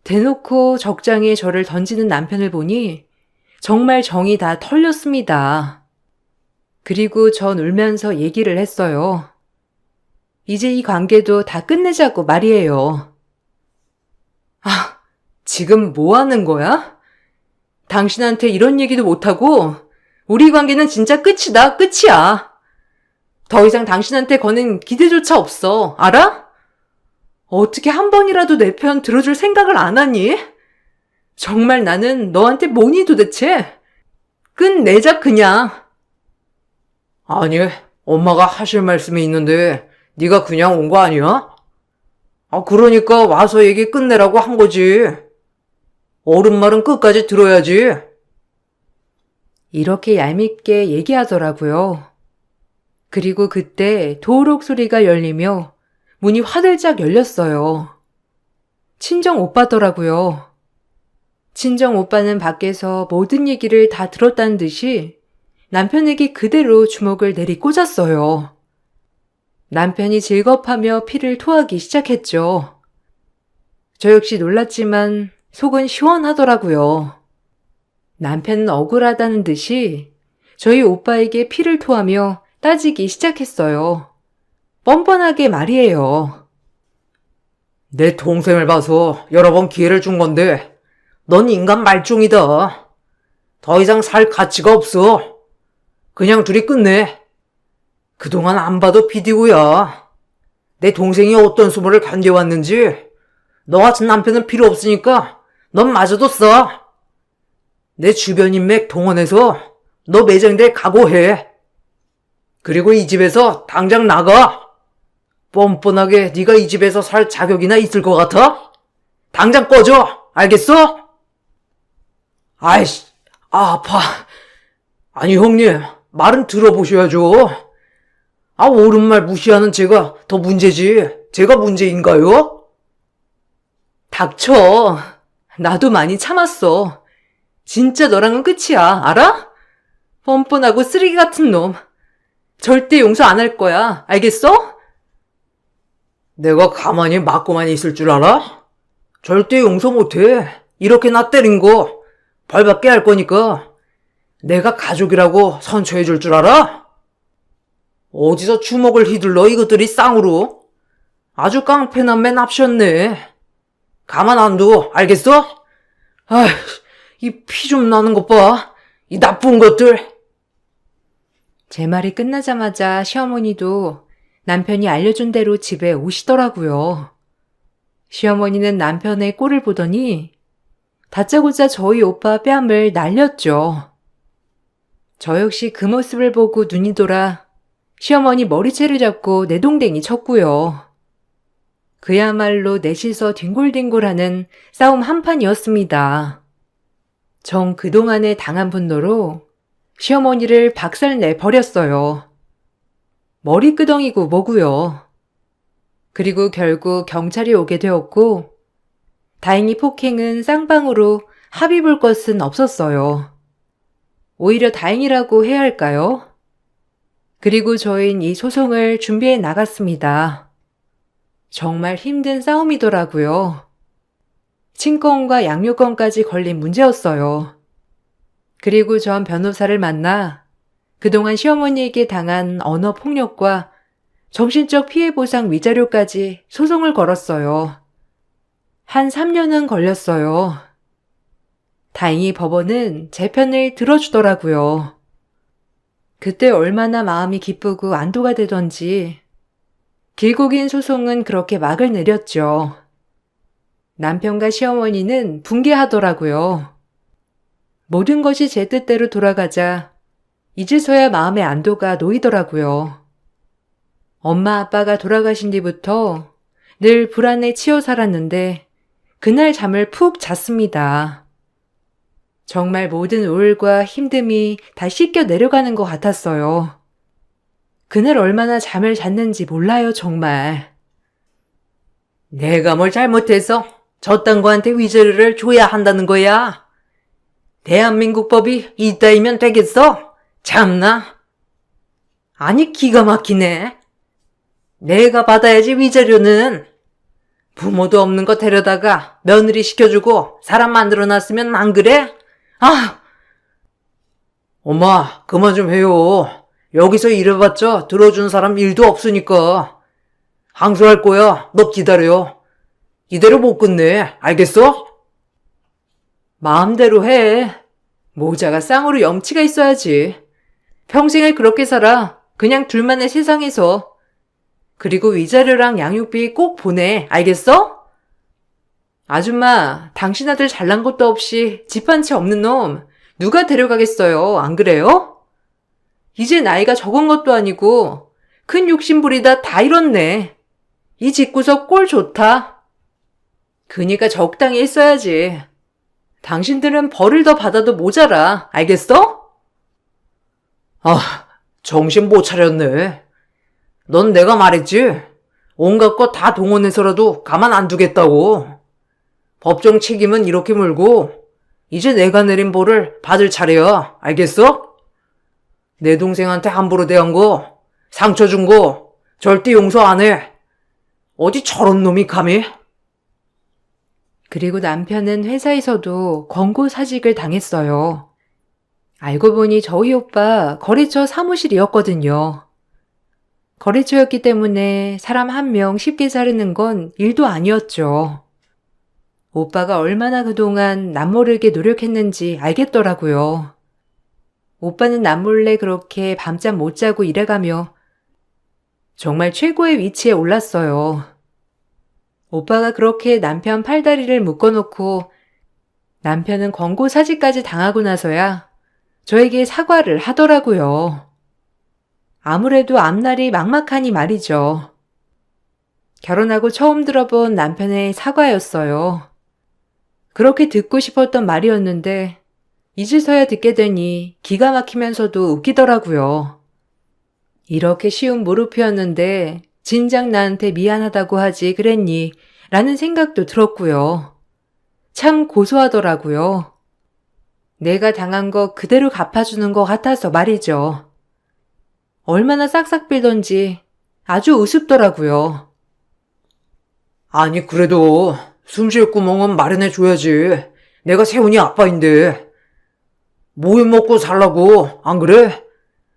대놓고 적장에 저를 던지는 남편을 보니 정말 정이 다 털렸습니다. 그리고 전 울면서 얘기를 했어요. 이제 이 관계도 다 끝내자고 말이에요. 아, 지금 뭐 하는 거야? 당신한테 이런 얘기도 못하고 우리 관계는 진짜 끝이다, 끝이야. 더 이상 당신한테 거는 기대조차 없어, 알아? 어떻게 한 번이라도 내 편 들어줄 생각을 안 하니? 정말 나는 너한테 뭐니 도대체? 끝내자 그냥. 아니, 엄마가 하실 말씀이 있는데 네가 그냥 온 거 아니야? 그러니까 와서 얘기 끝내라고 한 거지. 어른 말은 끝까지 들어야지. 이렇게 얄밉게 얘기하더라고요. 그리고 그때 도우록 소리가 열리며 문이 화들짝 열렸어요. 친정 오빠더라고요. 친정 오빠는 밖에서 모든 얘기를 다 들었다는 듯이 남편에게 그대로 주먹을 내리꽂았어요. 남편이 질겁하며 피를 토하기 시작했죠. 저 역시 놀랐지만 속은 시원하더라고요. 남편은 억울하다는 듯이 저희 오빠에게 피를 토하며 따지기 시작했어요. 뻔뻔하게 말이에요. 내 동생을 봐서 여러 번 기회를 준 건데 넌 인간 말종이다. 더 이상 살 가치가 없어. 그냥 둘이 끝내. 그동안 안 봐도 비디오야. 내 동생이 어떤 수모를 견뎌왔는지 너 같은 남편은 필요 없으니까 넌 마저도 써. 내 주변 인맥 동원해서 너 매장될 각오해. 그리고 이 집에서 당장 나가. 뻔뻔하게 네가 이 집에서 살 자격이나 있을 것 같아? 당장 꺼져. 알겠어? 아이씨, 아파. 아니 형님, 말은 들어보셔야죠. 옳은 말 무시하는 제가 더 문제지. 제가 문제인가요? 닥쳐. 나도 많이 참았어. 진짜 너랑은 끝이야. 알아? 뻔뻔하고 쓰레기 같은 놈. 절대 용서 안 할 거야. 알겠어? 내가 가만히 맞고만 있을 줄 알아? 절대 용서 못해. 이렇게 나 때린 거 벌받게 할 거니까. 내가 가족이라고 선처해 줄 줄 알아? 어디서 주먹을 휘둘러 이것들이 쌍으로. 아주 깡패난 맨 앞셨네. 가만 안 둬. 알겠어? 이 피 좀 나는 것 봐. 이 나쁜 것들. 제 말이 끝나자마자 시어머니도 남편이 알려준 대로 집에 오시더라고요. 시어머니는 남편의 꼴을 보더니 다짜고짜 저희 오빠 뺨을 날렸죠. 저 역시 그 모습을 보고 눈이 돌아 시어머니 머리채를 잡고 내동댕이 쳤고요. 그야말로 넷이서 뒹굴뒹굴하는 싸움 한판이었습니다. 전 그동안에 당한 분노로 시어머니를 박살내 버렸어요. 머리끄덩이고 뭐고요. 그리고 결국 경찰이 오게 되었고 다행히 폭행은 쌍방으로 합의 볼 것은 없었어요. 오히려 다행이라고 해야 할까요? 그리고 저희는 이 소송을 준비해 나갔습니다. 정말 힘든 싸움이더라고요. 친권과 양육권까지 걸린 문제였어요. 그리고 전 변호사를 만나 그동안 시어머니에게 당한 언어폭력과 정신적 피해보상 위자료까지 소송을 걸었어요. 한 3년은 걸렸어요. 다행히 법원은 제 편을 들어주더라고요. 그때 얼마나 마음이 기쁘고 안도가 되던지 길고 긴 소송은 그렇게 막을 내렸죠. 남편과 시어머니는 분개하더라고요. 모든 것이 제 뜻대로 돌아가자 이제서야 마음의 안도가 놓이더라고요. 엄마 아빠가 돌아가신 뒤부터 늘 불안에 치여 살았는데 그날 잠을 푹 잤습니다. 정말 모든 우울과 힘듦이 다 씻겨 내려가는 것 같았어요. 그날 얼마나 잠을 잤는지 몰라요, 정말. 내가 뭘 잘못해서 저딴 거한테 위자료를 줘야 한다는 거야? 대한민국 법이 이따위면 되겠어? 참나. 아니, 기가 막히네. 내가 받아야지 위자료는. 부모도 없는 거 데려다가 며느리 시켜주고 사람 만들어놨으면 안 그래? 아! 엄마, 그만 좀 해요. 여기서 일해봤자 들어준 사람 일도 없으니까. 항소할 거야. 너 기다려. 이대로 못 끝내. 알겠어? 마음대로 해. 모자가 쌍으로 염치가 있어야지. 평생을 그렇게 살아. 그냥 둘만의 세상에서. 그리고 위자료랑 양육비 꼭 보내. 알겠어? 아줌마, 당신 아들 잘난 것도 없이 집 한 채 없는 놈 누가 데려가겠어요. 안 그래요? 이제 나이가 적은 것도 아니고 큰 욕심 부리다 다 잃었네. 이 집구석 꼴 좋다. 그니까 적당히 했어야지. 당신들은 벌을 더 받아도 모자라. 알겠어? 아, 정신 못 차렸네. 넌 내가 말했지? 온갖 거 다 동원해서라도 가만 안 두겠다고. 법정 책임은 이렇게 물고 이제 내가 내린 벌을 받을 차례야. 알겠어? 내 동생한테 함부로 대한 거, 상처 준 거 절대 용서 안 해. 어디 저런 놈이 감히? 그리고 남편은 회사에서도 권고사직을 당했어요. 알고 보니 저희 오빠 거래처 사무실이었거든요. 거래처였기 때문에 사람 한 명 쉽게 자르는 건 일도 아니었죠. 오빠가 얼마나 그동안 남모르게 노력했는지 알겠더라고요. 오빠는 남몰래 그렇게 밤잠 못 자고 일해가며 정말 최고의 위치에 올랐어요. 오빠가 그렇게 남편 팔다리를 묶어놓고 남편은 권고사직까지 당하고 나서야 저에게 사과를 하더라고요. 아무래도 앞날이 막막하니 말이죠. 결혼하고 처음 들어본 남편의 사과였어요. 그렇게 듣고 싶었던 말이었는데 이제서야 듣게 되니 기가 막히면서도 웃기더라고요. 이렇게 쉬운 무릎이었는데 진작 나한테 미안하다고 하지 그랬니? 라는 생각도 들었고요. 참 고소하더라고요. 내가 당한 거 그대로 갚아주는 것 같아서 말이죠. 얼마나 싹싹 빌던지 아주 우습더라고요. 아니, 그래도 숨 쉴 구멍은 마련해줘야지. 내가 세훈이 아빠인데. 모유 먹고 살라고, 안 그래?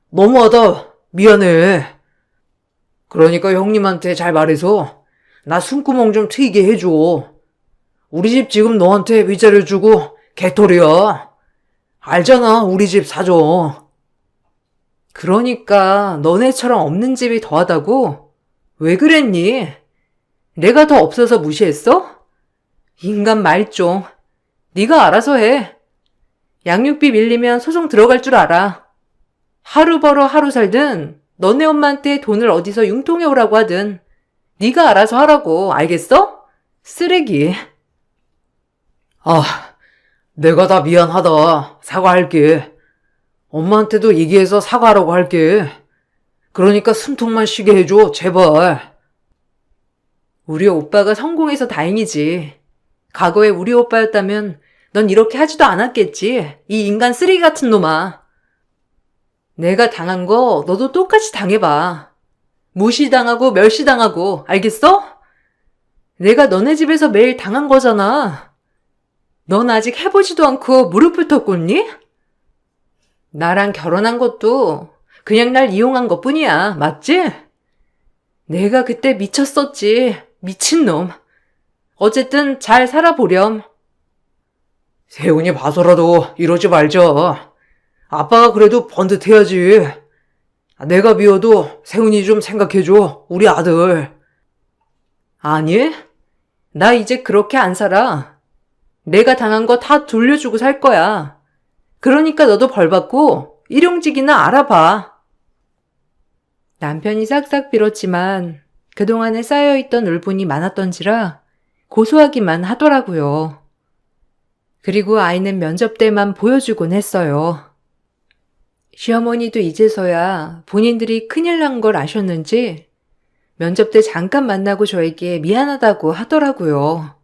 너무하다. 미안해. 그러니까 형님한테 잘 말해서 나 숨구멍 좀 트이게 해줘. 우리 집 지금 너한테 위자료 주고 개털이야. 알잖아, 우리 집 사정. 그러니까 너네처럼 없는 집이 더하다고? 왜 그랬니? 내가 더 없어서 무시했어? 인간 말종. 네가 알아서 해. 양육비 밀리면 소송 들어갈 줄 알아. 하루 벌어 하루 살든 너네 엄마한테 돈을 어디서 융통해 오라고 하든 네가 알아서 하라고. 알겠어? 쓰레기. 아, 내가 다 미안하다. 사과할게. 엄마한테도 얘기해서 사과하라고 할게. 그러니까 숨통만 쉬게 해줘, 제발. 우리 오빠가 성공해서 다행이지. 과거에 우리 오빠였다면 넌 이렇게 하지도 않았겠지. 이 인간 쓰레기 같은 놈아. 내가 당한 거 너도 똑같이 당해봐. 무시당하고 멸시당하고. 알겠어? 내가 너네 집에서 매일 당한 거잖아. 넌 아직 해보지도 않고 무릎부터 꿇니? 나랑 결혼한 것도 그냥 날 이용한 것뿐이야. 맞지? 내가 그때 미쳤었지. 미친놈. 어쨌든 잘 살아보렴. 세훈이 봐서라도 이러지 말자. 아빠가 그래도 번듯해야지. 내가 미워도 세훈이 좀 생각해줘, 우리 아들. 아니, 나 이제 그렇게 안 살아. 내가 당한 거 다 돌려주고 살 거야. 그러니까 너도 벌 받고 일용직이나 알아봐. 남편이 싹싹 빌었지만 그동안에 쌓여있던 울분이 많았던지라 고소하기만 하더라고요. 그리고 아이는 면접 때만 보여주곤 했어요. 시어머니도 이제서야 본인들이 큰일 난 걸 아셨는지 면접 때 잠깐 만나고 저에게 미안하다고 하더라고요.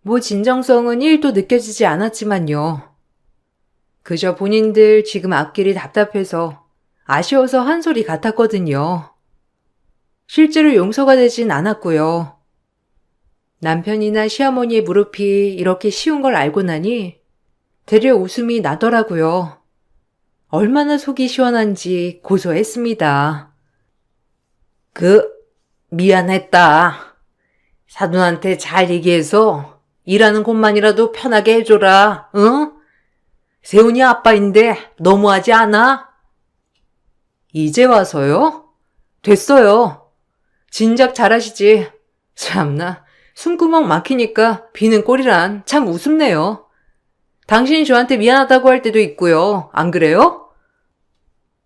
뭐 진정성은 1도 느껴지지 않았지만요. 그저 본인들 지금 앞길이 답답해서 아쉬워서 한 소리 같았거든요. 실제로 용서가 되진 않았고요. 남편이나 시어머니의 무릎이 이렇게 쉬운 걸 알고 나니 되려 웃음이 나더라고요. 얼마나 속이 시원한지 고소했습니다. 미안했다. 사돈한테 잘 얘기해서 일하는 곳만이라도 편하게 해줘라, 응? 세훈이 아빠인데 너무하지 않아? 이제 와서요? 됐어요. 진작 잘하시지. 참나, 숨구멍 막히니까 비는 꼴이란 참 우습네요. 당신이 저한테 미안하다고 할 때도 있고요. 안 그래요?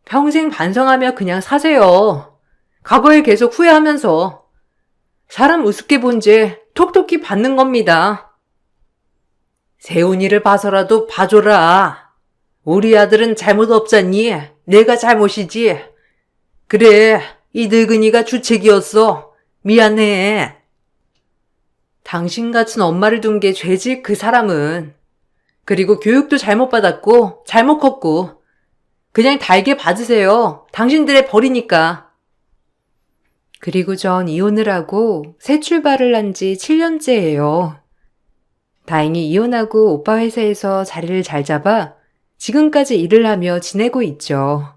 평생 반성하며 그냥 사세요. 과거에 계속 후회하면서. 사람 우습게 본 죄 톡톡히 받는 겁니다. 세훈이를 봐서라도 봐줘라. 우리 아들은 잘못 없잖니? 내가 잘못이지. 그래, 이 늙은이가 주책이었어. 미안해. 당신 같은 엄마를 둔 게 죄지 그 사람은. 그리고 교육도 잘못 받았고 잘못 컸고 그냥 달게 받으세요. 당신들의 벌이니까. 그리고 전 이혼을 하고 새 출발을 한 지 7년째예요. 다행히 이혼하고 오빠 회사에서 자리를 잘 잡아 지금까지 일을 하며 지내고 있죠.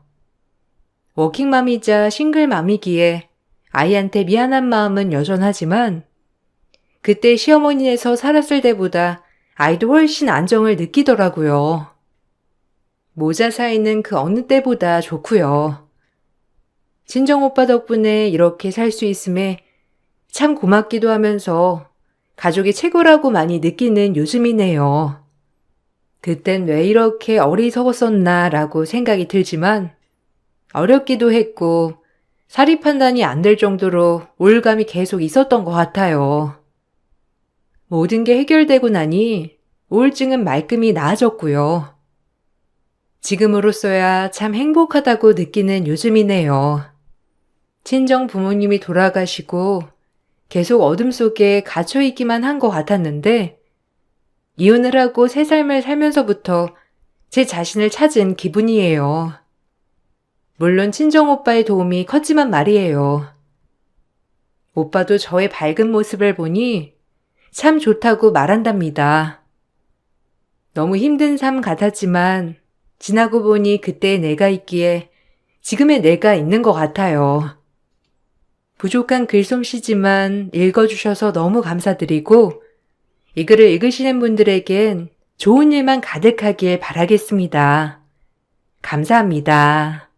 워킹맘이자 싱글맘이기에 아이한테 미안한 마음은 여전하지만 그때 시어머니에서 살았을 때보다 아이도 훨씬 안정을 느끼더라고요. 모자 사이는 그 어느 때보다 좋고요. 친정오빠 덕분에 이렇게 살 수 있음에 참 고맙기도 하면서 가족이 최고라고 많이 느끼는 요즘이네요. 그땐 왜 이렇게 어리석었었나 라고 생각이 들지만 어렵기도 했고 사리 판단이 안 될 정도로 우울감이 계속 있었던 것 같아요. 모든 게 해결되고 나니 우울증은 말끔히 나아졌고요. 지금으로서야 참 행복하다고 느끼는 요즘이네요. 친정 부모님이 돌아가시고 계속 어둠 속에 갇혀있기만 한 것 같았는데 이혼을 하고 새 삶을 살면서부터 제 자신을 찾은 기분이에요. 물론 친정오빠의 도움이 컸지만 말이에요. 오빠도 저의 밝은 모습을 보니 참 좋다고 말한답니다. 너무 힘든 삶 같았지만 지나고 보니 그때의 내가 있기에 지금의 내가 있는 것 같아요. 부족한 글솜씨지만 읽어주셔서 너무 감사드리고 이 글을 읽으시는 분들에겐 좋은 일만 가득하길 바라겠습니다. 감사합니다.